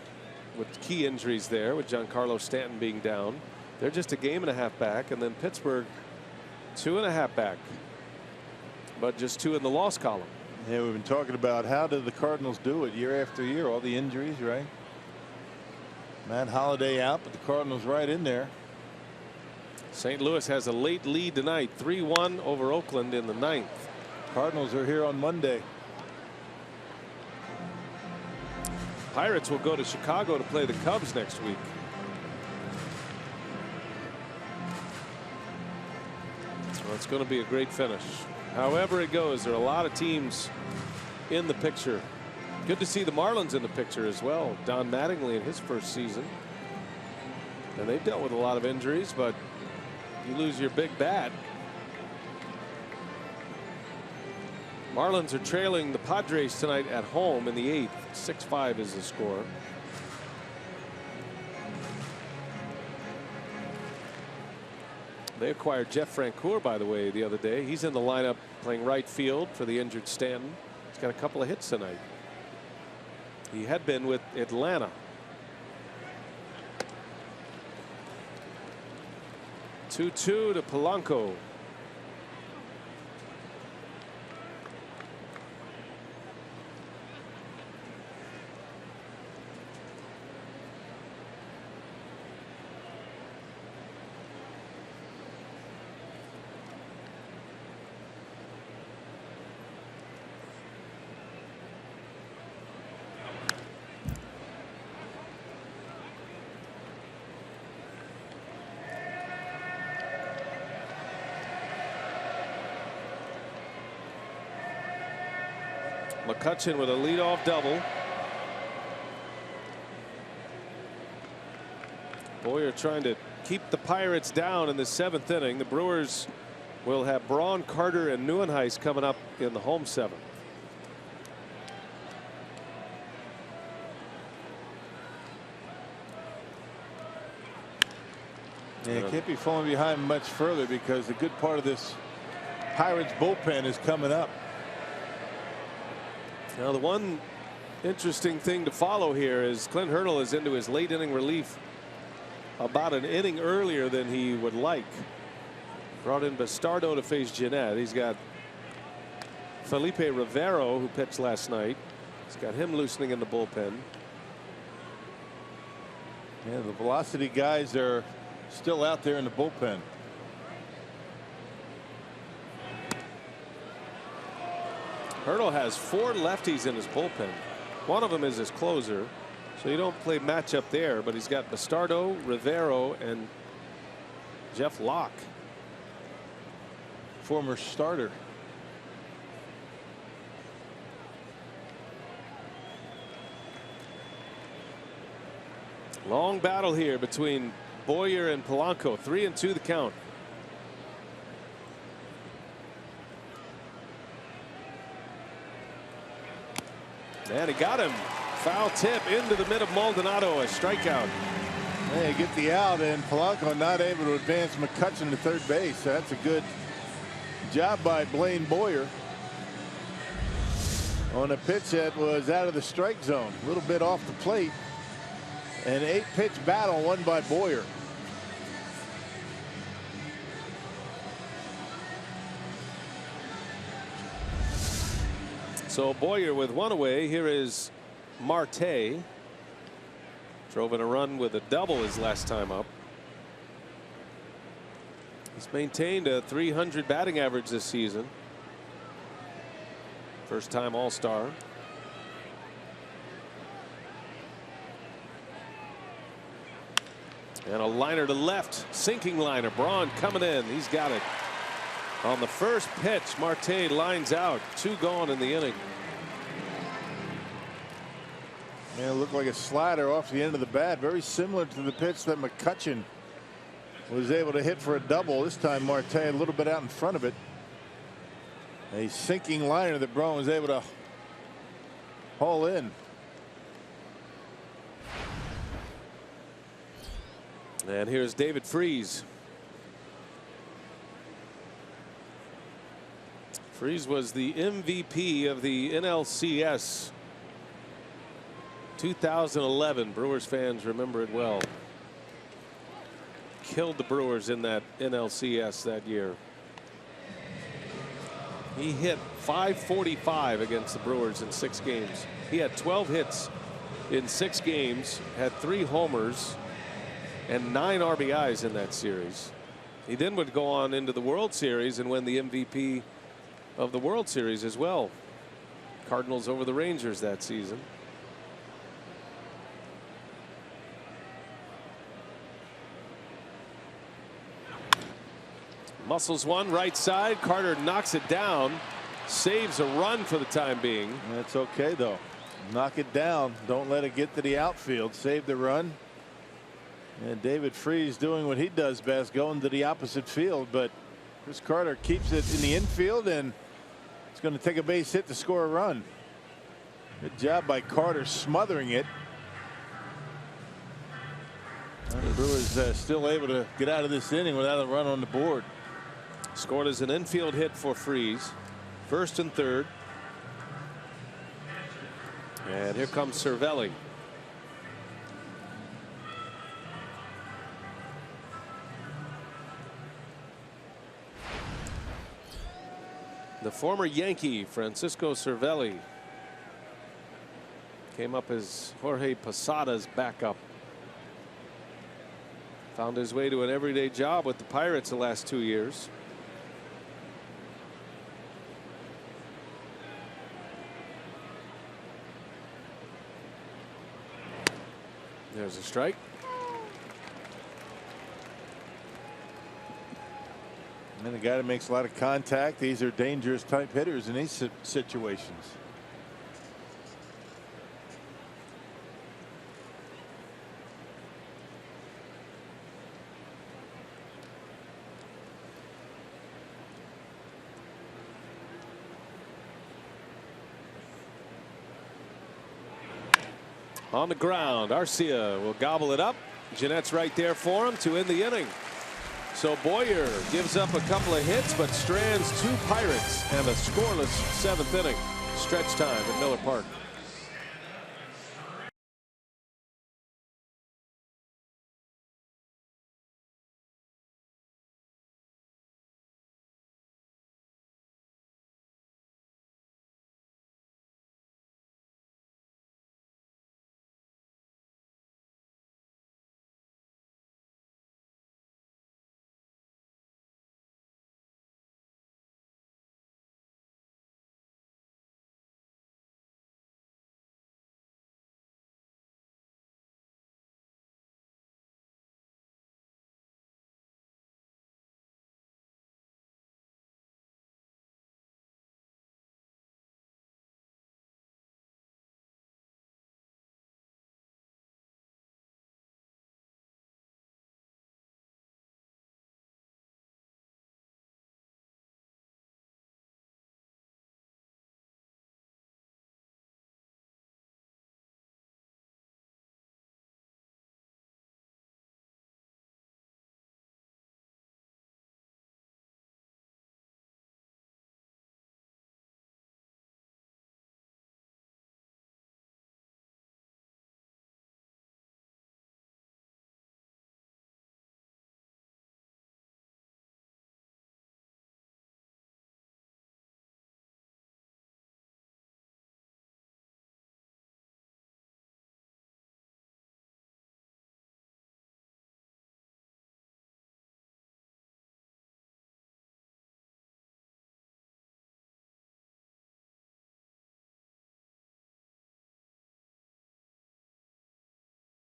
with key injuries there, with Giancarlo Stanton being down. They're just a game and a half back, and then Pittsburgh 2.5 back, but just 2 in the loss column.
Yeah, we've been talking about how do the Cardinals do it year after year, all the injuries, right? Matt Holliday out, but the Cardinals right in there.
St. Louis has a late lead tonight, 3-1 over Oakland in the 9th.
Cardinals are here on Monday.
Pirates will go to Chicago to play the Cubs next week. Well, it's going to be a great finish. However it goes, there are a lot of teams in the picture. Good to see the Marlins in the picture as well. Don Mattingly in his first season. And they've dealt with a lot of injuries, but you lose your big bat. Marlins are trailing the Padres tonight at home in the 8th. 6-5 is the score. They acquired Jeff Francoeur, by the way, the other day. He's in the lineup playing right field for the injured Stanton. He's got a couple of hits tonight. He had been with Atlanta. 2-2 to Polanco. McCutchen with a leadoff double. Boyer trying to keep the Pirates down in the 7th inning. The Brewers will have Braun, Carter, and Neuenhuis coming up in the home 7th.
Yeah, it can't be falling behind much further because the good part of this Pirates bullpen is coming up.
Now the one interesting thing to follow here is Clint Hurdle is into his late inning relief about an inning earlier than he would like. Brought in Bastardo to face Jeanette. He's got Felipe Rivero, who pitched last night. He's got him loosening in the bullpen.
Yeah, the velocity guys are still out there in the bullpen.
Hurdle has 4 lefties in his bullpen. One of them is his closer, so you don't play matchup there, but he's got Bastardo, Rivero, and Jeff Locke,
former starter.
Long battle here between Boyer and Polanco. 3-2 the count. And he got him. Foul tip into the mid of Maldonado. A strikeout.
They get the out, and Polanco not able to advance McCutchen to third base. That's a good job by Blaine Boyer on a pitch that was out of the strike zone, a little bit off the plate. An 8-pitch battle won by Boyer.
So Boyer with 1 away. Here is Marte. Drove in a run with a double his last time up. He's maintained a .300 batting average this season. First time All-Star. And a liner to left. Sinking liner. Braun coming in. He's got it. On the first pitch, Marte lines out. 2 gone in the inning.
Man, it looked like a slider off the end of the bat. Very similar to the pitch that McCutchen was able to hit for a double. This time Marte a little bit out in front of it. A sinking liner that Braun was able to haul in.
And here's David Freese. Freese was the MVP of the NLCS 2011. Brewers fans remember it well. Killed the Brewers in that NLCS that year. He hit .545 against the Brewers in 6 games. He had 12 hits in 6 games, had 3 homers, and 9 RBIs in that series. He then would go on into the World Series and win the MVP of the World Series as well. Cardinals over the Rangers that season. Muscles one right side. Carter knocks it down. Saves a run for the time being.
That's okay though. Knock it down. Don't let it get to the outfield. Save the run. And David Freese doing what he does best, going to the opposite field. But Chris Carter keeps it in the infield, and it's going to take a base hit to score a run. Good job by Carter smothering it. And the Brewers still able to get out of this inning without a run on the board.
Scored as an infield hit for Freese. 1st and 3rd. And here comes Cervelli. The former Yankee Francisco Cervelli came up as Jorge Posada's backup. Found his way to an everyday job with the Pirates the last 2 years. There's a strike.
And a guy that makes a lot of contact. These are dangerous type hitters in these situations.
on the ground. Arcia will gobble it up. Jeanette's right there for him to end the inning. So Boyer gives up a couple of hits, but strands 2 Pirates and a scoreless 7th inning. Stretch time at Miller Park.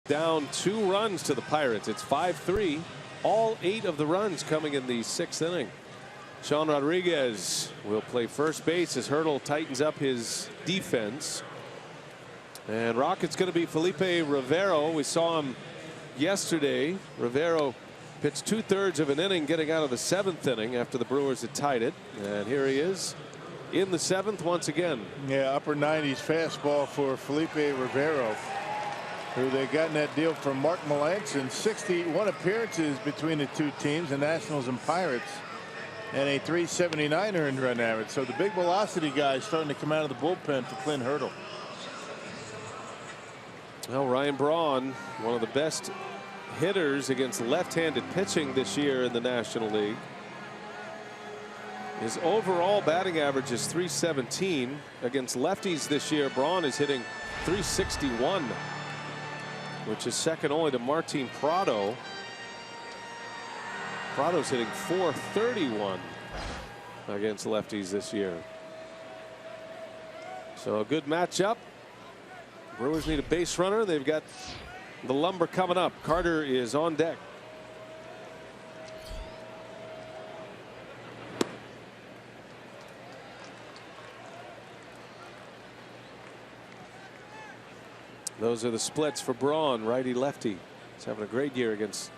Down 2 runs to the Pirates. It's 5-3. All 8 of the runs coming in the 6th inning. Sean Rodriguez will play first base as Hurdle tightens up his defense. And Rocket's going to be Felipe Rivero. We saw him yesterday. Rivero pitched 2/3 of an inning getting out of the 7th inning after the Brewers had tied it. And here he is in the 7th once again.
Yeah, upper 90s fastball for Felipe Rivero, who they got in that deal from Mark Melancon. 61 appearances between the 2 teams, the Nationals and Pirates, and a 379 earned run average. So the big velocity guy is starting to come out of the bullpen for Clint Hurdle.
Well, Ryan Braun, one of the best hitters against left-handed pitching this year in the National League. His overall batting average is .317. Against lefties this year, Braun is hitting .361, which is second only to Martin Prado. Prado's hitting .431 against lefties this year. So a good matchup. Brewers need a base runner. They've got the lumber coming up. Carter is on deck. Those are the splits for Braun, righty lefty. He's having a great year against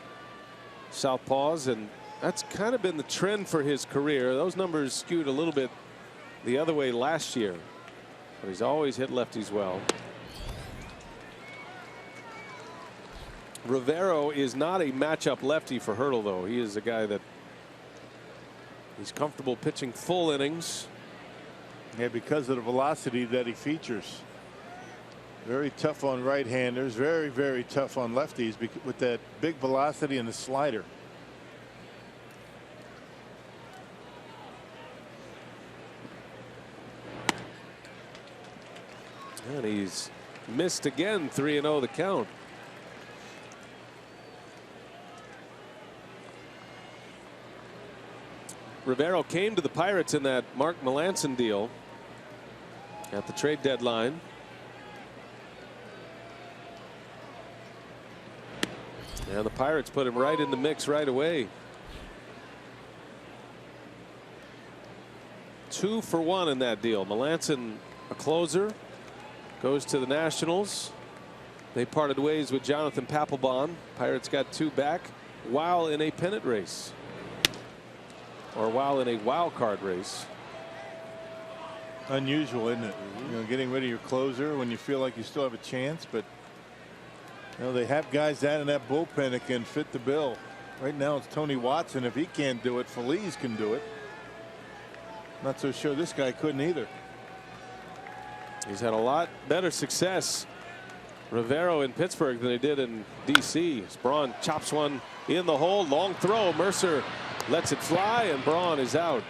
southpaws, and that's kind of been the trend for his career. Those numbers skewed a little bit the other way last year, but he's always hit lefties well. Rivero is not a matchup lefty for Hurdle, though. He is a guy that he's comfortable pitching full innings.
Yeah, because of the velocity that he features. Very tough on right-handers, very, very tough on lefties with that big velocity and the slider.
And he's missed again. 3-0 the count. Rivero came to the Pirates in that Mark Melancon deal at the trade deadline. And the Pirates put him right in the mix right away. 2 for 1 in that deal. Melancon, a closer, goes to the Nationals. They parted ways with Jonathan Papelbon. Pirates got 2 back while in a pennant race, or while in a wild card race.
Unusual, isn't it? You know, getting rid of your closer when you feel like you still have a chance, but You know, they have guys down in that bullpen that can fit the bill. Right now it's Tony Watson. If he can't do it, Feliz can do it. Not so sure this guy couldn't either.
He's had a lot better success, Rivero, in Pittsburgh than he did in D.C. Braun chops one in the hole. Long throw. Mercer lets it fly, and Braun is out.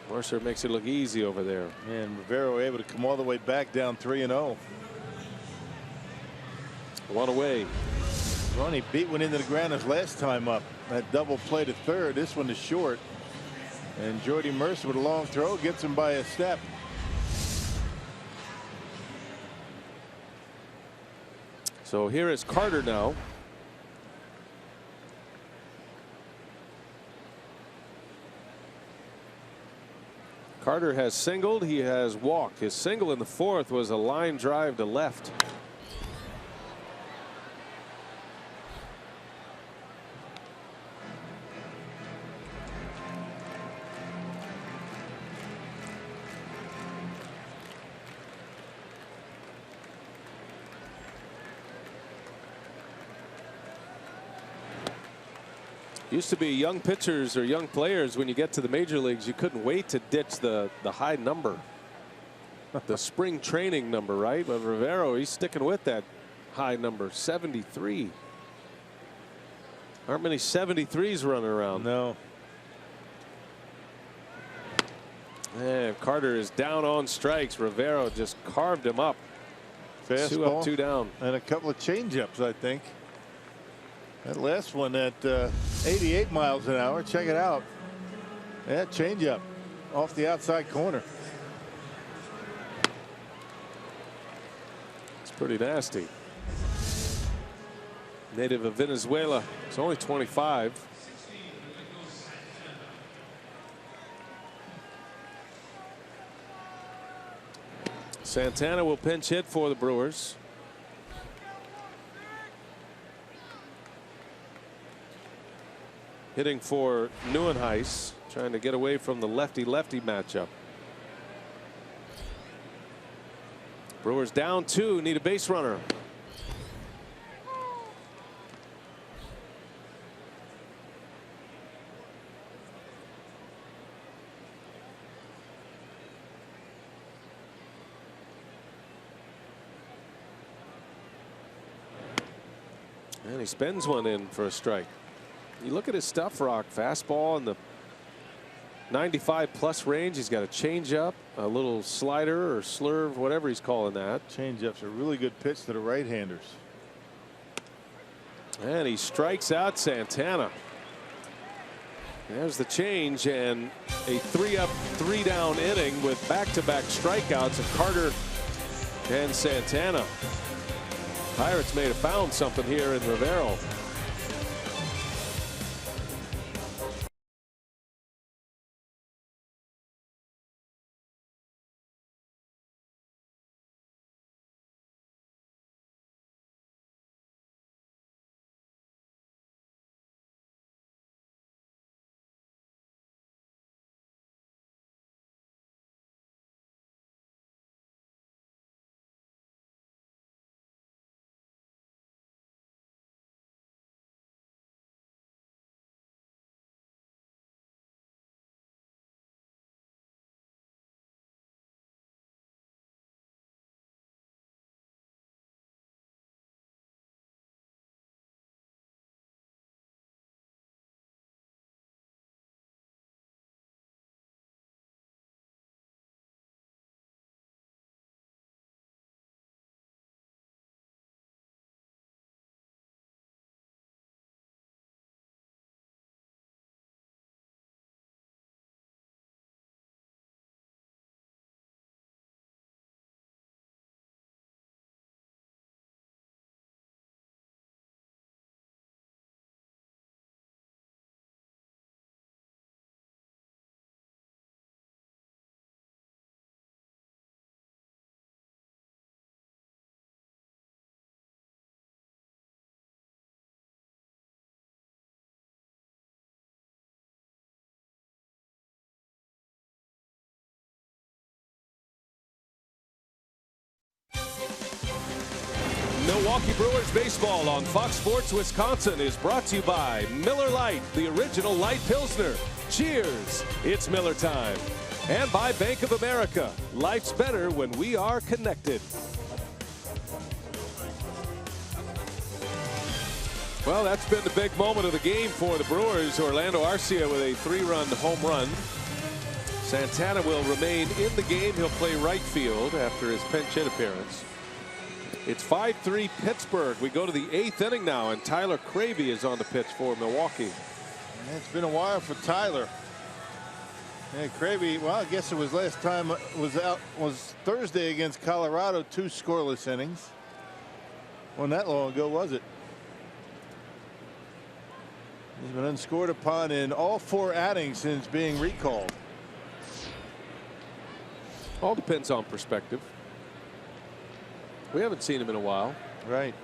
Mercer makes it look easy over there.
And Rivero able to come all the way back down 3-0.
One away.
Ronnie beat one into the ground his last time up. That double play to third. This one is short. And Jordy Mercer with a long throw gets him by a step.
So here is Carter now. Carter has singled. He has walked. His single in the fourth was a line drive to left. Used to be young pitchers or young players, when you get to the major leagues, you couldn't wait to ditch the high number, the spring training number, right? But Rivero, he's sticking with that high number, 73. Aren't many 73s running around.
No.
And Carter is down on strikes. Rivero just carved him up.
Fastball.
2 up, 2 down.
And a couple of changeups, I think. That last one at 88 miles an hour. Check it out. Yeah, changeup off the outside corner.
It's pretty nasty. Native of Venezuela. It's only 25. Santana will pinch hit for the Brewers. Hitting for Neuenhuis, trying to get away from the lefty-lefty matchup. Brewers down 2, need a base runner. And he spins one in for a strike. You look at his stuff, Rock. Fastball in the 95+ range. He's got a changeup, a little slider or slurve, whatever he's calling that.
Changeup's a really good pitch to the right-handers.
And he strikes out Santana. There's the change, and a 3-up, 3-down inning with back-to-back strikeouts of Carter and Santana. Pirates may have found something here in Rivero. Milwaukee Brewers baseball on Fox Sports Wisconsin is brought to you by Miller Lite, the original light Pilsner. Cheers, it's Miller time. And by Bank of America, life's better when we are connected. Well, that's been the big moment of the game for the Brewers. Orlando Arcia with a 3-run home run. Santana will remain in the game. He'll play right field after his pinch hit appearance. It's 5-3 Pittsburgh. We go to the 8th inning now, and Tyler Cravey is on the pitch for Milwaukee.
It's been a while for Tyler. And Cravey, well, I guess it was last time was Thursday against Colorado, 2 scoreless innings. Wasn't that long ago, was it? He's been unscored upon in all 4 outings since being recalled.
All depends on perspective. We haven't seen him in a while.
Right.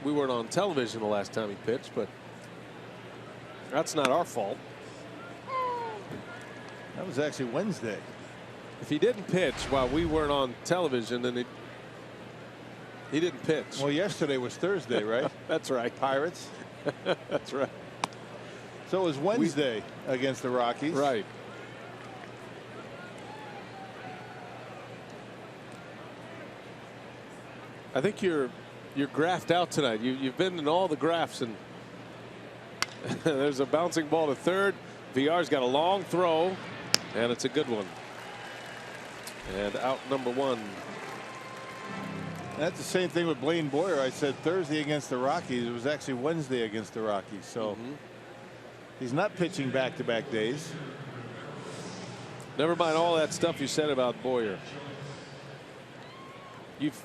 We weren't on television the last time he pitched, but that's not our fault.
That was actually Wednesday.
If he didn't pitch while we weren't on television, then he didn't pitch.
Well, yesterday was Thursday, right?
That's right.
Pirates.
That's right.
So it was Wednesday against the Rockies.
Right. I think you're graphed out tonight. You've been in all the graphs, and there's a bouncing ball to third. VR's got a long throw, and it's a good one. And out number 1.
That's the same thing with Blaine Boyer. I said Thursday against the Rockies. It was actually Wednesday against the Rockies. So he's not pitching back-to-back days.
Never mind all that stuff you said about Boyer.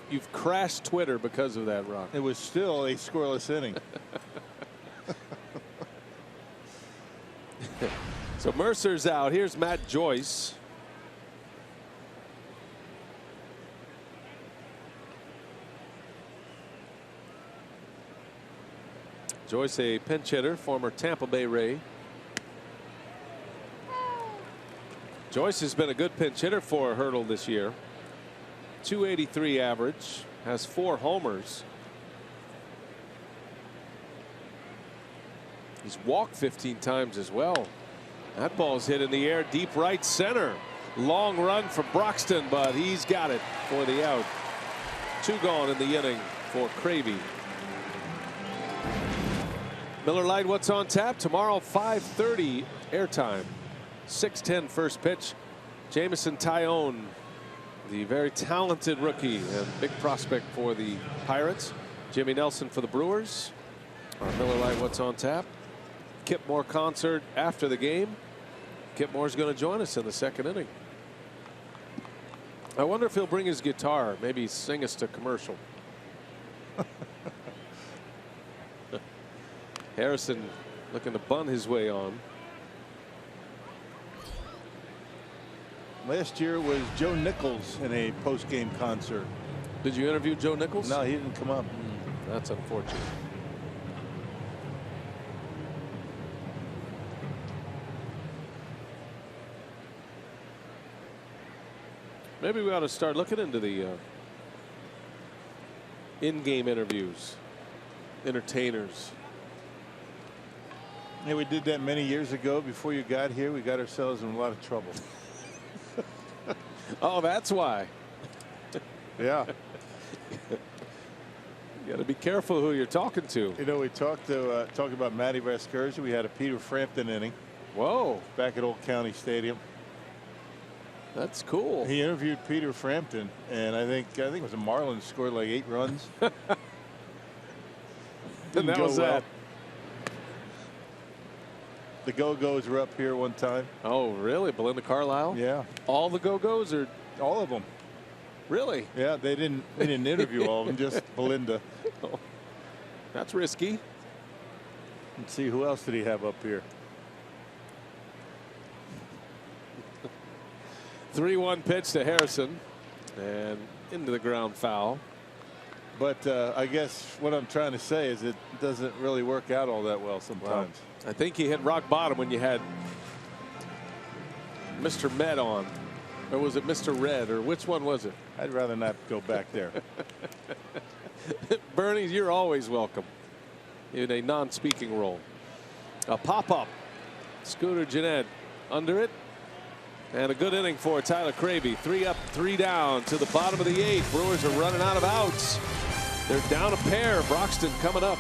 You've crashed Twitter because of that, Rock.
It was still a scoreless inning.
So Mercer's out. Here's Matt Joyce. Joyce, a pinch hitter, former Tampa Bay Ray. Joyce has been a good pinch hitter for Hurdle this year. 283 average, has 4 homers. He's walked 15 times as well. That ball's hit in the air deep right center. Long run for Broxton, but he's got it for the out. 2 gone in the inning for Cravey. Miller Lite, what's on tap? Tomorrow, 5:30 airtime. 6:10 first pitch. Jameson Taillon, the very talented rookie and big prospect for the Pirates. Jimmy Nelson for the Brewers. Our Miller Lite, what's on tap? Kip Moore concert after the game. Kip Moore's going to join us in the 2nd inning. I wonder if he'll bring his guitar, maybe sing us to commercial. Harrison looking to bunt his way on.
Last year was Joe Nichols in a post-game concert.
Did you interview Joe Nichols?
No, he didn't come up.
That's unfortunate. Maybe we ought to start looking into the in-game interviews. Entertainers.
Yeah, we did that many years ago. Before you got here, we got ourselves in a lot of trouble.
Oh, that's why.
Yeah.
You got to be careful who you're talking to.
You know, we talked about Matty Vasgersian. We had a Peter Frampton inning.
Whoa.
Back at Old County Stadium.
That's cool.
He interviewed Peter Frampton, and I think it was the Marlins scored like 8 runs.
And that was that.
The Go-Go's were up here one time.
Oh, really? Belinda Carlisle?
Yeah.
All the Go-Go's, or
all of them?
Really?
Yeah, we didn't interview all of them, just Belinda.
Oh, that's risky.
Let's see, who else did he have up here?
3-1 pitch to Harrison, and into the ground foul.
But I guess what I'm trying to say is it doesn't really work out all that well sometimes.
I think he hit rock bottom when you had Mr. Met on. Or was it Mr. Red, or which one was it?
I'd rather not go back there.
Bernie, you're always welcome in a non-speaking role. A pop-up. Scooter Gennett under it. And a good inning for Tyler Cravey. 3 up, 3 down to the bottom of the 8th. Brewers are running out of outs. They're down a pair. Broxton coming up.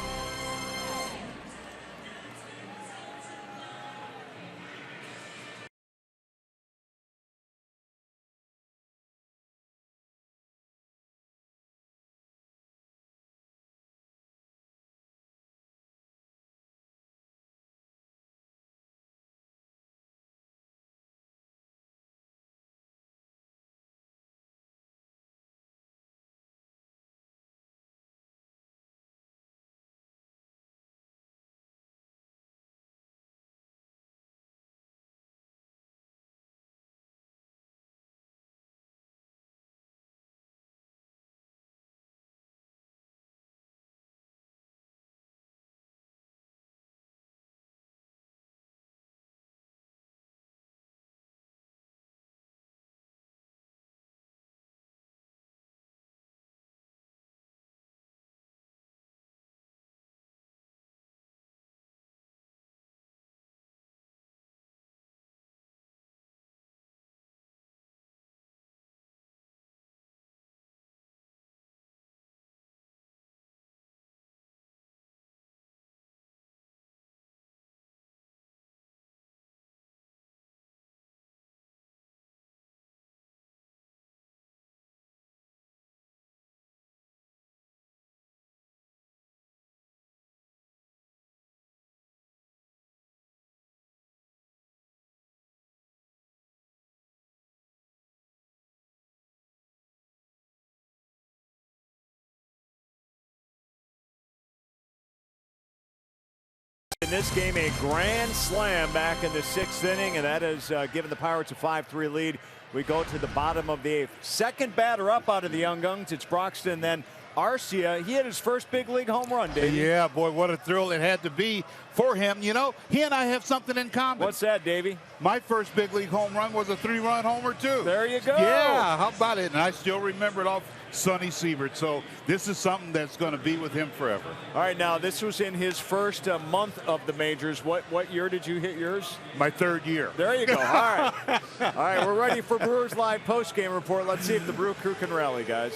In this game, a grand slam back in the 6th inning, and that has given the Pirates a 5-3 lead. We go to the bottom of the 8th. Second batter up out of the Young Guns. It's Broxton, then Arcia. He had his first big league home run, Davey.
Yeah, boy, what a thrill it had to be for him. You know, he and I have something in common.
What's that, Davey?
My first big league home run was a 3-run homer, too.
There you go.
Yeah, how about it? And I still remember it off Sonny Siebert. So this is something that's going to be with him forever.
All right, now this was in his first month of the majors. What year did you hit yours?
My 3rd year.
There you go. All right. All right, we're ready for Brewers Live post-game report. Let's see if the Brew Crew can rally, guys.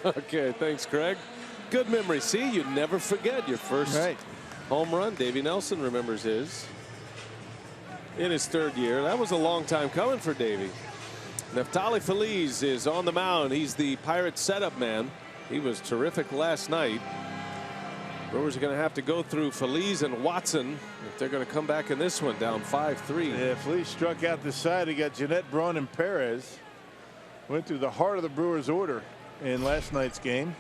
Okay, thanks, Craig. Good memory. See, you never forget your first home run. Davey Nelson remembers his in his 3rd year. That was a long time coming for Davey. Neftali Feliz is on the mound. He's the Pirates setup man. He was terrific last night. Brewers are going to have to go through Feliz and Watson if they're going to come back in this one, down 5-3.
Yeah, Feliz struck out the side. He got Gennett, Braun, and Perez. Went through the heart of the Brewers' order in last night's game.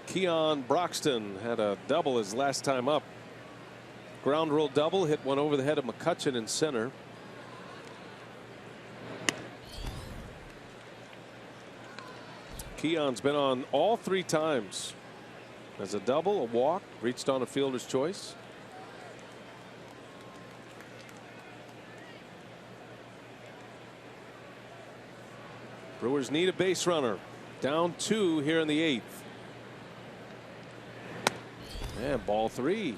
Keon Broxton had a double his last time up. Ground rule double, hit one over the head of McCutchen in center. Keon's been on all 3 times. As a double, a walk, reached on a fielder's choice. Brewers need a base runner. Down 2 here in the 8th. And ball 3.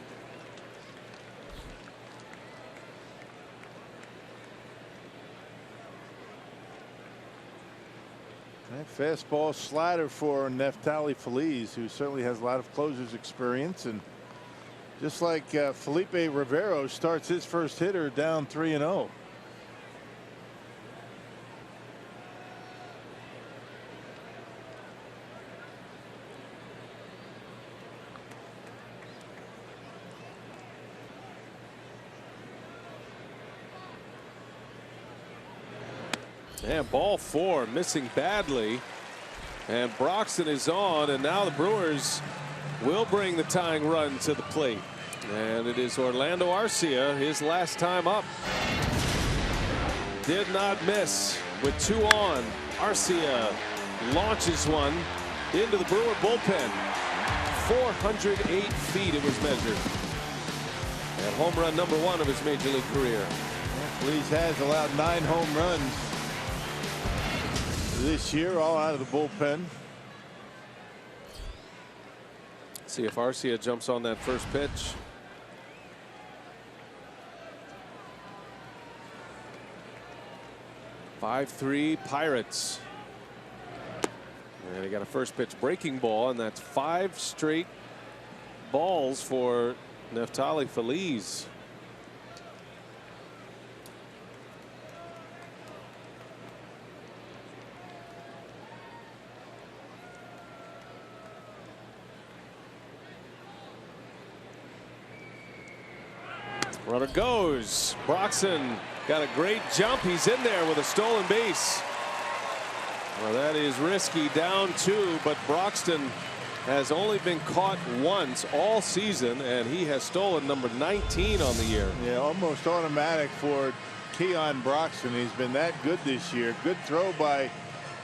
Fastball slider for Neftali Feliz, who certainly has a lot of closers experience. And just like Felipe Rivero starts his first hitter down 3-0.
And ball 4, missing badly. And Broxton is on, and now the Brewers will bring the tying run to the plate. And it is Orlando Arcia, his last time up. Did not miss with 2 on. Arcia launches one into the Brewer bullpen. 408 feet it was measured. And home run number 1 of his major league career.
Feliz has allowed 9 home runs this year, all out of the bullpen.
See if Arcia jumps on that first pitch. "5-3 Pirates." And he got a first pitch breaking ball, and that's 5 straight balls for Neftali Feliz. Runner goes. Broxton got a great jump. He's in there with a stolen base. Well, that is risky. Down 2, but Broxton has only been caught once all season, and he has stolen number 19 on the year.
Yeah, almost automatic for Keon Broxton. He's been that good this year. Good throw by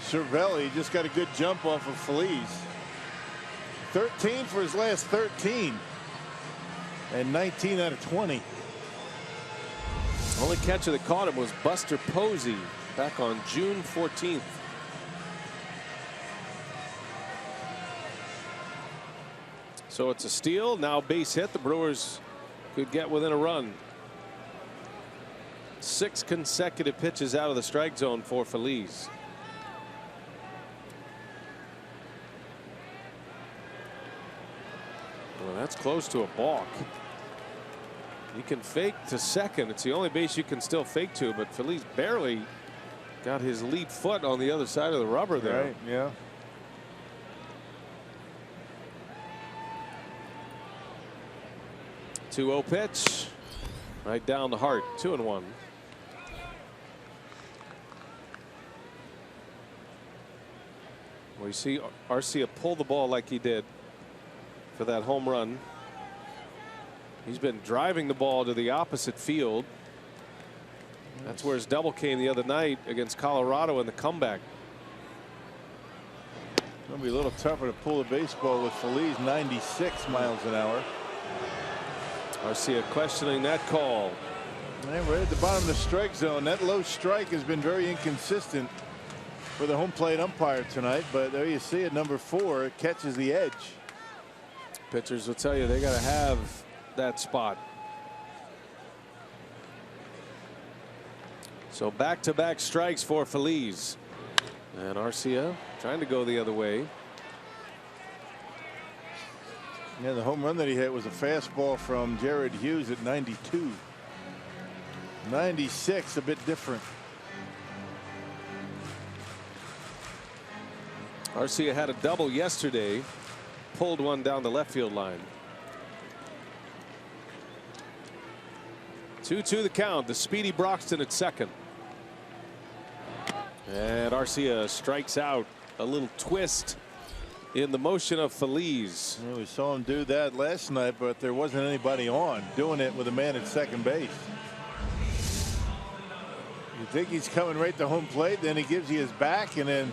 Cervelli. Just got a good jump off of Feliz. 13 for his last 13. And 19 out of 20.
Only catcher that caught him was Buster Posey back on June 14th. So it's a steal, now base hit. The Brewers could get within a run. 6 consecutive pitches out of the strike zone for Feliz. Well, that's close to a balk. You can fake to second. It's the only base you can still fake to, but Feliz barely got his lead foot on the other side of the rubber there.
Right, yeah.
Two-0 pitch. Right down the heart. 2-1. We see Arcia pull the ball like he did for that home run. He's been driving the ball to the opposite field. That's where his double came the other night against Colorado in the comeback.
It'll be a little tougher to pull a baseball with Feliz. 96 miles an hour.
Arcia questioning that call.
And we're at the bottom of the strike zone. That low strike has been very inconsistent for the home plate umpire tonight, but there you see it, number 4. It catches the edge.
Pitchers will tell you they got to have that spot. So back-to-back strikes for Feliz. And Arcia trying to go the other way.
Yeah, the home run that he hit was a fastball from Jared Hughes at 92. 96, a bit different.
Arcia had a double yesterday. Pulled one down the left field line. 2-2 the count. The speedy Broxton at second. And Arcia strikes out. A little twist in the motion of Feliz.
Yeah, we saw him do that last night, but there wasn't anybody on. Doing it with a man at second base. You think he's coming right to home plate, then he gives you his back and then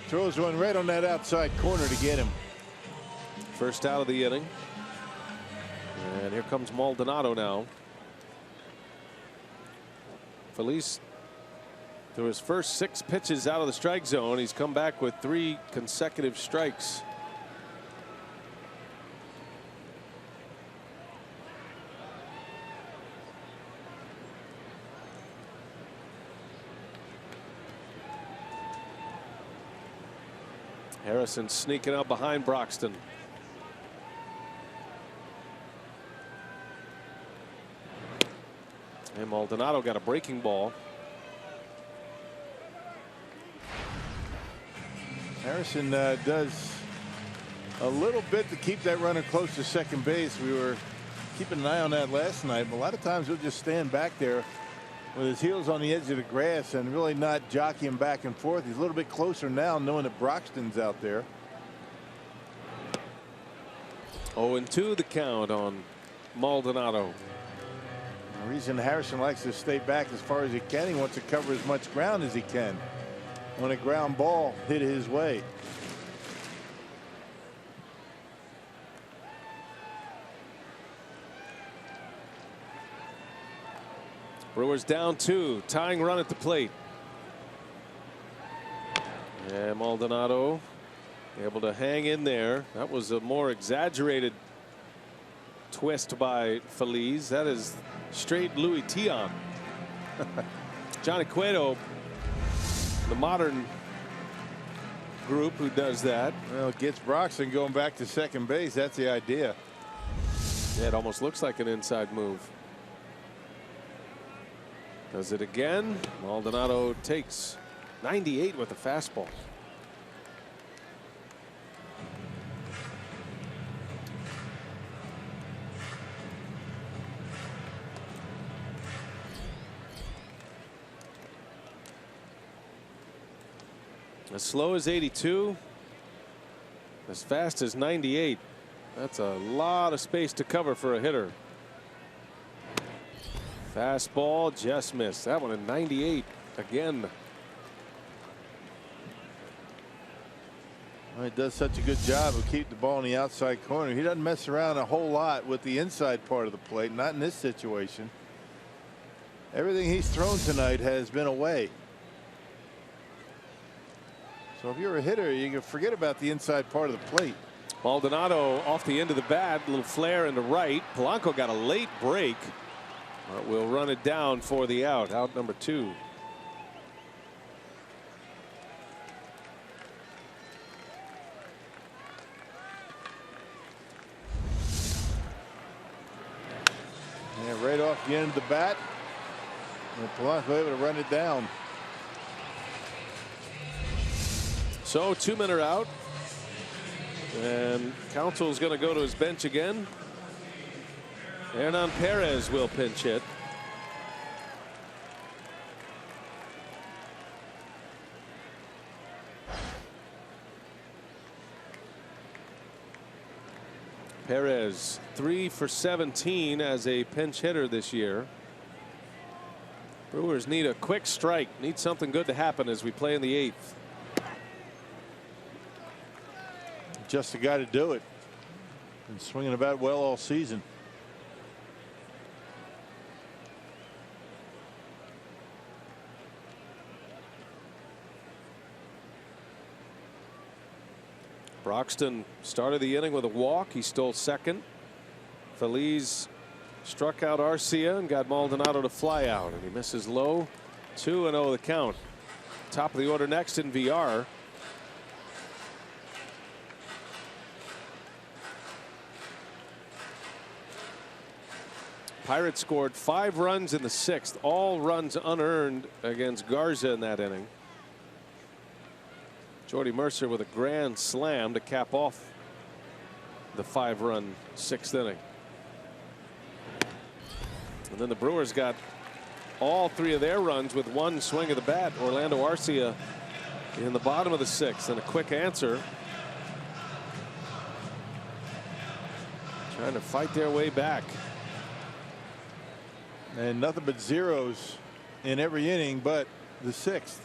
throws one right on that outside corner to get him.
First out of the inning. And here comes Maldonado now. Feliz, through his first 6 pitches out of the strike zone, he's come back with 3 consecutive strikes. Harrison sneaking out behind Broxton. And Maldonado got a breaking ball.
Harrison does a little bit to keep that runner close to second base. We were keeping an eye on that last night, but a lot of times he'll just stand back there with his heels on the edge of the grass and really not jockeying back and forth. He's a little bit closer now, knowing that Broxton's out there.
0-2 the count on Maldonado.
The reason Harrison likes to stay back as far as he can, he wants to cover as much ground as he can when a ground ball hit his way.
Brewers down 2, tying run at the plate. And Maldonado able to hang in there. That was a more exaggerated twist by Feliz. That is straight Louis Tion. Johnny Cueto, the modern group who does that.
Well, it gets Broxton going back to second base. That's the idea.
Yeah, it almost looks like an inside move. Does it again. Maldonado takes 98 with a fastball. As slow as 82, as fast as 98. That's a lot of space to cover for a hitter. Fastball just missed. That one at 98 again.
Well, he does such a good job of keeping the ball in the outside corner. He doesn't mess around a whole lot with the inside part of the plate. Not in this situation. Everything he's thrown tonight has been away. So if you're a hitter, you can forget about the inside part of the plate.
Maldonado off the end of the bat, a little flare into right. Polanco got a late break, but will run it down for the out. Out number 2.
Yeah, right off the end of the bat. And Polanco able to run it down.
So 2 men are out. And Counsell's going to go to his bench again. Hernan Perez will pinch hit. Perez 3 for 17 as a pinch hitter this year. Brewers need a quick strike. Need something good to happen as we play in the 8th.
Just the guy to do it. Been swinging the bat well all season.
Broxton started the inning with a walk. He stole second. Feliz struck out Arcia and got Maldonado to fly out, and he misses low. 2-0 the count. Top of the order next in VR. Pirates scored 5 runs in the 6th, all runs unearned against Garza in that inning. Jordy Mercer with a grand slam to cap off the 5-run 6th inning. And then the Brewers got all 3 of their runs with 1 swing of the bat. Orlando Arcia in the bottom of the 6th, and a quick answer. Trying to fight their way back.
And nothing but zeros in every inning but the 6th.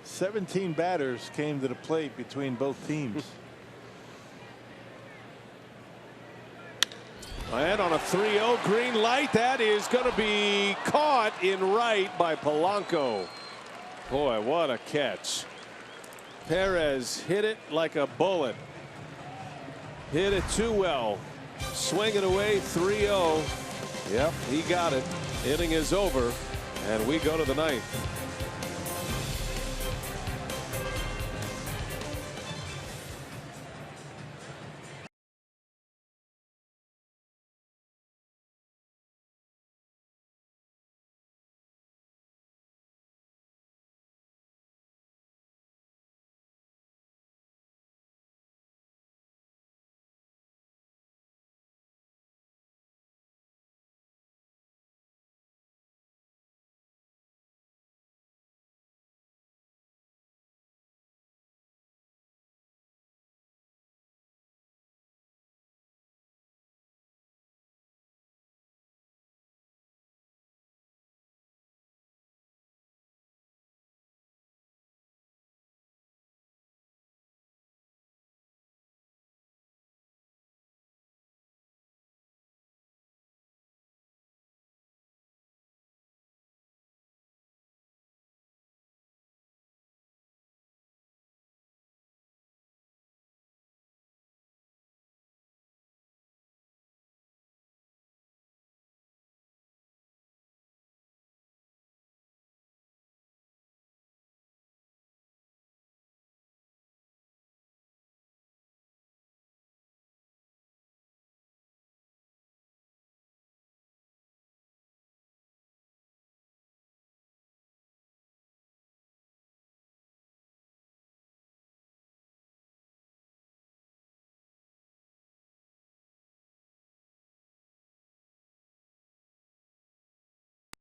17 batters came to the plate between both teams.
And on a 3-0 green light, that is going to be caught in right by Polanco. Boy, what a catch. Perez hit it like a bullet. Hit it too well. Swing it away, 3-0. Yep, he got it. Inning is over, and we go to the 9th.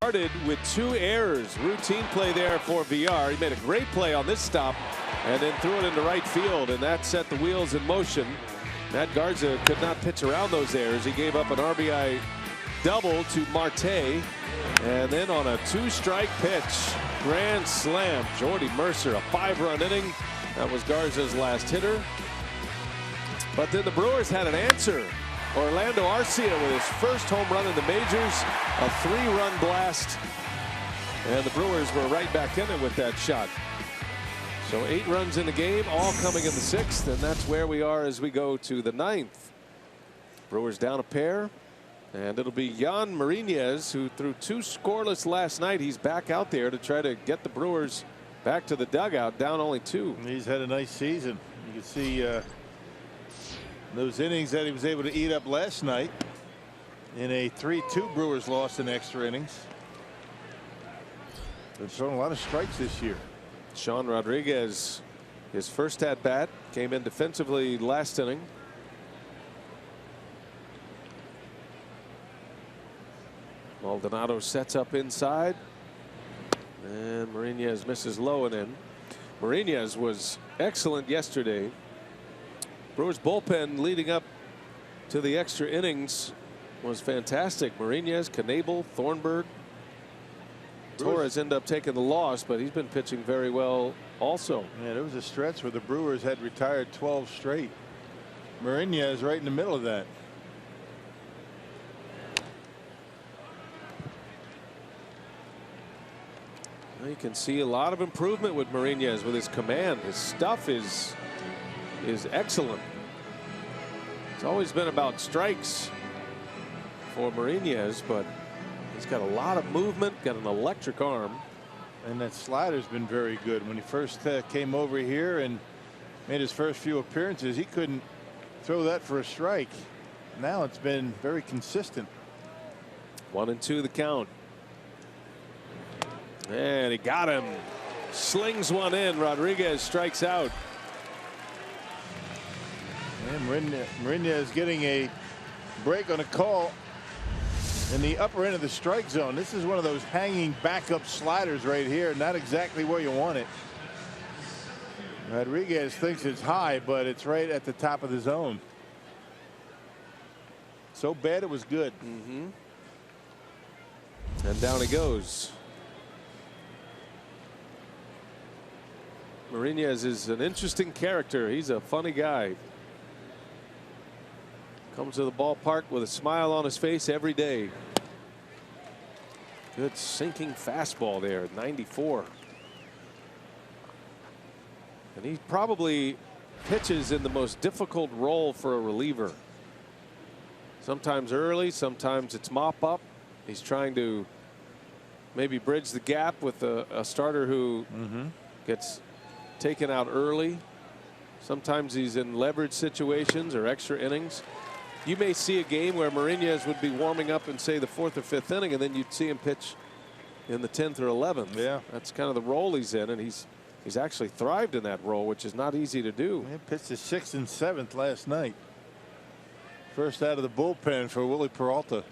Started with 2 errors. Routine play there for VR. He made a great play on this stop and then threw it into right field, and that set the wheels in motion. Matt Garza could not pitch around those errors. He gave up an RBI double to Marte, and then on a 2-strike pitch, grand slam. Jordy Mercer, a 5-run inning. That was Garza's last hitter. But then the Brewers had an answer. Orlando Arcia with his first home run in the majors, a 3-run blast, and the Brewers were right back in it with that shot. So 8 runs in the game, all coming in the 6th, and that's where we are as we go to the 9th. Brewers down a pair, and it'll be Jan Marinez, who threw 2 scoreless last night. He's back out there to try to get the Brewers back to the dugout, down only 2.
He's had a nice season. You can see those innings that he was able to eat up last night in a 3-2 Brewers loss in extra innings. They've thrown a lot of strikes this year.
Sean Rodriguez, his first at bat, came in defensively last inning. Maldonado sets up inside, and Marinez misses low and in. Marinez was excellent yesterday. Brewers bullpen leading up to the extra innings was fantastic. Marinez, Knebel, Thornburg. Torres ended up taking the loss, but he's been pitching very well also.
Yeah, there was a stretch where the Brewers had retired 12 straight. Marinez right in the middle of that.
You can see a lot of improvement with Marinez with his command. His stuff is excellent. It's always been about strikes for Marinez, but he's got a lot of movement, got an electric arm.
And that slider's been very good. When he first came over here and made his first few appearances, he couldn't throw that for a strike. Now it's been very consistent.
1-2 the count. And he got him. Slings one in. Rodriguez strikes out.
And Marinez getting a break on a call in the upper end of the strike zone. This is one of those hanging backup sliders right here. Not exactly where you want it. Rodriguez thinks it's high, but it's right at the top of the zone. So bad it was good.
And down he goes. Marinez is an interesting character. He's a funny guy. Comes to the ballpark with a smile on his face every day. Good sinking fastball there, 94. And he probably pitches in the most difficult role for a reliever. Sometimes early, sometimes it's mop up. He's trying to maybe bridge the gap with a starter who gets taken out early. Sometimes he's in leverage situations or extra innings. You may see a game where Marinez would be warming up in, say, the 4th or 5th inning, and then you'd see him pitch in the 10th or 11th.
Yeah,
that's kind of the role he's in, and he's actually thrived in that role, which is not easy to do.
He pitched the 6th and 7th last night. First out of the bullpen for Willie Peralta.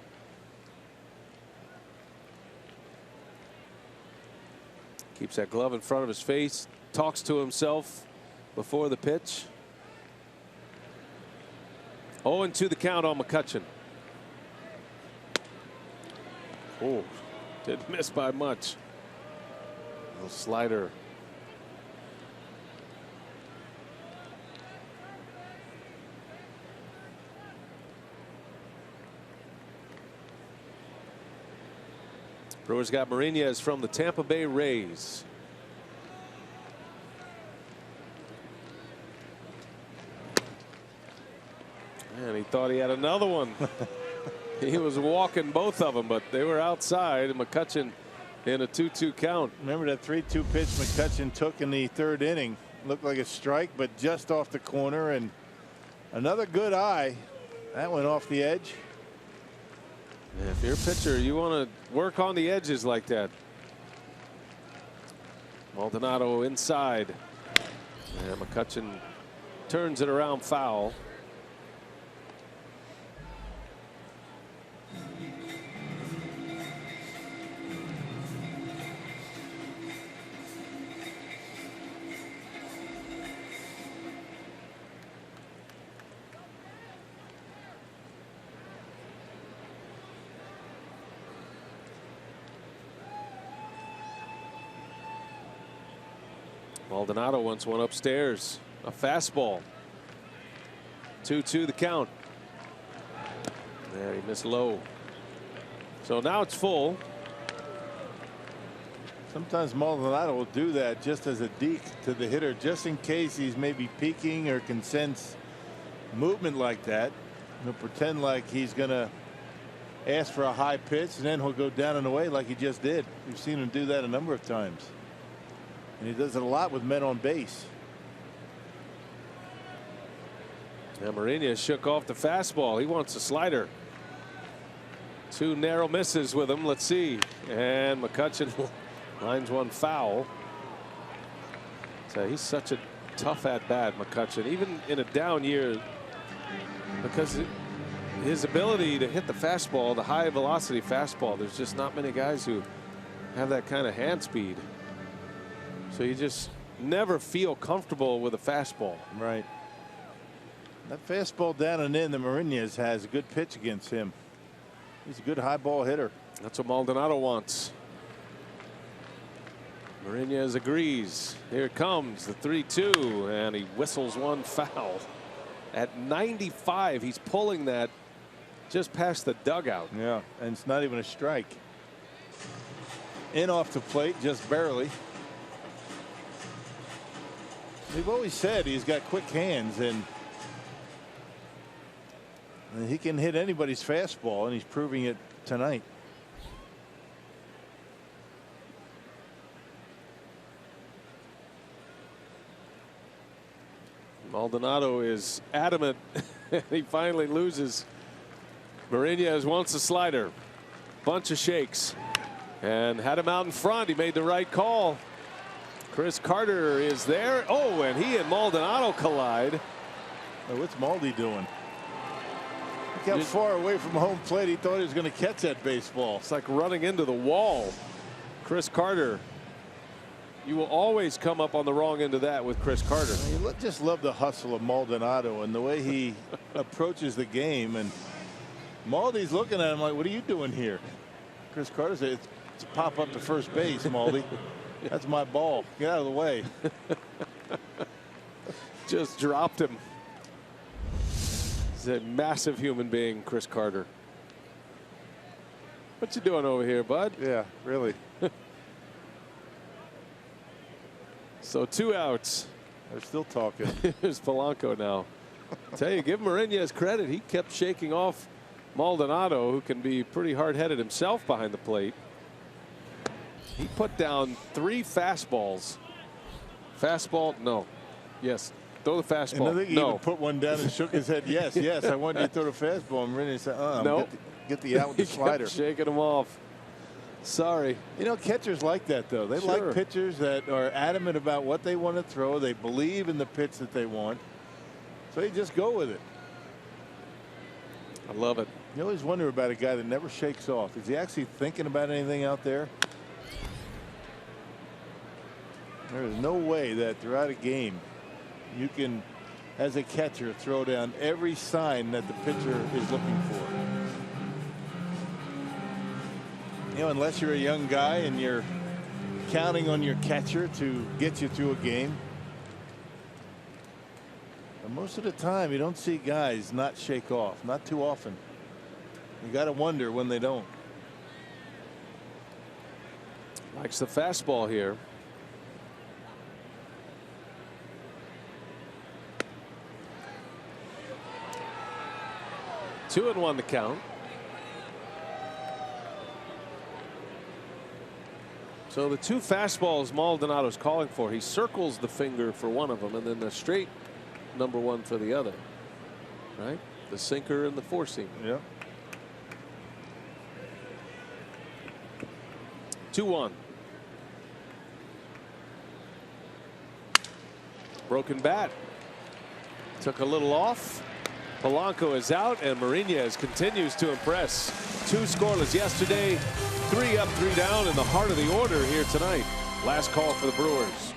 Keeps that glove in front of his face, talks to himself before the pitch. 0-2 the count on McCutchen. Oh, didn't miss by much. Little slider. Brewers got Marinez from the Tampa Bay Rays. And he thought he had another one. He was walking both of them, but they were outside. And McCutchen in a 2-2 count.
Remember that 3-2 pitch McCutchen took in the 3rd inning? Looked like a strike, but just off the corner. And another good eye. That went off the edge.
Yeah, if you're a pitcher, you want to work on the edges like that. Maldonado inside. And McCutchen turns it around foul. Maldonado wants one upstairs. A fastball. 2-2 the count. There, he missed low. So now it's full.
Sometimes Maldonado will do that just as a deke to the hitter, just in case he's maybe peeking or can sense movement like that. He'll pretend like he's going to ask for a high pitch, and then he'll go down and away like he just did. We've seen him do that a number of times. And he does it a lot with men on base.
Now Mariñez shook off the fastball. He wants a slider. 2 narrow misses with him. Let's see. And McCutchen lines one foul. So he's such a tough at bat, McCutchen, even in a down year, because his ability to hit the fastball, the high velocity fastball, there's just not many guys who have that kind of hand speed. So you just never feel comfortable with a fastball.
Right. That fastball down and in that Mariñez has a good pitch against him. He's a good high ball hitter.
That's what Maldonado wants. Mariñez agrees. Here it comes the 3-2, and he whistles one foul. At 95, he's pulling that just past the dugout.
Yeah, and it's not even a strike. In off the plate, just barely. They've always said he's got quick hands, and he can hit anybody's fastball, and he's proving it tonight.
Maldonado is adamant. He finally loses. Mariñez wants a slider. Bunch of shakes. And had him out in front. He made the right call. Chris Carter is there. Oh, and he and Maldonado collide.
Oh, what's Maldi doing? Look how far away from home plate he thought he was going to catch that baseball.
It's like running into the wall. Chris Carter. You will always come up on the wrong end of that with Chris Carter.
You just love the hustle of Maldonado and the way he approaches the game. And Maldi's looking at him like, what are you doing here? Chris Carter said, it's a pop up to first base, Maldi. That's my ball. Get out of the way.
Just dropped him. He's a massive human being, Chris Carter. What you doing over here, bud?
Yeah, really.
So 2 outs.
They're still talking.
Here's Polanco now. Tell you, give Mariñez credit. He kept shaking off Maldonado, who can be pretty hard-headed himself behind the plate. He put down 3 fastballs. Fastball, no. Yes, throw the fastball.
And I think he
no.
even put one down and shook his head. Yes, yes, I want you to throw the fastball. And Mariñez said,
no.
Get the out with the
He kept
slider.
shaking him off. Sorry.
You know, catchers like that, though. They
Sure.
like pitchers that are adamant about what they want to throw. They believe in the pitch that they want. So they just go with it.
I love it.
You always wonder about a guy that never shakes off. Is he actually thinking about anything out there? There is no way that throughout a game you can, as a catcher, throw down every sign that the pitcher is looking for. You know, unless you're a young guy and you're counting on your catcher to get you through a game. But most of the time you don't see guys not shake off, not too often. You got to wonder when they don't.
Likes the fastball here. Two and one to count. So the 2 fastballs Maldonado's calling for, he circles the finger for one of them and then the straight number 1 for the other. Right? The sinker and the 4-seam.
Yeah.
2-1. Broken bat. Took a little off. Polanco is out and Mariñez continues to impress. 2 scoreless yesterday. 3 up, 3 down in the heart of the order here tonight. Last call for the Brewers.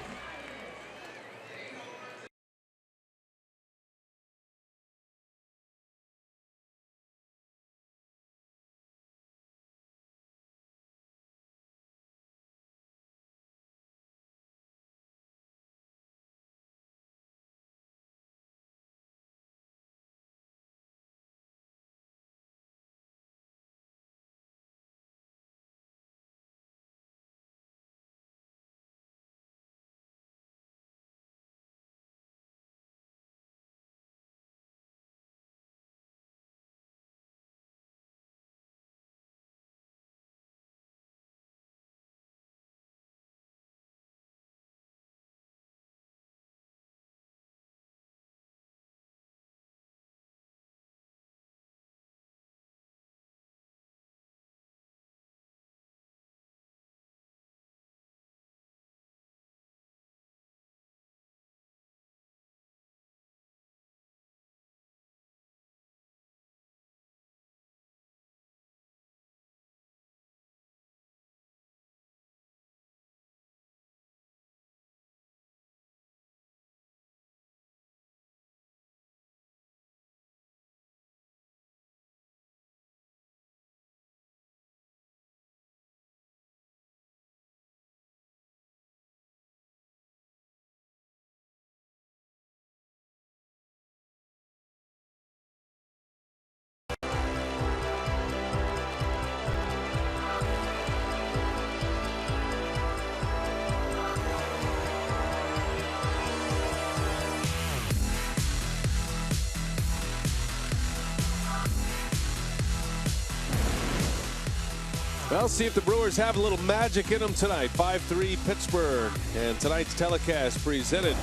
Well, see if the Brewers have a little magic in them tonight. 5-3 Pittsburgh. And tonight's telecast presented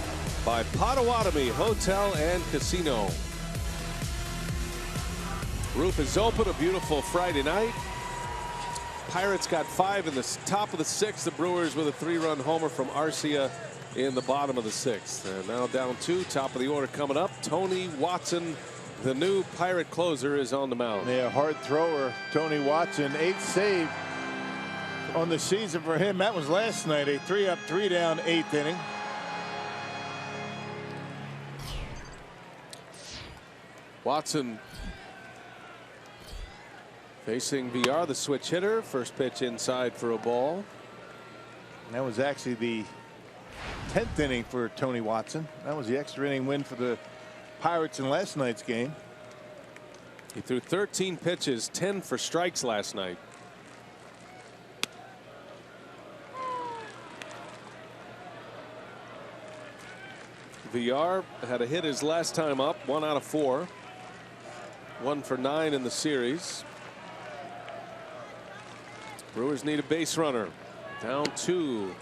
by Potawatomi Hotel and Casino. Roof is open. A beautiful Friday night. Pirates got 5 in the top of the 6th. The Brewers with a 3-run homer from Arcia in the bottom of the 6th. And now down 2, top of the order coming up. Tony Watson, the new Pirate closer, is on the mound.
Yeah, hard thrower, Tony Watson. 8th save on the season for him. That was last night. A 3-up, 3-down, 8th inning.
Watson facing VR, the switch hitter. First pitch inside for a ball.
And that was actually the 10th inning for Tony Watson. That was the extra inning win for the Pirates in last night's game.
He threw 13 pitches, 10 for strikes last night. VR had a hit his last time up, 1 out of 4. 1 for 9 in the series. Brewers need a base runner. Down 2.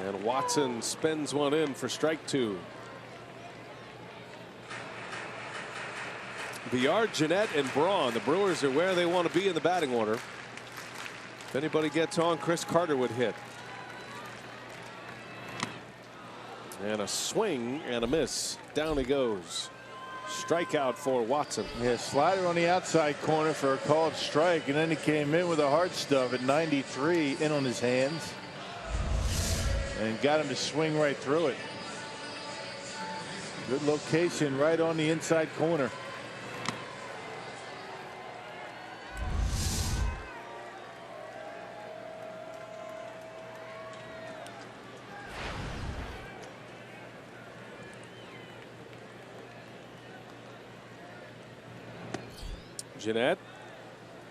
And Watson spins one in for strike 2. VR, Jeanette, and Braun. The Brewers are where they want to be in the batting order. If anybody gets on, Chris Carter would hit. And a swing and a miss. Down he goes. Strikeout for Watson.
Yeah, slider on the outside corner for a called strike, and then he came in with a hard stuff at 93 in on his hands and got him to swing right through it. Good location right on the inside corner.
Jeanette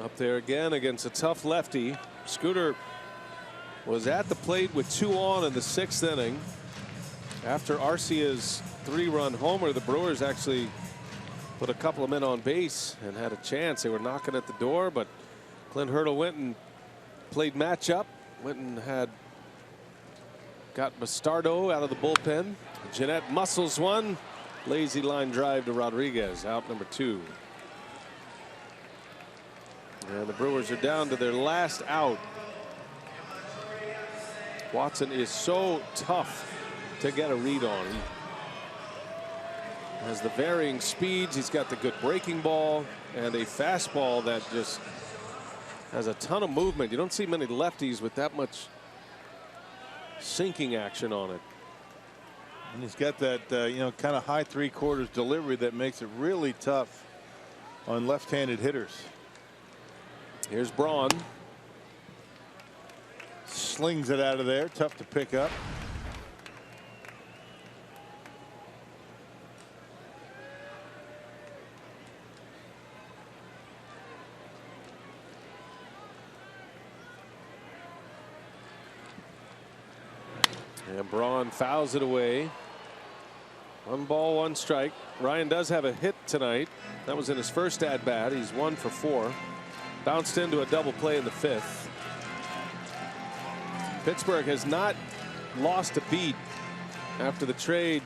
up there again against a tough lefty. Scooter was at the plate with 2 on in the 6th inning. After Arcia's 3-run homer, the Brewers actually put a couple of men on base and had a chance. They were knocking at the door, but Clint Hurdle went and played matchup. Went and got Bastardo out of the bullpen. Jeanette muscles one. Lazy line drive to Rodriguez, out number 2. And the Brewers are down to their last out. Watson is so tough to get a read on. He has the varying speeds. He's got the good breaking ball and a fastball that just has a ton of movement. You don't see many lefties with that much sinking action on it.
And he's got that kind of high 3/4 delivery that makes it really tough on left-handed hitters.
Here's Braun.
Slings it out of there. Tough to pick up.
And Braun fouls it away. 1 ball, 1 strike. Ryan does have a hit tonight. That was in his first at bat. He's 1 for 4. Bounced into a double play in the 5th. Pittsburgh has not lost a beat after the trade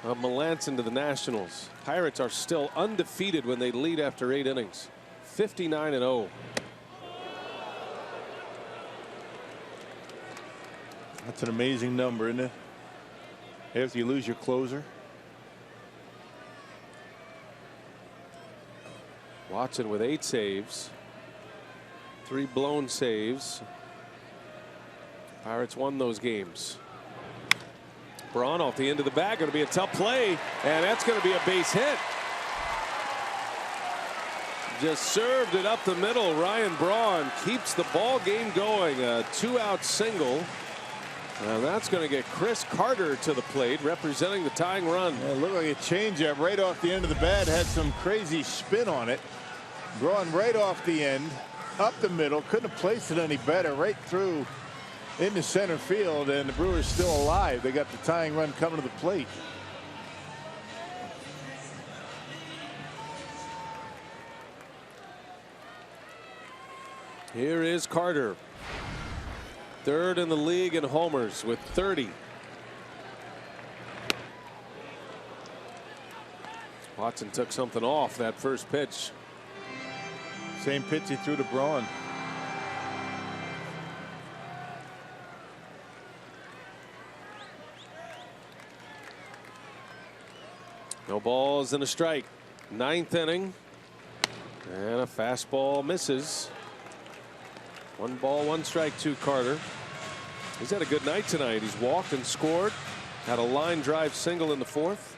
of Melanson to the Nationals. Pirates are still undefeated when they lead after 8 innings. 59-0.
That's an amazing number, isn't it? After you lose your closer.
Watson with 8 saves. 3 blown saves. Pirates won those games. Braun off the end of the bag. Going to be a tough play. And that's going to be a base hit. Just served it up the middle. Ryan Braun keeps the ball game going. A 2-out single. And that's going to get Chris Carter to the plate, representing the tying run.
Yeah, it looked like a changeup right off the end of the bat. Had some crazy spin on it. Braun right off the end, up the middle. Couldn't have placed it any better. Right through into center field, and the Brewers still alive. They got the tying run coming to the plate.
Here is Carter. Third in the league in homers with 30. Watson took something off that first pitch.
Same pitch he threw to Braun.
No balls and a strike. Ninth inning. And a fastball misses. 1 ball, 1 strike to Carter. He's had a good night tonight. He's walked and scored. Had a line drive single in the 4th.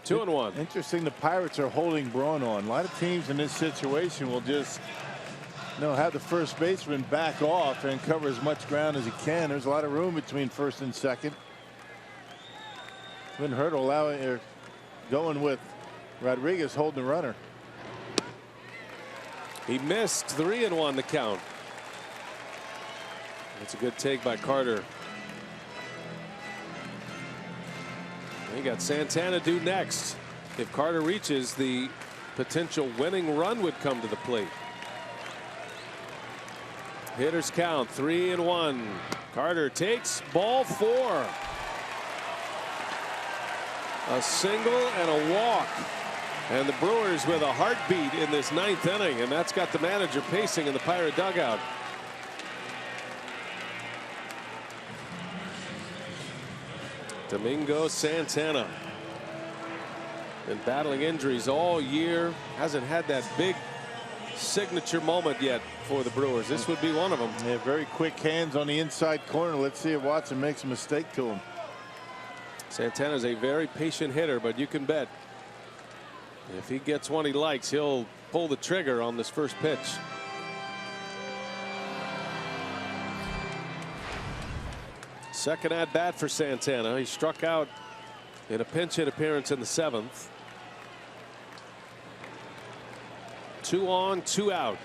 Two and one.
Interesting, the Pirates are holding Braun on. A lot of teams in this situation will just have the first baseman back off and cover as much ground as he can. There's a lot of room between first and second. Wouldn't hurt allowing or going with Rodriguez holding the runner.
He missed. 3-1 the count. That's a good take by Carter. He got Santana due next. If Carter reaches, the potential winning run would come to the plate. Hitters count 3-1. Carter takes ball 4. A single and a walk. And the Brewers with a heartbeat in this 9th inning, and that's got the manager pacing in the Pirate dugout. Domingo Santana. Been battling injuries all year. Hasn't had that big signature moment yet for the Brewers. This would be one of them.
Yeah, very quick hands on the inside corner. Let's see if Watson makes a mistake to him.
Santana's a very patient hitter, but you can bet if he gets one he likes, he'll pull the trigger on this first pitch. Second at bat for Santana. He struck out in a pinch hit appearance in the 7th. 2 on, 2 out.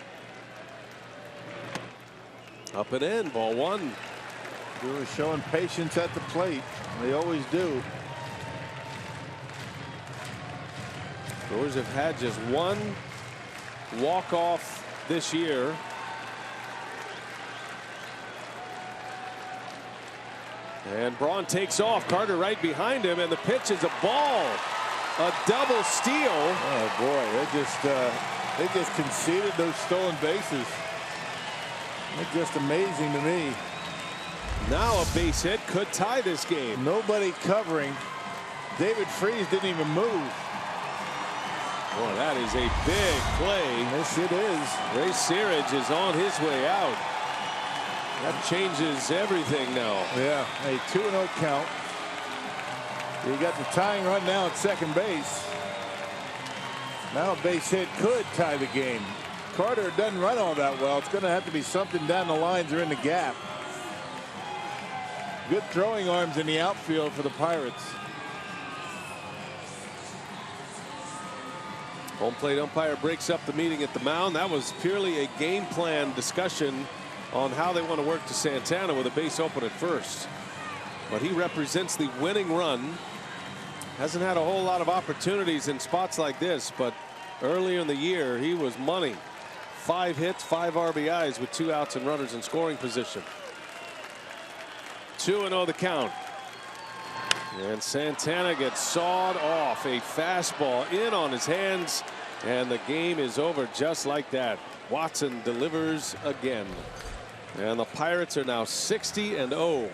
Up and in, ball 1.
Brewers showing patience at the plate. They always do.
Brewers have had just 1 walk-off this year. And Braun takes off. Carter right behind him, and the pitch is a ball. A double steal.
Oh boy, they just conceded those stolen bases. It's just amazing to me.
Now a base hit could tie this game.
Nobody covering. David Freese didn't even move.
Boy, that is a big play.
Yes, it is.
Ray Searage is on his way out. That changes everything now.
Yeah, a 2-0 count. You got the tying run now at second base. Now a base hit could tie the game. Carter doesn't run all that well. It's going to have to be something down the lines or in the gap. Good throwing arms in the outfield for the Pirates.
Home plate umpire breaks up the meeting at the mound. That was purely a game plan discussion on how they want to work to Santana with a base open at first. But he represents the winning run. Hasn't had a whole lot of opportunities in spots like this, but earlier in the year he was money. 5 hits, 5 RBIs with 2 outs and runners in scoring position. 2-0 the count. And Santana gets sawed off. A fastball in on his hands, and the game is over just like that. Watson delivers again. And the Pirates are now 60-0.